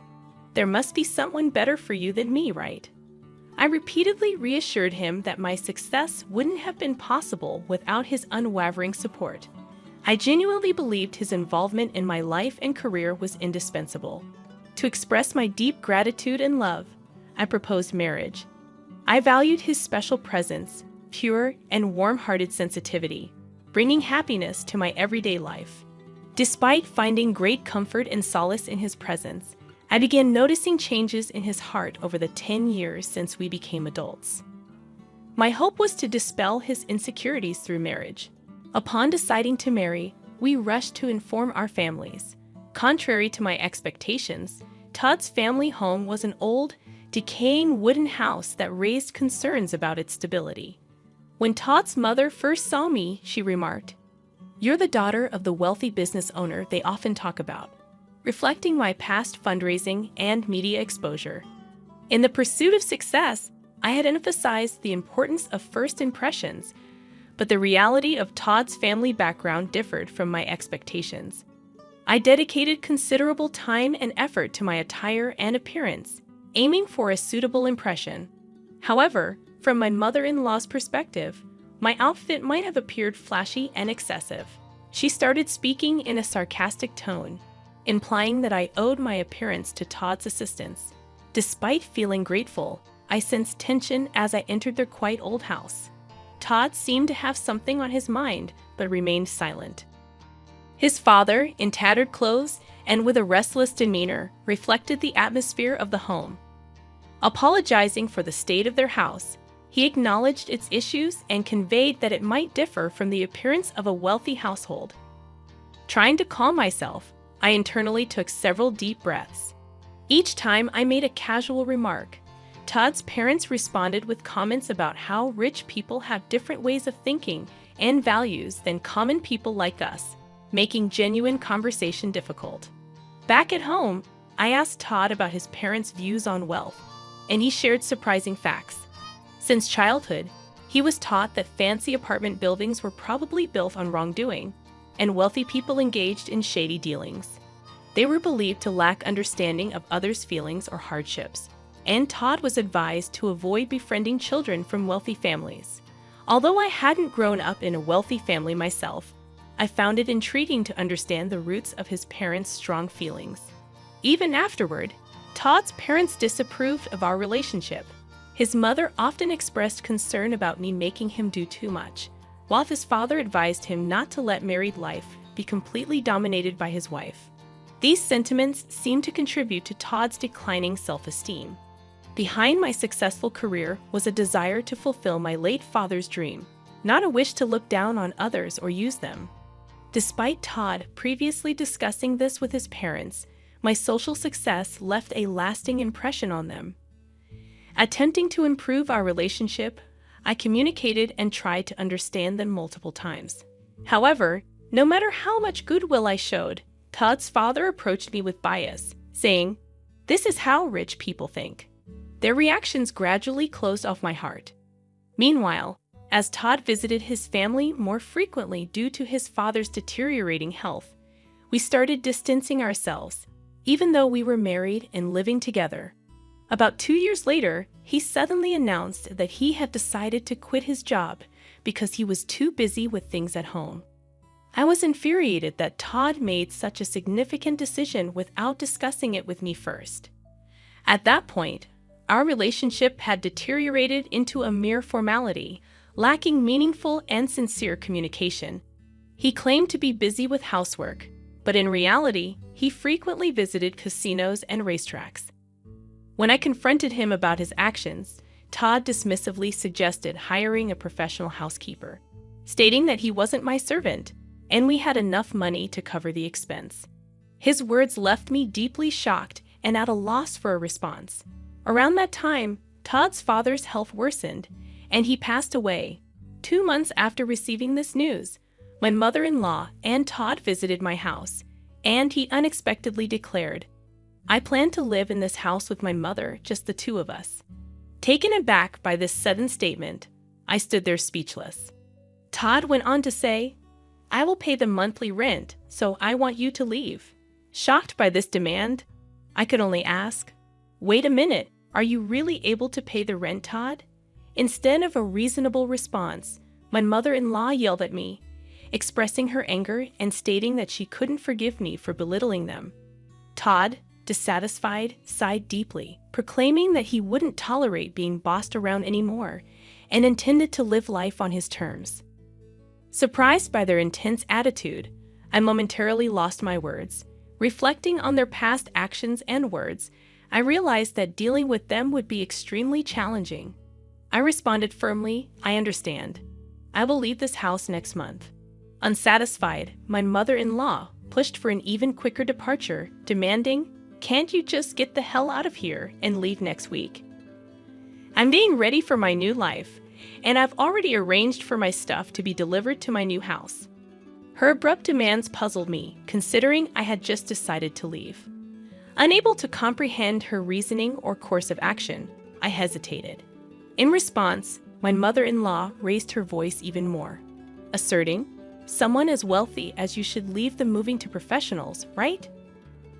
There must be someone better for you than me, right?" I repeatedly reassured him that my success wouldn't have been possible without his unwavering support. I genuinely believed his involvement in my life and career was indispensable. To express my deep gratitude and love, I proposed marriage. I valued his special presence, pure and warm-hearted sensitivity, bringing happiness to my everyday life. Despite finding great comfort and solace in his presence, I began noticing changes in his heart over the 10 years since we became adults. My hope was to dispel his insecurities through marriage. Upon deciding to marry, we rushed to inform our families. Contrary to my expectations, Todd's family home was an old, decaying wooden house that raised concerns about its stability. When Todd's mother first saw me, she remarked, "You're the daughter of the wealthy business owner they often talk about," reflecting my past fundraising and media exposure. In the pursuit of success, I had emphasized the importance of first impressions, but the reality of Todd's family background differed from my expectations. I dedicated considerable time and effort to my attire and appearance, aiming for a suitable impression. However, from my mother-in-law's perspective, my outfit might have appeared flashy and excessive. She started speaking in a sarcastic tone, implying that I owed my appearance to Todd's assistance. Despite feeling grateful, I sensed tension as I entered their quite old house. Todd seemed to have something on his mind, but remained silent. His father, in tattered clothes and with a restless demeanor, reflected the atmosphere of the home. Apologizing for the state of their house, he acknowledged its issues and conveyed that it might differ from the appearance of a wealthy household. Trying to calm myself, I internally took several deep breaths. Each time I made a casual remark, Todd's parents responded with comments about how rich people have different ways of thinking and values than common people like us, making genuine conversation difficult. Back at home, I asked Todd about his parents' views on wealth, and he shared surprising facts. Since childhood, he was taught that fancy apartment buildings were probably built on wrongdoing, and wealthy people engaged in shady dealings. They were believed to lack understanding of others' feelings or hardships, and Todd was advised to avoid befriending children from wealthy families. Although I hadn't grown up in a wealthy family myself, I found it intriguing to understand the roots of his parents' strong feelings. Even afterward, Todd's parents disapproved of our relationship. His mother often expressed concern about me making him do too much, while his father advised him not to let married life be completely dominated by his wife. These sentiments seemed to contribute to Todd's declining self-esteem. Behind my successful career was a desire to fulfill my late father's dream, not a wish to look down on others or use them. Despite Todd previously discussing this with his parents, my social success left a lasting impression on them. Attempting to improve our relationship, I communicated and tried to understand them multiple times. However, no matter how much goodwill I showed, Todd's father approached me with bias, saying, "This is how rich people think." Their reactions gradually closed off my heart. Meanwhile, as Todd visited his family more frequently due to his father's deteriorating health, we started distancing ourselves, even though we were married and living together. About 2 years later, he suddenly announced that he had decided to quit his job because he was too busy with things at home. I was infuriated that Todd made such a significant decision without discussing it with me first. At that point, our relationship had deteriorated into a mere formality, lacking meaningful and sincere communication. He claimed to be busy with housework, but in reality, he frequently visited casinos and racetracks. When I confronted him about his actions, Todd dismissively suggested hiring a professional housekeeper, stating that he wasn't my servant, and we had enough money to cover the expense. His words left me deeply shocked and at a loss for a response. Around that time, Todd's father's health worsened, and he passed away. 2 months after receiving this news, my mother-in-law and Todd visited my house, and he unexpectedly declared, "I plan to live in this house with my mother, just the two of us." Taken aback by this sudden statement, I stood there speechless. Todd went on to say, "I will pay the monthly rent, so I want you to leave." Shocked by this demand, I could only ask, "Wait a minute, are you really able to pay the rent, Todd?" Instead of a reasonable response, my mother-in-law yelled at me, expressing her anger and stating that she couldn't forgive me for belittling them. Todd, dissatisfied, sighed deeply, proclaiming that he wouldn't tolerate being bossed around anymore and intended to live life on his terms. Surprised by their intense attitude, I momentarily lost my words. Reflecting on their past actions and words, I realized that dealing with them would be extremely challenging. I responded firmly, "I understand. I will leave this house next month." Unsatisfied, my mother-in-law pushed for an even quicker departure, demanding, "Can't you just get the hell out of here and leave next week?" I'm being ready for my new life, and I've already arranged for my stuff to be delivered to my new house. Her abrupt demands puzzled me, considering I had just decided to leave. Unable to comprehend her reasoning or course of action, I hesitated. In response, my mother-in-law raised her voice even more, asserting, "Someone as wealthy as you should leave them moving to professionals, right?"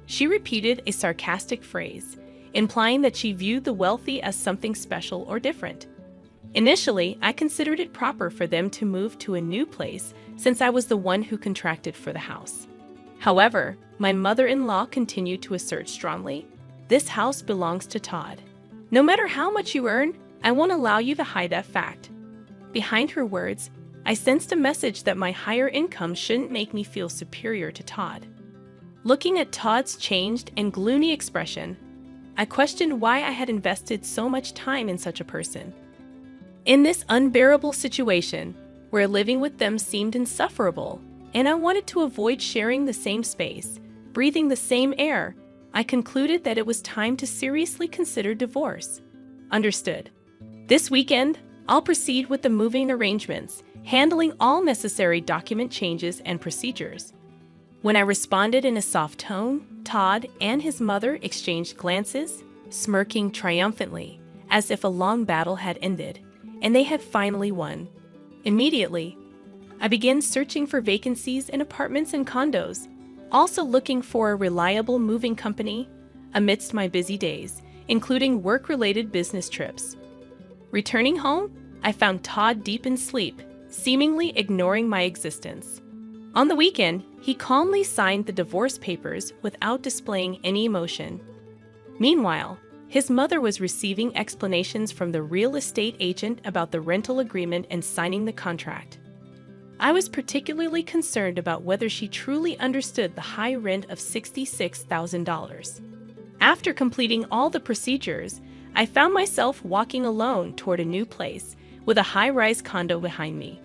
She repeated a sarcastic phrase, implying that she viewed the wealthy as something special or different. Initially, I considered it proper for them to move to a new place since I was the one who contracted for the house. However, my mother-in-law continued to assert strongly, "This house belongs to Todd. No matter how much you earn, I won't allow you to hide that fact." Behind her words, I sensed a message that my higher income shouldn't make me feel superior to Todd. Looking at Todd's changed and gloomy expression, I questioned why I had invested so much time in such a person. In this unbearable situation, where living with them seemed insufferable, and I wanted to avoid sharing the same space, breathing the same air, I concluded that it was time to seriously consider divorce. Understood. This weekend, I'll proceed with the moving arrangements, handling all necessary document changes and procedures. When I responded in a soft tone, Todd and his mother exchanged glances, smirking triumphantly, as if a long battle had ended, and they had finally won. Immediately, I began searching for vacancies in apartments and condos, also looking for a reliable moving company amidst my busy days, including work-related business trips. Returning home, I found Todd deep in sleep, seemingly ignoring my existence. On the weekend, he calmly signed the divorce papers without displaying any emotion. Meanwhile, his mother was receiving explanations from the real estate agent about the rental agreement and signing the contract. I was particularly concerned about whether she truly understood the high rent of $66,000. After completing all the procedures, I found myself walking alone toward a new place with a high-rise condo behind me.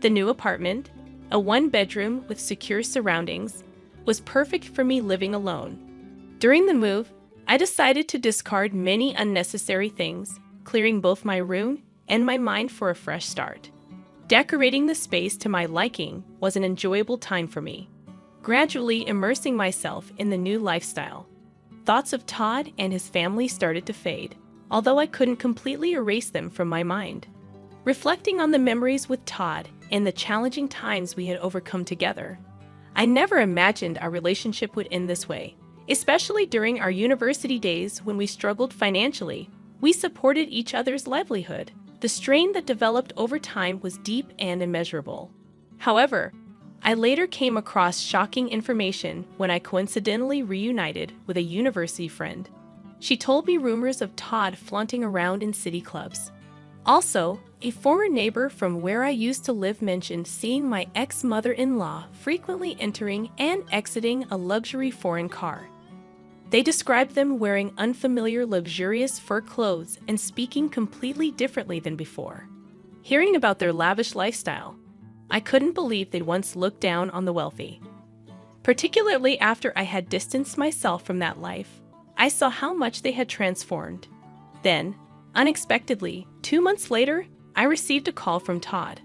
The new apartment, a one-bedroom with secure surroundings, was perfect for me living alone. During the move, I decided to discard many unnecessary things, clearing both my room and my mind for a fresh start. Decorating the space to my liking was an enjoyable time for me, gradually immersing myself in the new lifestyle. Thoughts of Todd and his family started to fade, although I couldn't completely erase them from my mind. Reflecting on the memories with Todd and the challenging times we had overcome together, I never imagined our relationship would end this way, especially during our university days when we struggled financially. We supported each other's livelihood. The strain that developed over time was deep and immeasurable. However, I later came across shocking information when I coincidentally reunited with a university friend. She told me rumors of Todd flaunting around in city clubs. Also, a former neighbor from where I used to live mentioned seeing my ex-mother-in-law frequently entering and exiting a luxury foreign car. They described them wearing unfamiliar luxurious fur clothes and speaking completely differently than before. Hearing about their lavish lifestyle, I couldn't believe they'd once looked down on the wealthy. Particularly after I had distanced myself from that life, I saw how much they had transformed. Then, unexpectedly, 2 months later, I received a call from Todd.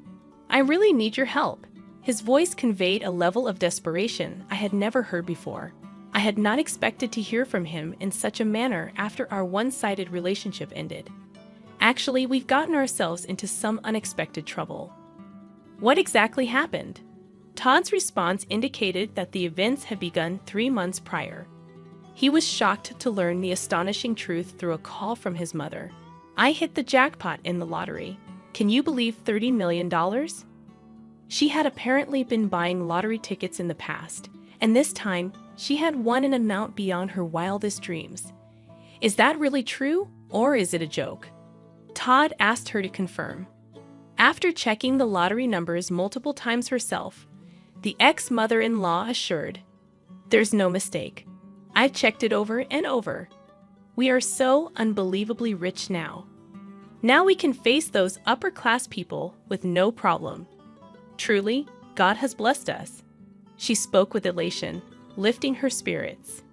"I really need your help." His voice conveyed a level of desperation I had never heard before. I had not expected to hear from him in such a manner after our one-sided relationship ended. Actually, we've gotten ourselves into some unexpected trouble. What exactly happened? Todd's response indicated that the events had begun 3 months prior. He was shocked to learn the astonishing truth through a call from his mother. "I hit the jackpot in the lottery. Can you believe $30 million? She had apparently been buying lottery tickets in the past, and this time, she had won an amount beyond her wildest dreams. Is that really true, or is it a joke?" Todd asked her to confirm. After checking the lottery numbers multiple times herself, the ex-mother-in-law assured, "There's no mistake. I've checked it over and over. We are so unbelievably rich now. Now we can face those upper-class people with no problem. Truly, God has blessed us." She spoke with elation, lifting her spirits.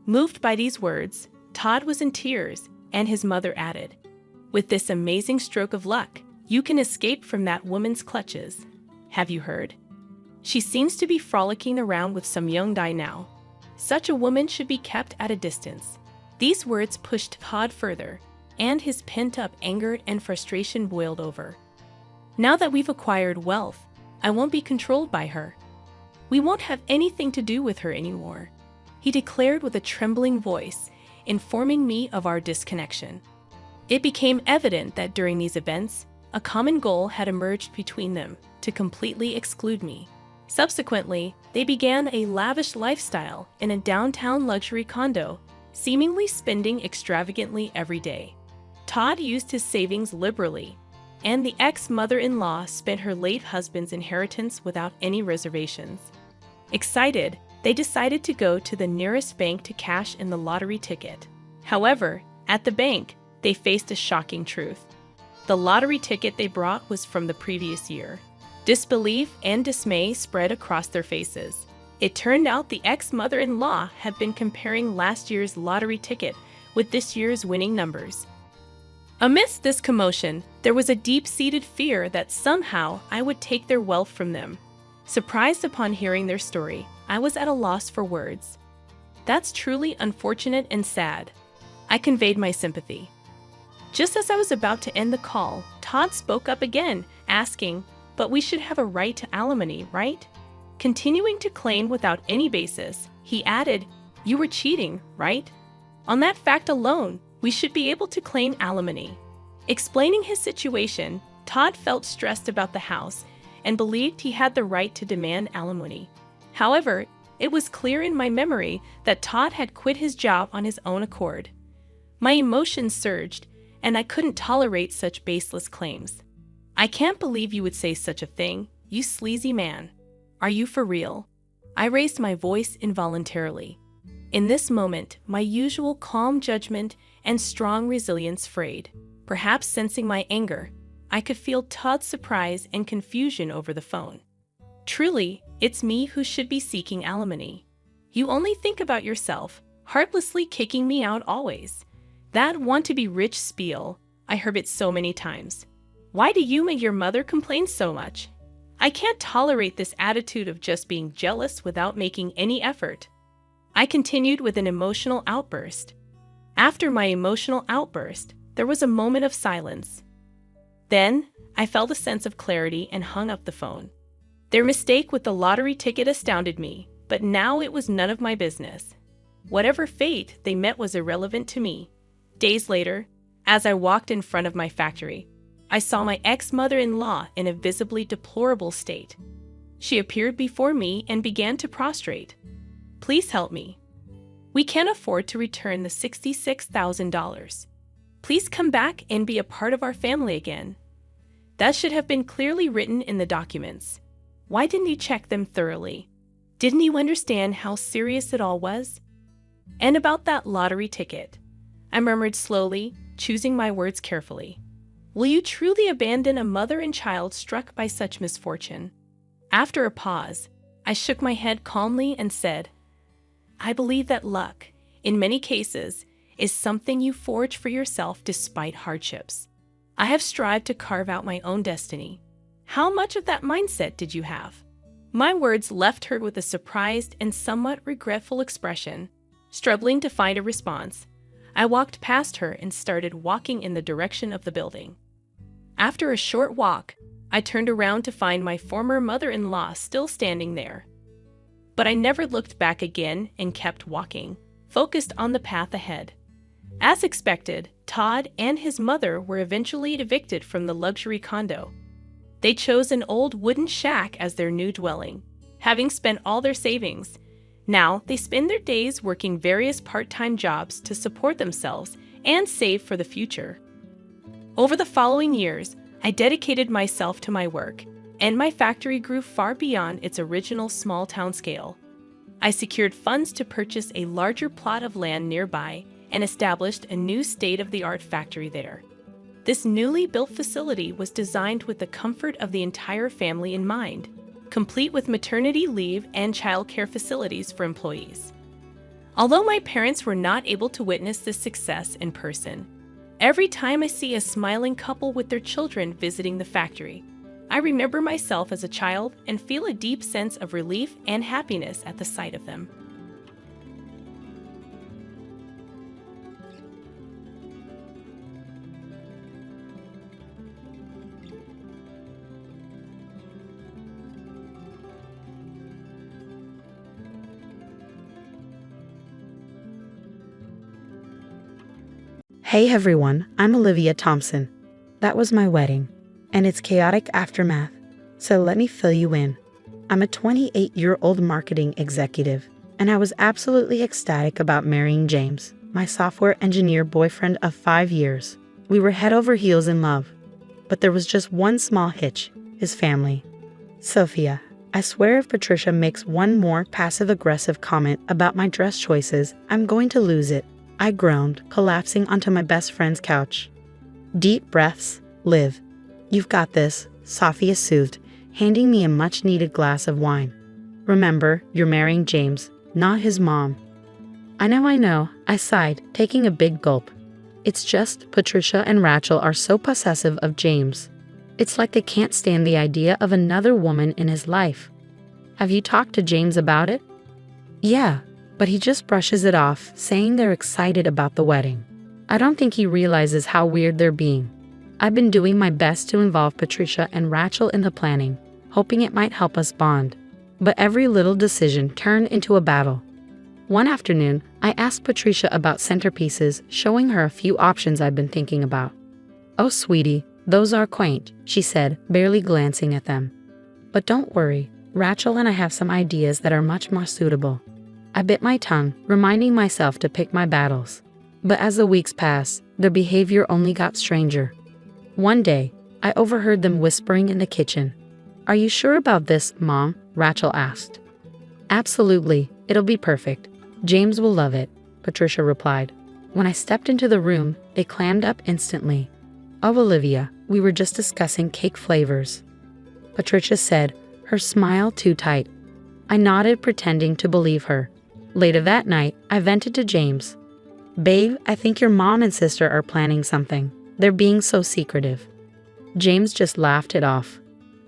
Moved by these words, Todd was in tears, and his mother added, "With this amazing stroke of luck, you can escape from that woman's clutches. Have you heard? She seems to be frolicking around with some young guy now. Such a woman should be kept at a distance." These words pushed Todd further, and his pent-up anger and frustration boiled over. "Now that we've acquired wealth, I won't be controlled by her. We won't have anything to do with her anymore," he declared with a trembling voice, informing me of our disconnection. It became evident that during these events, a common goal had emerged between them to completely exclude me. Subsequently, they began a lavish lifestyle in a downtown luxury condo, seemingly spending extravagantly every day. Todd used his savings liberally, and the ex-mother-in-law spent her late husband's inheritance without any reservations. Excited, they decided to go to the nearest bank to cash in the lottery ticket. However, at the bank, they faced a shocking truth. The lottery ticket they brought was from the previous year. Disbelief and dismay spread across their faces. It turned out the ex-mother-in-law had been comparing last year's lottery ticket with this year's winning numbers. Amidst this commotion, there was a deep-seated fear that somehow I would take their wealth from them. Surprised upon hearing their story, I was at a loss for words. "That's truly unfortunate and sad." I conveyed my sympathy. Just as I was about to end the call, Todd spoke up again, asking, "But we should have a right to alimony, right?" Continuing to claim without any basis, he added, "You were cheating, right? On that fact alone, we should be able to claim alimony." Explaining his situation, Todd felt stressed about the house and believed he had the right to demand alimony. However, it was clear in my memory that Todd had quit his job on his own accord. My emotions surged, and I couldn't tolerate such baseless claims. "I can't believe you would say such a thing, you sleazy man. Are you for real?" I raised my voice involuntarily. In this moment, my usual calm judgment and strong resilience frayed. Perhaps sensing my anger, I could feel Todd's surprise and confusion over the phone. "Truly, it's me who should be seeking alimony. You only think about yourself, heartlessly kicking me out always. That want-to-be-rich spiel, I heard it so many times. Why do you and your mother complain so much? I can't tolerate this attitude of just being jealous without making any effort." I continued with an emotional outburst. After my emotional outburst, there was a moment of silence. Then, I felt a sense of clarity and hung up the phone. Their mistake with the lottery ticket astounded me, but now it was none of my business. Whatever fate they met was irrelevant to me. Days later, as I walked in front of my factory, I saw my ex-mother-in-law in a visibly deplorable state. She appeared before me and began to prostrate. "Please help me. We can't afford to return the $66,000. Please come back and be a part of our family again." That should have been clearly written in the documents. Why didn't he check them thoroughly? Didn't you understand how serious it all was? "And about that lottery ticket," I murmured slowly, choosing my words carefully. "Will you truly abandon a mother and child struck by such misfortune?" After a pause, I shook my head calmly and said, "I believe that luck, in many cases, is something you forge for yourself despite hardships. I have strived to carve out my own destiny. How much of that mindset did you have?" My words left her with a surprised and somewhat regretful expression. Struggling to find a response, I walked past her and started walking in the direction of the building. After a short walk, I turned around to find my former mother-in-law still standing there. But I never looked back again and kept walking, focused on the path ahead. As expected, Todd and his mother were eventually evicted from the luxury condo. They chose an old wooden shack as their new dwelling, having spent all their savings. Now, they spend their days working various part-time jobs to support themselves and save for the future. Over the following years, I dedicated myself to my work, and my factory grew far beyond its original small-town scale. I secured funds to purchase a larger plot of land nearby and established a new state-of-the-art factory there. This newly built facility was designed with the comfort of the entire family in mind, complete with maternity leave and childcare facilities for employees. Although my parents were not able to witness this success in person, every time I see a smiling couple with their children visiting the factory, I remember myself as a child and feel a deep sense of relief and happiness at the sight of them. Hey everyone, I'm Olivia Thompson. That was my wedding, and its chaotic aftermath. So let me fill you in. I'm a 28-year-old marketing executive, and I was absolutely ecstatic about marrying James, my software engineer boyfriend of 5 years. We were head over heels in love. But there was just one small hitch: his family. Sophia, I swear if Patricia makes one more passive-aggressive comment about my dress choices, I'm going to lose it, I groaned, collapsing onto my best friend's couch. Deep breaths. Liv. You've got this, Sophia soothed, handing me a much-needed glass of wine. Remember, you're marrying James, not his mom. I know, I sighed, taking a big gulp. It's just Patricia and Rachel are so possessive of James. It's like they can't stand the idea of another woman in his life. Have you talked to James about it? Yeah, but he just brushes it off, saying they're excited about the wedding. I don't think he realizes how weird they're being. I've been doing my best to involve Patricia and Rachel in the planning, hoping it might help us bond. But every little decision turned into a battle. One afternoon, I asked Patricia about centerpieces, showing her a few options I'd been thinking about. Oh, sweetie, those are quaint, she said, barely glancing at them. But don't worry, Rachel and I have some ideas that are much more suitable. I bit my tongue, reminding myself to pick my battles. But as the weeks passed, their behavior only got stranger. One day, I overheard them whispering in the kitchen. Are you sure about this, Mom? Rachel asked. Absolutely, it'll be perfect. James will love it, Patricia replied. When I stepped into the room, they clammed up instantly. Oh, Olivia, we were just discussing cake flavors, Patricia said, her smile too tight. I nodded, pretending to believe her. Later that night, I vented to James. Babe, I think your mom and sister are planning something. They're being so secretive. James just laughed it off.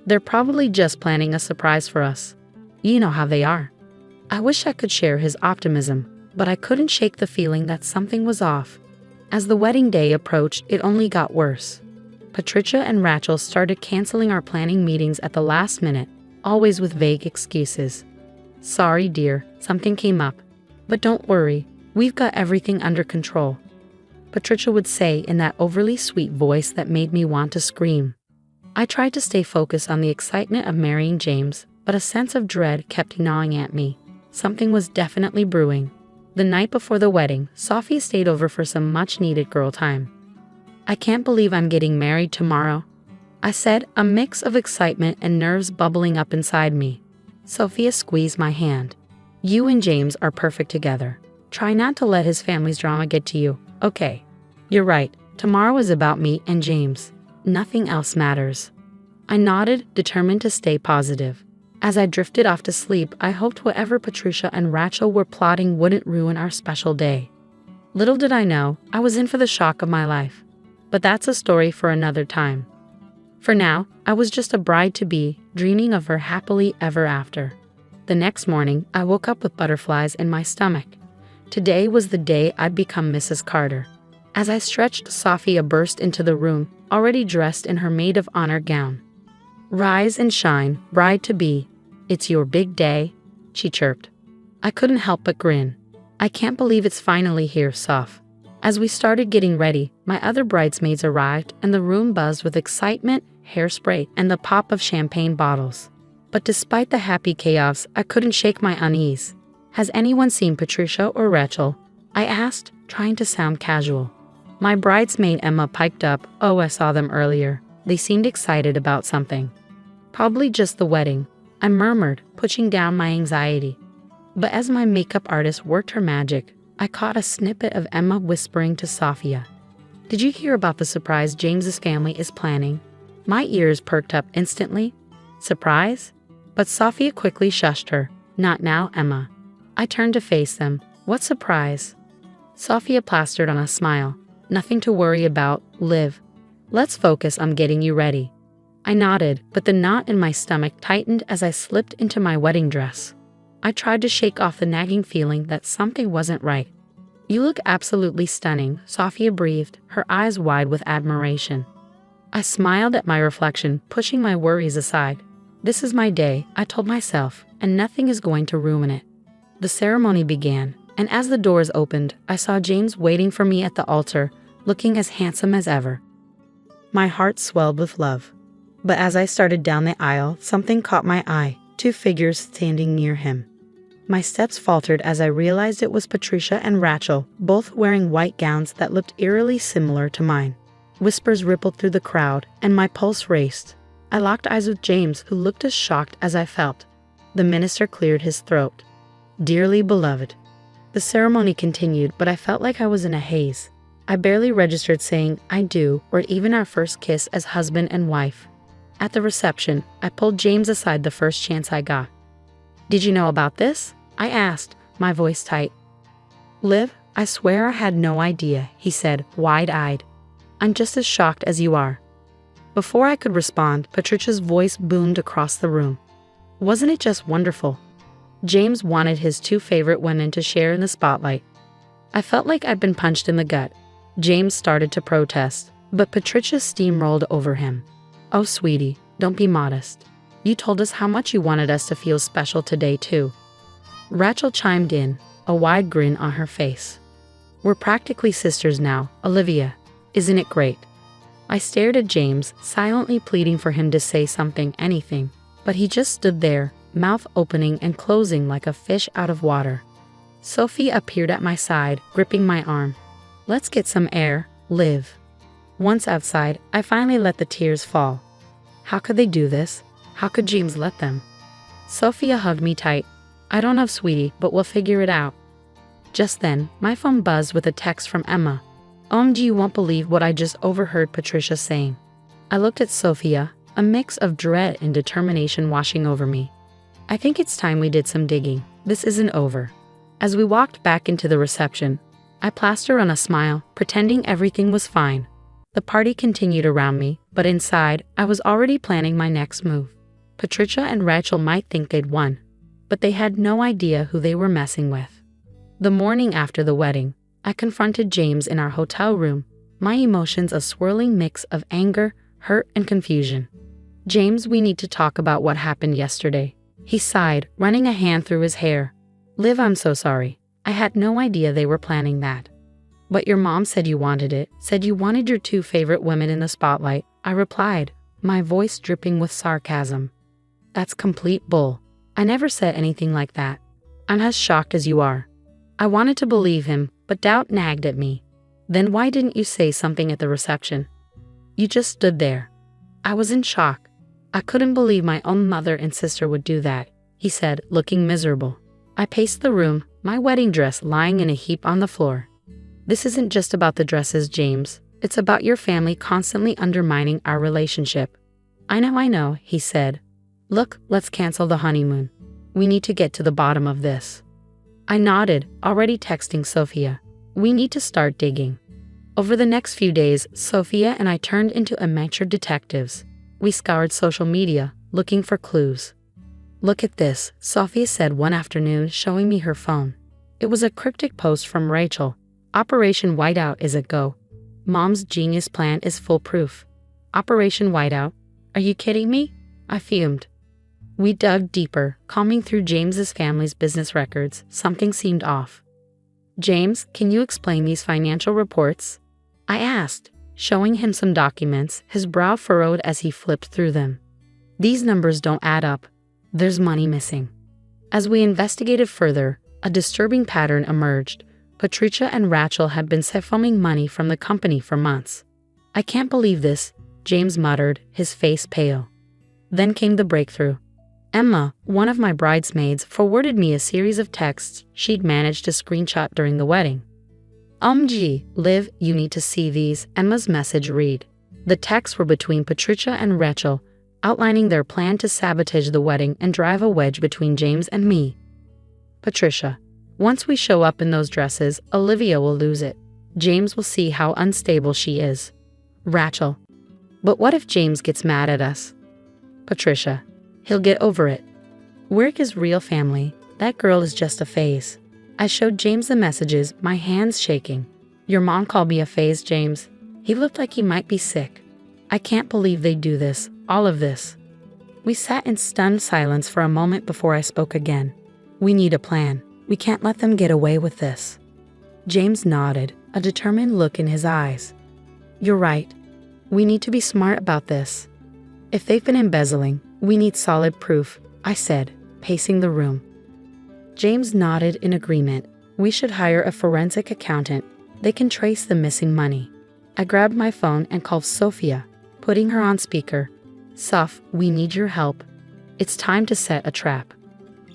They're probably just planning a surprise for us. You know how they are. I wish I could share his optimism, but I couldn't shake the feeling that something was off. As the wedding day approached, it only got worse. Patricia and Rachel started canceling our planning meetings at the last minute, always with vague excuses. Sorry, dear, something came up. But don't worry, we've got everything under control, Patricia would say in that overly sweet voice that made me want to scream. I tried to stay focused on the excitement of marrying James, but a sense of dread kept gnawing at me. Something was definitely brewing. The night before the wedding, Sophia stayed over for some much-needed girl time. I can't believe I'm getting married tomorrow, I said, a mix of excitement and nerves bubbling up inside me. Sophia squeezed my hand. You and James are perfect together. Try not to let his family's drama get to you, okay? You're right, tomorrow is about me and James. Nothing else matters. I nodded, determined to stay positive. As I drifted off to sleep, I hoped whatever Patricia and Rachel were plotting wouldn't ruin our special day. Little did I know, I was in for the shock of my life. But that's a story for another time. For now, I was just a bride-to-be, dreaming of her happily ever after. The next morning, I woke up with butterflies in my stomach. Today was the day I'd become Mrs. Carter. As I stretched, Sophia burst into the room, already dressed in her maid of honor gown. Rise and shine, bride-to-be. It's your big day, she chirped. I couldn't help but grin. I can't believe it's finally here, Soph. As we started getting ready, my other bridesmaids arrived and the room buzzed with excitement, hairspray, and the pop of champagne bottles. But despite the happy chaos, I couldn't shake my unease. Has anyone seen Patricia or Rachel? I asked, trying to sound casual. My bridesmaid Emma piped up. Oh, I saw them earlier. They seemed excited about something. Probably just the wedding, I murmured, pushing down my anxiety. But as my makeup artist worked her magic, I caught a snippet of Emma whispering to Sophia. Did you hear about the surprise James's family is planning? My ears perked up instantly. Surprise? But Sophia quickly shushed her. Not now, Emma. I turned to face them. What surprise? Sophia plastered on a smile. Nothing to worry about, Liv. Let's focus on getting you ready. I nodded, but the knot in my stomach tightened as I slipped into my wedding dress. I tried to shake off the nagging feeling that something wasn't right. You look absolutely stunning, Sophia breathed, her eyes wide with admiration. I smiled at my reflection, pushing my worries aside. This is my day, I told myself, and nothing is going to ruin it. The ceremony began, and as the doors opened, I saw James waiting for me at the altar, looking as handsome as ever. My heart swelled with love. But as I started down the aisle, something caught my eye, 2 figures standing near him. My steps faltered as I realized it was Patricia and Rachel, both wearing white gowns that looked eerily similar to mine. Whispers rippled through the crowd, and my pulse raced. I locked eyes with James, who looked as shocked as I felt. The minister cleared his throat. Dearly beloved. The ceremony continued, but I felt like I was in a haze. I barely registered saying "I do" or even our first kiss as husband and wife. At the reception, I pulled James aside the first chance I got. "Did you know about this?" I asked, my voice tight. "Liv, I swear I had no idea," he said, wide-eyed. "I'm just as shocked as you are." Before I could respond, Patricia's voice boomed across the room. "Wasn't it just wonderful?" James wanted his 2 favorite women to share in the spotlight. I felt like I'd been punched in the gut. James started to protest, but Patricia steamrolled over him. "Oh, sweetie, don't be modest. You told us how much you wanted us to feel special today, too." Rachel chimed in, a wide grin on her face. "We're practically sisters now, Olivia. Isn't it great?" I stared at James, silently pleading for him to say something, anything, but he just stood there, mouth opening and closing like a fish out of water. Sophie appeared at my side, gripping my arm. "Let's get some air, Liv." Once outside, I finally let the tears fall. How could they do this? How could James let them? Sophia hugged me tight. "I don't know, sweetie, but we'll figure it out." Just then, my phone buzzed with a text from Emma. "OMG, you won't believe what I just overheard Patricia saying." I looked at Sophia, a mix of dread and determination washing over me. "I think it's time we did some digging. This isn't over." As we walked back into the reception, I plastered on a smile, pretending everything was fine. The party continued around me, but inside, I was already planning my next move. Patricia and Rachel might think they'd won, but they had no idea who they were messing with. The morning after the wedding, I confronted James in our hotel room, my emotions a swirling mix of anger, hurt, and confusion. "James, we need to talk about what happened yesterday." He sighed, running a hand through his hair. "Liv, I'm so sorry. I had no idea they were planning that." "But your mom said you wanted it, said you wanted your 2 favorite women in the spotlight," I replied, my voice dripping with sarcasm. "That's complete bull. I never said anything like that. I'm as shocked as you are." I wanted to believe him, but doubt nagged at me. "Then why didn't you say something at the reception?" "You just stood there." I was in shock. I couldn't believe my own mother and sister would do that, he said, looking miserable. I paced the room, my wedding dress lying in a heap on the floor. "This isn't just about the dresses, James. It's about your family constantly undermining our relationship." I know, he said. "Look, let's cancel the honeymoon. We need to get to the bottom of this." I nodded, already texting Sophia. "We need to start digging." Over the next few days, Sophia and I turned into amateur detectives. We scoured social media, looking for clues. "Look at this," Sophia said one afternoon, showing me her phone. It was a cryptic post from Rachel. "Operation Whiteout is a go. Mom's genius plan is foolproof." Operation Whiteout? Are you kidding me? I fumed. We dug deeper, combing through James's family's business records. Something seemed off. "James, can you explain these financial reports?" I asked, showing him some documents, his brow furrowed as he flipped through them. "These numbers don't add up. There's money missing." As we investigated further, a disturbing pattern emerged. Patricia and Rachel had been siphoning money from the company for months. "I can't believe this," James muttered, his face pale. Then came the breakthrough. Emma, one of my bridesmaids, forwarded me a series of texts she'd managed to screenshot during the wedding. "OMG, Liv, you need to see these," Emma's message read. The texts were between Patricia and Rachel, outlining their plan to sabotage the wedding and drive a wedge between James and me. Patricia: "Once we show up in those dresses, Olivia will lose it. James will see how unstable she is." Rachel: "But what if James gets mad at us?" Patricia: "He'll get over it. Work is real, family. That girl is just a phase." I showed James the messages, my hands shaking. "Your mom called me a phase, James." He looked like he might be sick. "I can't believe they do this, all of this." We sat in stunned silence for a moment before I spoke again. "We need a plan. We can't let them get away with this." James nodded, a determined look in his eyes. You're right. We need to be smart about this. If they've been embezzling, we need solid proof, I said, pacing the room. James nodded in agreement. We should hire a forensic accountant. They can trace the missing money. I grabbed my phone and called Sophia, putting her on speaker. Soph, we need your help. It's time to set a trap.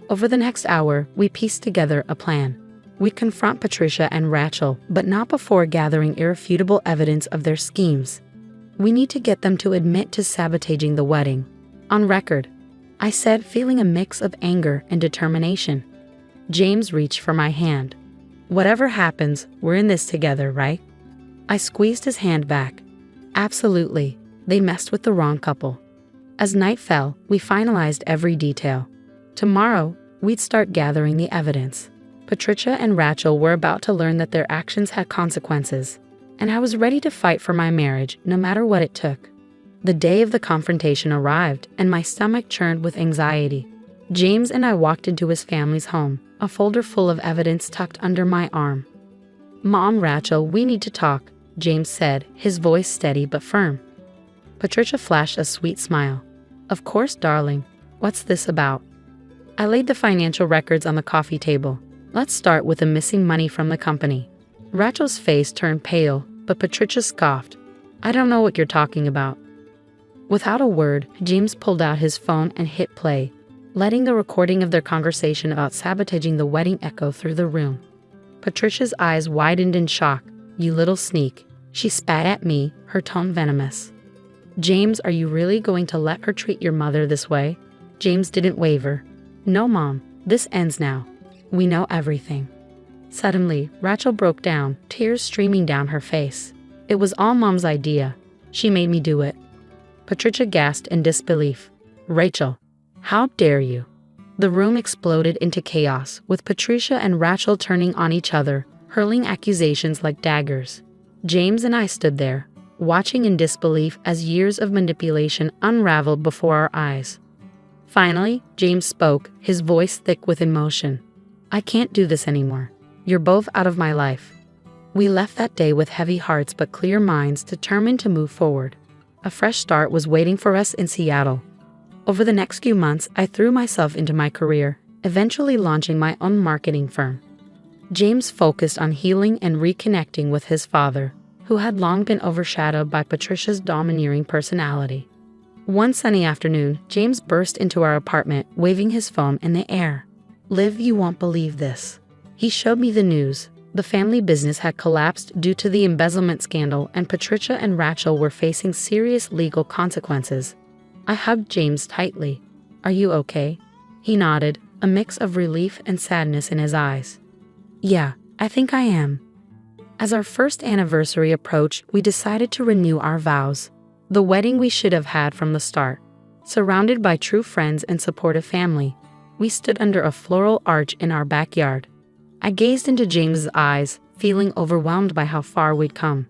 Over the next hour, we pieced together a plan. We'd confront Patricia and Rachel, but not before gathering irrefutable evidence of their schemes. We need to get them to admit to sabotaging the wedding. On record, I said, feeling a mix of anger and determination. James reached for my hand. Whatever happens, we're in this together, right? I squeezed his hand back. Absolutely, they messed with the wrong couple. As night fell, we finalized every detail. Tomorrow, we'd start gathering the evidence. Patricia and Rachel were about to learn that their actions had consequences, and I was ready to fight for my marriage no matter what it took. The day of the confrontation arrived, and my stomach churned with anxiety. James and I walked into his family's home, a folder full of evidence tucked under my arm. Mom, Rachel, we need to talk, James said, his voice steady but firm. Patricia flashed a sweet smile. Of course, darling. What's this about? I laid the financial records on the coffee table. Let's start with the missing money from the company. Rachel's face turned pale, but Patricia scoffed. I don't know what you're talking about. Without a word, James pulled out his phone and hit play, letting the recording of their conversation about sabotaging the wedding echo through the room. Patricia's eyes widened in shock. You little sneak. She spat at me, her tone venomous. James, are you really going to let her treat your mother this way? James didn't waver. No, Mom, this ends now. We know everything. Suddenly, Rachel broke down, tears streaming down her face. It was all Mom's idea. She made me do it. Patricia gasped in disbelief. Rachel, how dare you? The room exploded into chaos, with Patricia and Rachel turning on each other, hurling accusations like daggers. James and I stood there, watching in disbelief as years of manipulation unraveled before our eyes. Finally, James spoke, his voice thick with emotion. I can't do this anymore. You're both out of my life. We left that day with heavy hearts but clear minds, determined to move forward. A fresh start was waiting for us in Seattle. Over the next few months, I threw myself into my career, eventually launching my own marketing firm. James focused on healing and reconnecting with his father, who had long been overshadowed by Patricia's domineering personality. One sunny afternoon, James burst into our apartment, waving his phone in the air. Liv, you won't believe this. He showed me the news. The family business had collapsed due to the embezzlement scandal, and Patricia and Rachel were facing serious legal consequences. I hugged James tightly. Are you okay? He nodded, a mix of relief and sadness in his eyes. Yeah, I think I am. As our first anniversary approached, we decided to renew our vows. The wedding we should have had from the start. Surrounded by true friends and supportive family, we stood under a floral arch in our backyard. I gazed into James's eyes, feeling overwhelmed by how far we'd come.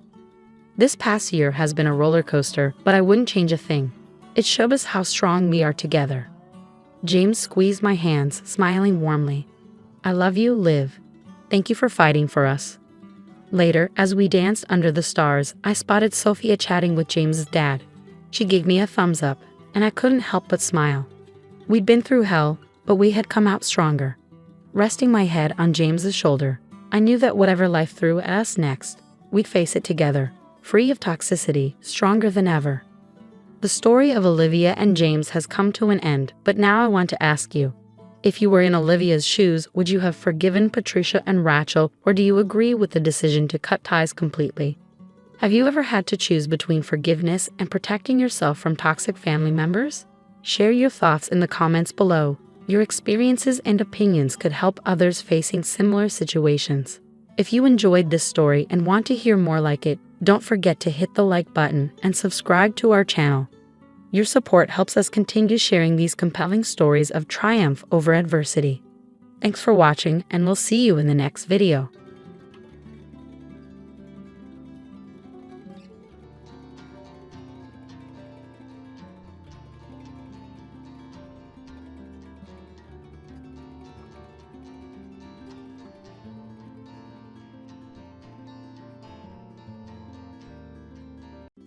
This past year has been a roller coaster, but I wouldn't change a thing. It showed us how strong we are together. James squeezed my hands, smiling warmly. I love you, Liv. Thank you for fighting for us. Later, as we danced under the stars, I spotted Sophia chatting with James's dad. She gave me a thumbs up, and I couldn't help but smile. We'd been through hell, but we had come out stronger. Resting my head on James's shoulder, I knew that whatever life threw at us next, we'd face it together, free of toxicity, stronger than ever. The story of Olivia and James has come to an end, but now I want to ask you, if you were in Olivia's shoes, would you have forgiven Patricia and Rachel, or do you agree with the decision to cut ties completely? Have you ever had to choose between forgiveness and protecting yourself from toxic family members? Share your thoughts in the comments below. Your experiences and opinions could help others facing similar situations. If you enjoyed this story and want to hear more like it, don't forget to hit the like button and subscribe to our channel. Your support helps us continue sharing these compelling stories of triumph over adversity. Thanks for watching, and we'll see you in the next video.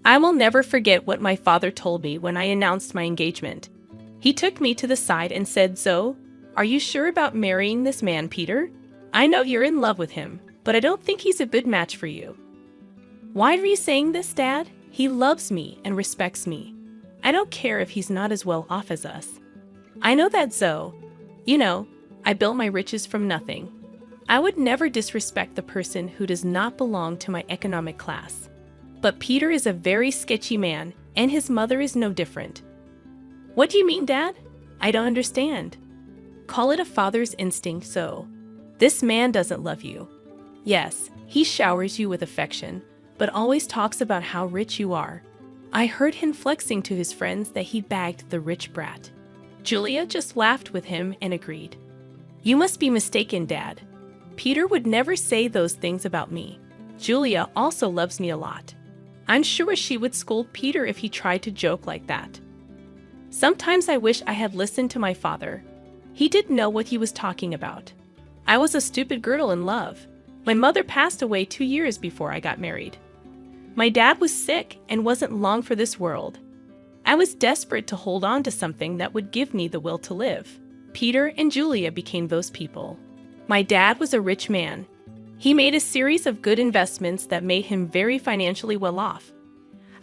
I will never forget what my father told me when I announced my engagement. He took me to the side and said, "So, are you sure about marrying this man, Peter? I know you're in love with him, but I don't think he's a good match for you." Why are you saying this, Dad? He loves me and respects me. I don't care if he's not as well off as us. I know that, Zoe. You know, I built my riches from nothing. I would never disrespect the person who does not belong to my economic class. But Peter is a very sketchy man, and his mother is no different. What do you mean, Dad? I don't understand. Call it a father's instinct, so. This man doesn't love you. Yes, he showers you with affection, but always talks about how rich you are. I heard him flexing to his friends that he bagged the rich brat. Julia just laughed with him and agreed. You must be mistaken, Dad. Peter would never say those things about me. Julia also loves me a lot. I'm sure she would scold Peter if he tried to joke like that. Sometimes I wish I had listened to my father. He didn't know what he was talking about. I was a stupid girl in love. My mother passed away 2 years before I got married. My dad was sick and wasn't long for this world. I was desperate to hold on to something that would give me the will to live. Peter and Julia became those people. My dad was a rich man. He made a series of good investments that made him very financially well off.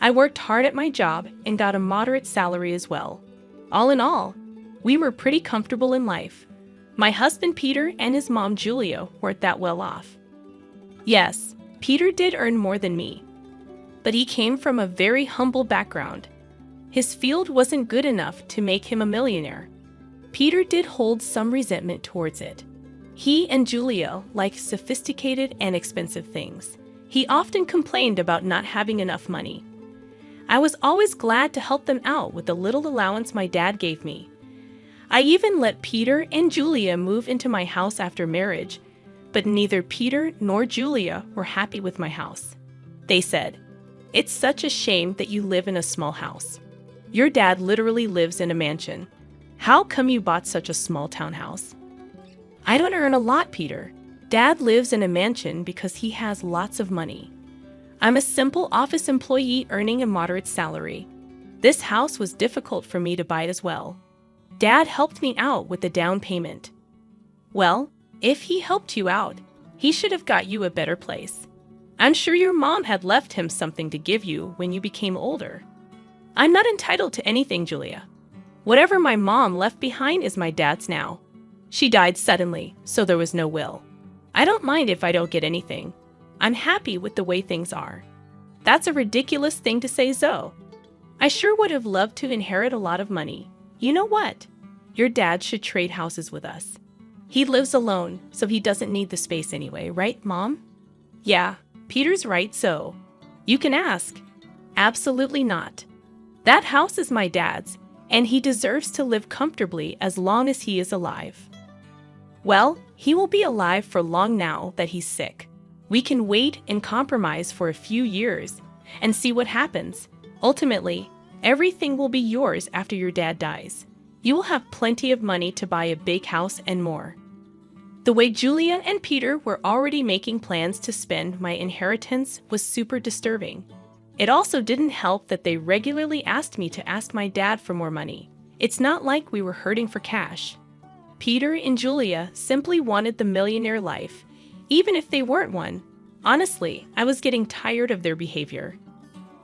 I worked hard at my job and got a moderate salary as well. All in all, we were pretty comfortable in life. My husband Peter and his mom Julia weren't that well off. Yes, Peter did earn more than me, but he came from a very humble background. His field wasn't good enough to make him a millionaire. Peter did hold some resentment towards it. He and Julia liked sophisticated and expensive things. He often complained about not having enough money. I was always glad to help them out with the little allowance my dad gave me. I even let Peter and Julia move into my house after marriage, but neither Peter nor Julia were happy with my house. They said, "It's such a shame that you live in a small house. Your dad literally lives in a mansion. How come you bought such a small townhouse?" I don't earn a lot, Peter. Dad lives in a mansion because he has lots of money. I'm a simple office employee earning a moderate salary. This house was difficult for me to buy as well. Dad helped me out with the down payment. Well, if he helped you out, he should have got you a better place. I'm sure your mom had left him something to give you when you became older. I'm not entitled to anything, Julia. Whatever my mom left behind is my dad's now. She died suddenly, so there was no will. I don't mind if I don't get anything. I'm happy with the way things are. That's a ridiculous thing to say, Zoe. I sure would have loved to inherit a lot of money. You know what? Your dad should trade houses with us. He lives alone, so he doesn't need the space anyway, right, Mom? Yeah, Peter's right, Zoe. You can ask. Absolutely not. That house is my dad's, and he deserves to live comfortably as long as he is alive. Well, he will be alive for long now that he's sick. We can wait and compromise for a few years and see what happens. Ultimately, everything will be yours after your dad dies. You will have plenty of money to buy a big house and more. The way Julia and Peter were already making plans to spend my inheritance was super disturbing. It also didn't help that they regularly asked me to ask my dad for more money. It's not like we were hurting for cash. Peter and Julia simply wanted the millionaire life, even if they weren't one. Honestly, I was getting tired of their behavior.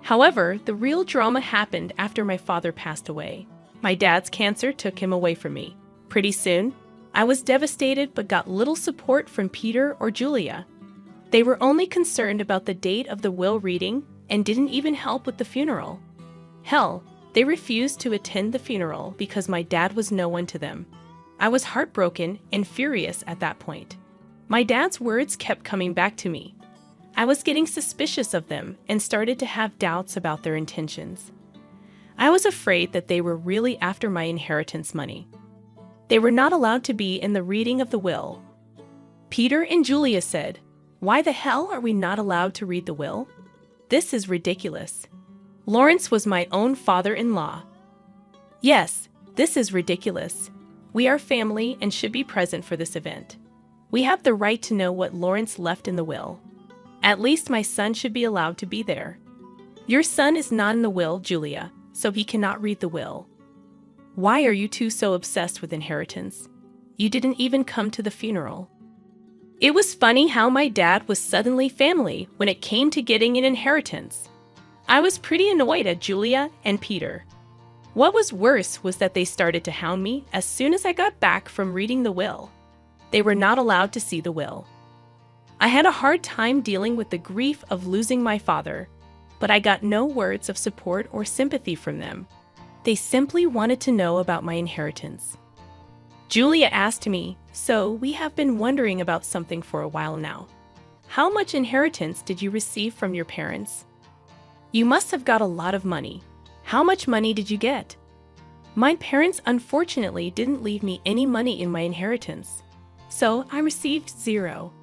However, the real drama happened after my father passed away. My dad's cancer took him away from me. Pretty soon, I was devastated but got little support from Peter or Julia. They were only concerned about the date of the will reading and didn't even help with the funeral. Hell, they refused to attend the funeral because my dad was no one to them. I was heartbroken and furious at that point. My dad's words kept coming back to me. I was getting suspicious of them and started to have doubts about their intentions. I was afraid that they were really after my inheritance money. They were not allowed to be in the reading of the will. Peter and Julia said, "Why the hell are we not allowed to read the will? This is ridiculous. Lawrence was my own father-in-law." Yes, this is ridiculous. We are family and should be present for this event. We have the right to know what Lawrence left in the will. At least my son should be allowed to be there. Your son is not in the will, Julia, so he cannot read the will. Why are you two so obsessed with inheritance? You didn't even come to the funeral. It was funny how my dad was suddenly family when it came to getting an inheritance. I was pretty annoyed at Julia and Peter. What was worse was that they started to hound me as soon as I got back from reading the will. They were not allowed to see the will. I had a hard time dealing with the grief of losing my father, but I got no words of support or sympathy from them. They simply wanted to know about my inheritance. Julia asked me, "So we have been wondering about something for a while now. How much inheritance did you receive from your parents? You must have got a lot of money. How much money did you get?" My parents unfortunately didn't leave me any money in my inheritance, so I received 0.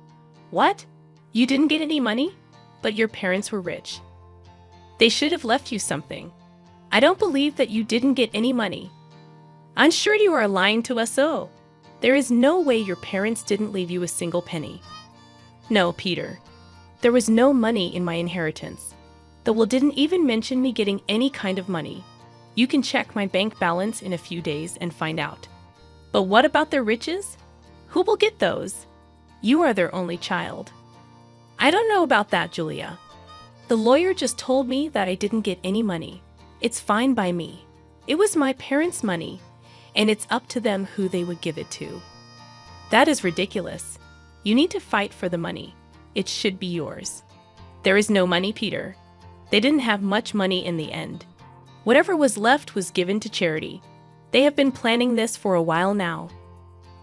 What? You didn't get any money? But your parents were rich. They should have left you something. I don't believe that you didn't get any money. I'm sure you are lying to us all. There is no way your parents didn't leave you a single penny. No, Peter. There was no money in my inheritance. The will didn't even mention me getting any kind of money. You can check my bank balance in a few days and find out. But what about their riches? Who will get those? You are their only child. I don't know about that, Julia. The lawyer just told me that I didn't get any money. It's fine by me. It was my parents' money, and it's up to them who they would give it to. That is ridiculous. You need to fight for the money. It should be yours. There is no money, Peter. They didn't have much money in the end. Whatever was left was given to charity. They have been planning this for a while now.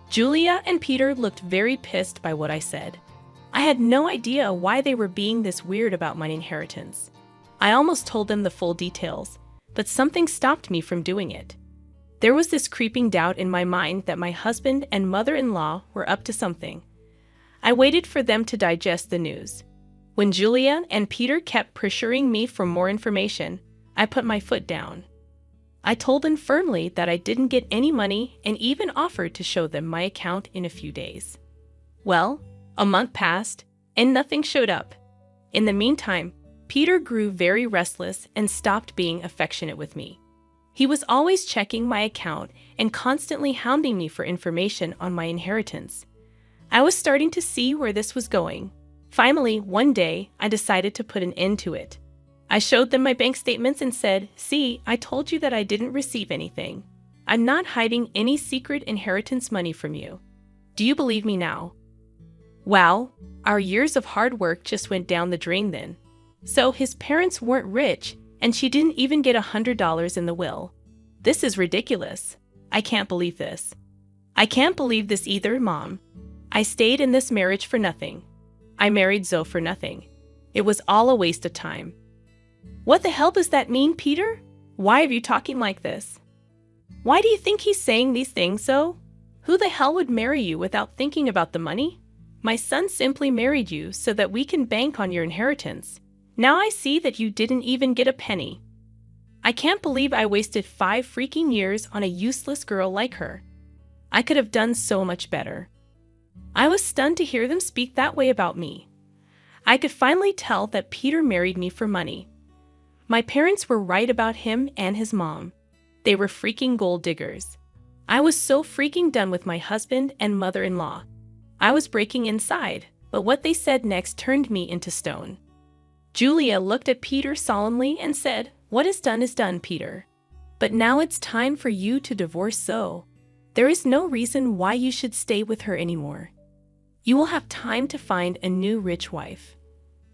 Julia and Peter looked very pissed by what I said. I had no idea why they were being this weird about my inheritance. I almost told them the full details, but something stopped me from doing it. There was this creeping doubt in my mind that my husband and mother-in-law were up to something. I waited for them to digest the news. When Julia and Peter kept pressuring me for more information, I put my foot down. I told them firmly that I didn't get any money and even offered to show them my account in a few days. Well, a month passed and nothing showed up. In the meantime, Peter grew very restless and stopped being affectionate with me. He was always checking my account and constantly hounding me for information on my inheritance. I was starting to see where this was going. Finally, one day, I decided to put an end to it. I showed them my bank statements and said, "See, I told you that I didn't receive anything. I'm not hiding any secret inheritance money from you. Do you believe me now?" Wow, our years of hard work just went down the drain then. So his parents weren't rich, and she didn't even get $100 in the will. This is ridiculous. I can't believe this. I can't believe this either, Mom. I stayed in this marriage for nothing. I married Zoe for nothing. It was all a waste of time. What the hell does that mean, Peter? Why are you talking like this? Why do you think he's saying these things, Zoe? Who the hell would marry you without thinking about the money? My son simply married you so that we can bank on your inheritance. Now I see that you didn't even get a penny. I can't believe I wasted 5 freaking years on a useless girl like her. I could have done so much better. I was stunned to hear them speak that way about me. I could finally tell that Peter married me for money. My parents were right about him and his mom. They were freaking gold diggers. I was so freaking done with my husband and mother-in-law. I was breaking inside, but what they said next turned me into stone. Julia looked at Peter solemnly and said, "What is done, Peter. But now it's time for you to divorce Zoe. There is no reason why you should stay with her anymore. You will have time to find a new rich wife.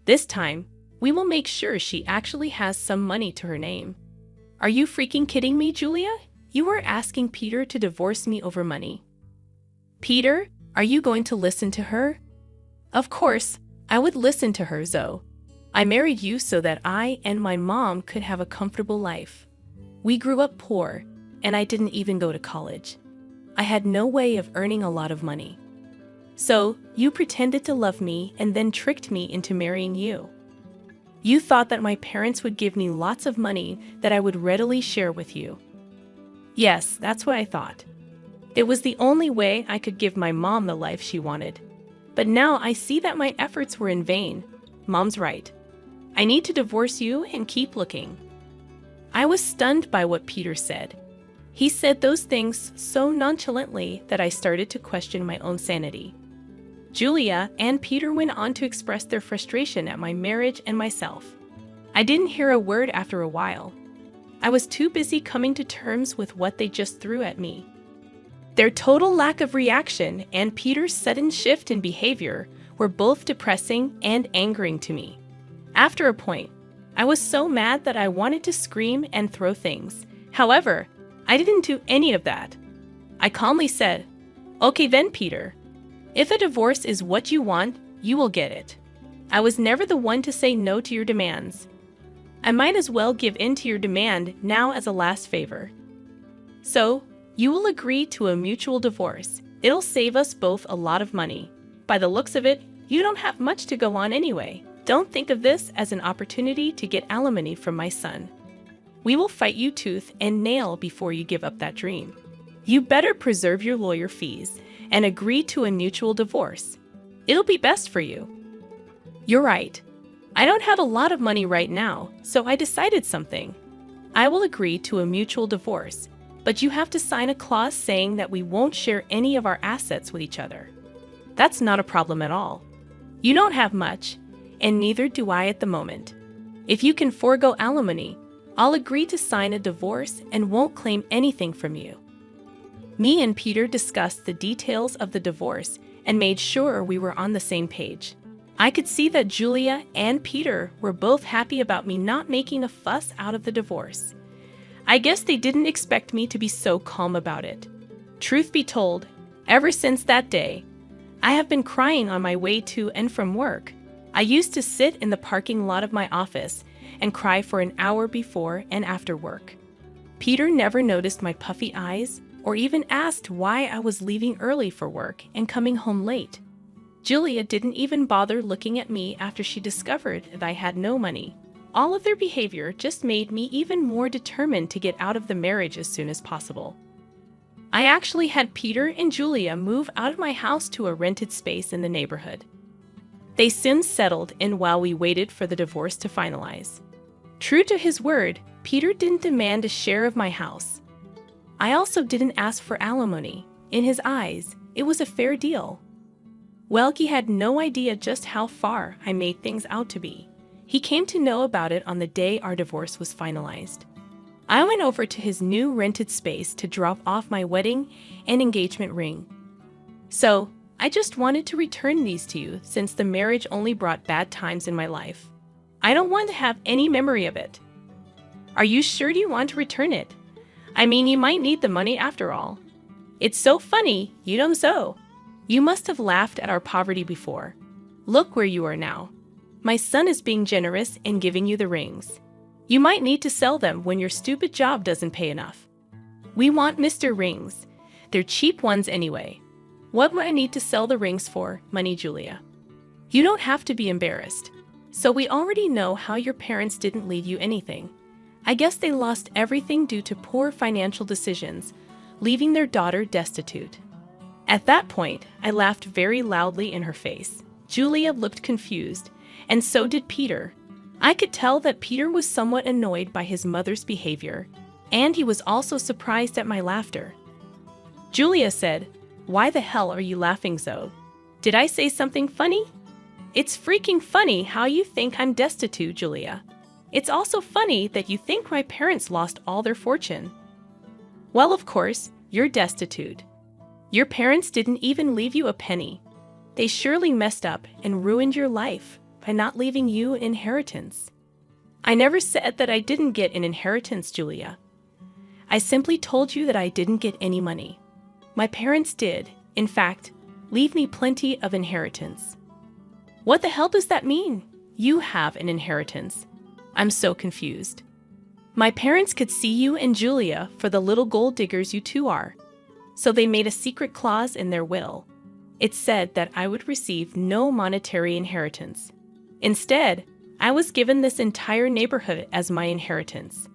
This time, we will make sure she actually has some money to her name." Are you freaking kidding me, Julia? You are asking Peter to divorce me over money. Peter, are you going to listen to her? Of course, I would listen to her, Zoe. I married you so that I and my mom could have a comfortable life. We grew up poor, and I didn't even go to college. I had no way of earning a lot of money. So, you pretended to love me and then tricked me into marrying you. You thought that my parents would give me lots of money that I would readily share with you. Yes, that's what I thought. It was the only way I could give my mom the life she wanted. But now I see that my efforts were in vain. Mom's right. I need to divorce you and keep looking." I was stunned by what Peter said. He said those things so nonchalantly that I started to question my own sanity. Julia and Peter went on to express their frustration at my marriage and myself. I didn't hear a word after a while. I was too busy coming to terms with what they just threw at me. Their total lack of reaction and Peter's sudden shift in behavior were both depressing and angering to me. After a point, I was so mad that I wanted to scream and throw things. However, I didn't do any of that. I calmly said, "Okay then, Peter. If a divorce is what you want, you will get it. I was never the one to say no to your demands. I might as well give in to your demand now as a last favor. So, you will agree to a mutual divorce. It'll save us both a lot of money. By the looks of it, you don't have much to go on anyway. Don't think of this as an opportunity to get alimony from my son. We will fight you tooth and nail before you give up that dream. You better preserve your lawyer fees and agree to a mutual divorce. It'll be best for you." You're right. I don't have a lot of money right now, so I decided something. I will agree to a mutual divorce, but you have to sign a clause saying that we won't share any of our assets with each other. That's not a problem at all. You don't have much, and neither do I at the moment. If you can forego alimony, I'll agree to sign a divorce and won't claim anything from you. Me and Peter discussed the details of the divorce and made sure we were on the same page. I could see that Julia and Peter were both happy about me not making a fuss out of the divorce. I guess they didn't expect me to be so calm about it. Truth be told, ever since that day, I have been crying on my way to and from work. I used to sit in the parking lot of my office and cry for an hour before and after work. Peter never noticed my puffy eyes or even asked why I was leaving early for work and coming home late. Julia didn't even bother looking at me after she discovered that I had no money. All of their behavior just made me even more determined to get out of the marriage as soon as possible. I actually had Peter and Julia move out of my house to a rented space in the neighborhood. They soon settled in while we waited for the divorce to finalize. True to his word, Peter didn't demand a share of my house. I also didn't ask for alimony. In his eyes, it was a fair deal. Welke had no idea just how far I made things out to be. He came to know about it on the day our divorce was finalized. I went over to his new rented space to drop off my wedding and engagement ring. So, I just wanted to return these to you since the marriage only brought bad times in my life. I don't want to have any memory of it. Are you sure you want to return it? I mean, you might need the money after all. It's so funny, you know so. You must have laughed at our poverty before. Look where you are now. My son is being generous and giving you the rings. You might need to sell them when your stupid job doesn't pay enough. We want Mr. Rings. They're cheap ones anyway. What would I need to sell the rings for, money, Julia? You don't have to be embarrassed. So we already know how your parents didn't leave you anything. I guess they lost everything due to poor financial decisions, leaving their daughter destitute. At that point, I laughed very loudly in her face. Julia looked confused, and so did Peter. I could tell that Peter was somewhat annoyed by his mother's behavior, and he was also surprised at my laughter. Julia said, "Why the hell are you laughing, Zoe? Did I say something funny?" "It's freaking funny how you think I'm destitute, Julia. It's also funny that you think my parents lost all their fortune. Well, of course, you're destitute. Your parents didn't even leave you a penny. They surely messed up and ruined your life by not leaving you an inheritance." I never said that I didn't get an inheritance, Julia. I simply told you that I didn't get any money. My parents did, in fact, leave me plenty of inheritance. What the hell does that mean? You have an inheritance. I'm so confused. My parents could see you and Julia for the little gold diggers you two are, so they made a secret clause in their will. It said that I would receive no monetary inheritance. Instead, I was given this entire neighborhood as my inheritance.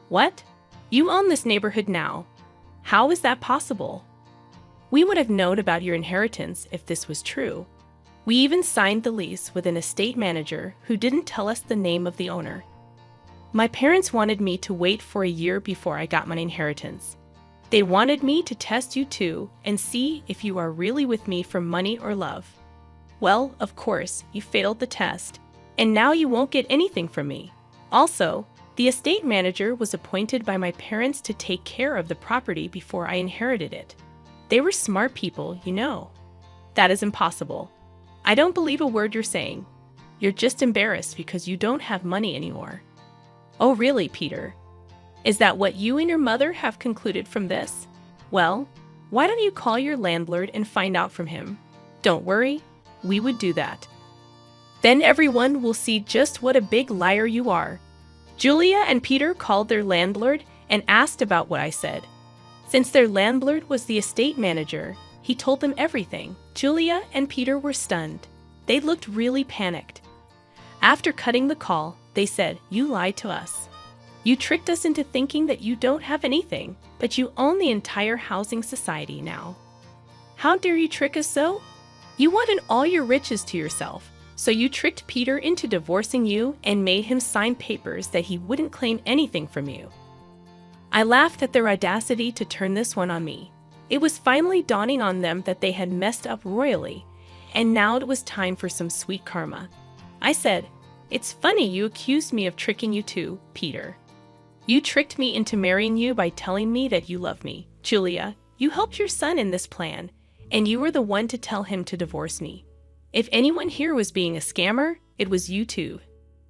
What? You own this neighborhood now. How is that possible? We would have known about your inheritance if this was true. We even signed the lease with an estate manager who didn't tell us the name of the owner. My parents wanted me to wait for a year before I got my inheritance. They wanted me to test you too and see if you are really with me for money or love. Well, of course, you failed the test, and now you won't get anything from me. Also, the estate manager was appointed by my parents to take care of the property before I inherited it. They were smart people, you know. That is impossible. I don't believe a word you're saying. You're just embarrassed because you don't have money anymore. Oh really, Peter? Is that what you and your mother have concluded from this? Well, why don't you call your landlord and find out from him? Don't worry, we would do that. Then everyone will see just what a big liar you are. Julia and Peter called their landlord and asked about what I said. Since their landlord was the estate manager, he told them everything. Julia and Peter were stunned. They looked really panicked. After cutting the call, they said, "You lied to us. You tricked us into thinking that you don't have anything, but you own the entire housing society now. How dare you trick us so? You wanted all your riches to yourself, so you tricked Peter into divorcing you and made him sign papers that he wouldn't claim anything from you." I laughed at their audacity to turn this one on me. It was finally dawning on them that they had messed up royally, and now it was time for some sweet karma. I said, "It's funny you accused me of tricking you too, Peter. You tricked me into marrying you by telling me that you love me. Julia, you helped your son in this plan, and you were the one to tell him to divorce me. If anyone here was being a scammer, it was you two.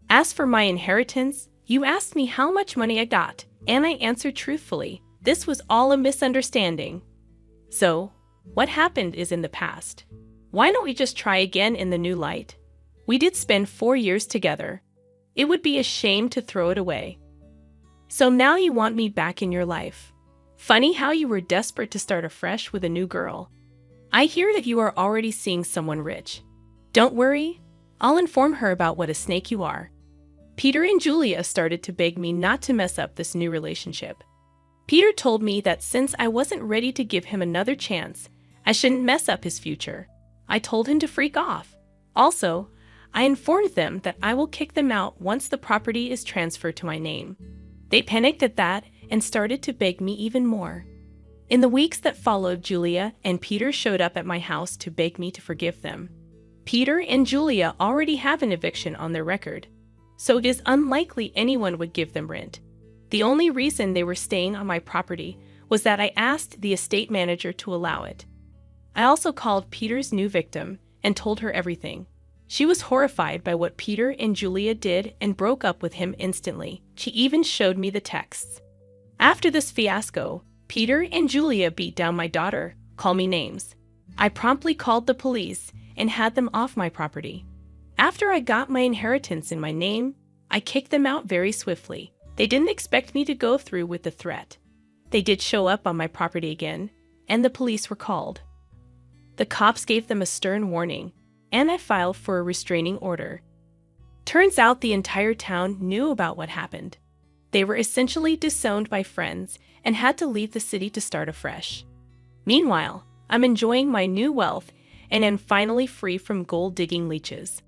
As for my inheritance, you asked me how much money I got, and I answered truthfully. This was all a misunderstanding. So, what happened is in the past. Why don't we just try again in the new light? We did spend 4 years together. It would be a shame to throw it away. So now you want me back in your life. Funny how you were desperate to start afresh with a new girl. I hear that you are already seeing someone rich. Don't worry, I'll inform her about what a snake you are." Peter and Julia started to beg me not to mess up this new relationship. Peter told me that since I wasn't ready to give him another chance, I shouldn't mess up his future. I told him to freak off. Also, I informed them that I will kick them out once the property is transferred to my name. They panicked at that and started to beg me even more. In the weeks that followed, Julia and Peter showed up at my house to beg me to forgive them. Peter and Julia already have an eviction on their record, so it is unlikely anyone would give them rent. The only reason they were staying on my property was that I asked the estate manager to allow it. I also called Peter's new victim and told her everything. She was horrified by what Peter and Julia did and broke up with him instantly. She even showed me the texts. After this fiasco, Peter and Julia beat down my daughter, called me names. I promptly called the police and had them off my property. After I got my inheritance in my name, I kicked them out very swiftly. They didn't expect me to go through with the threat. They did show up on my property again, and the police were called. The cops gave them a stern warning, and I filed for a restraining order. Turns out the entire town knew about what happened. They were essentially disowned by friends and had to leave the city to start afresh. Meanwhile, I'm enjoying my new wealth and am finally free from gold-digging leeches.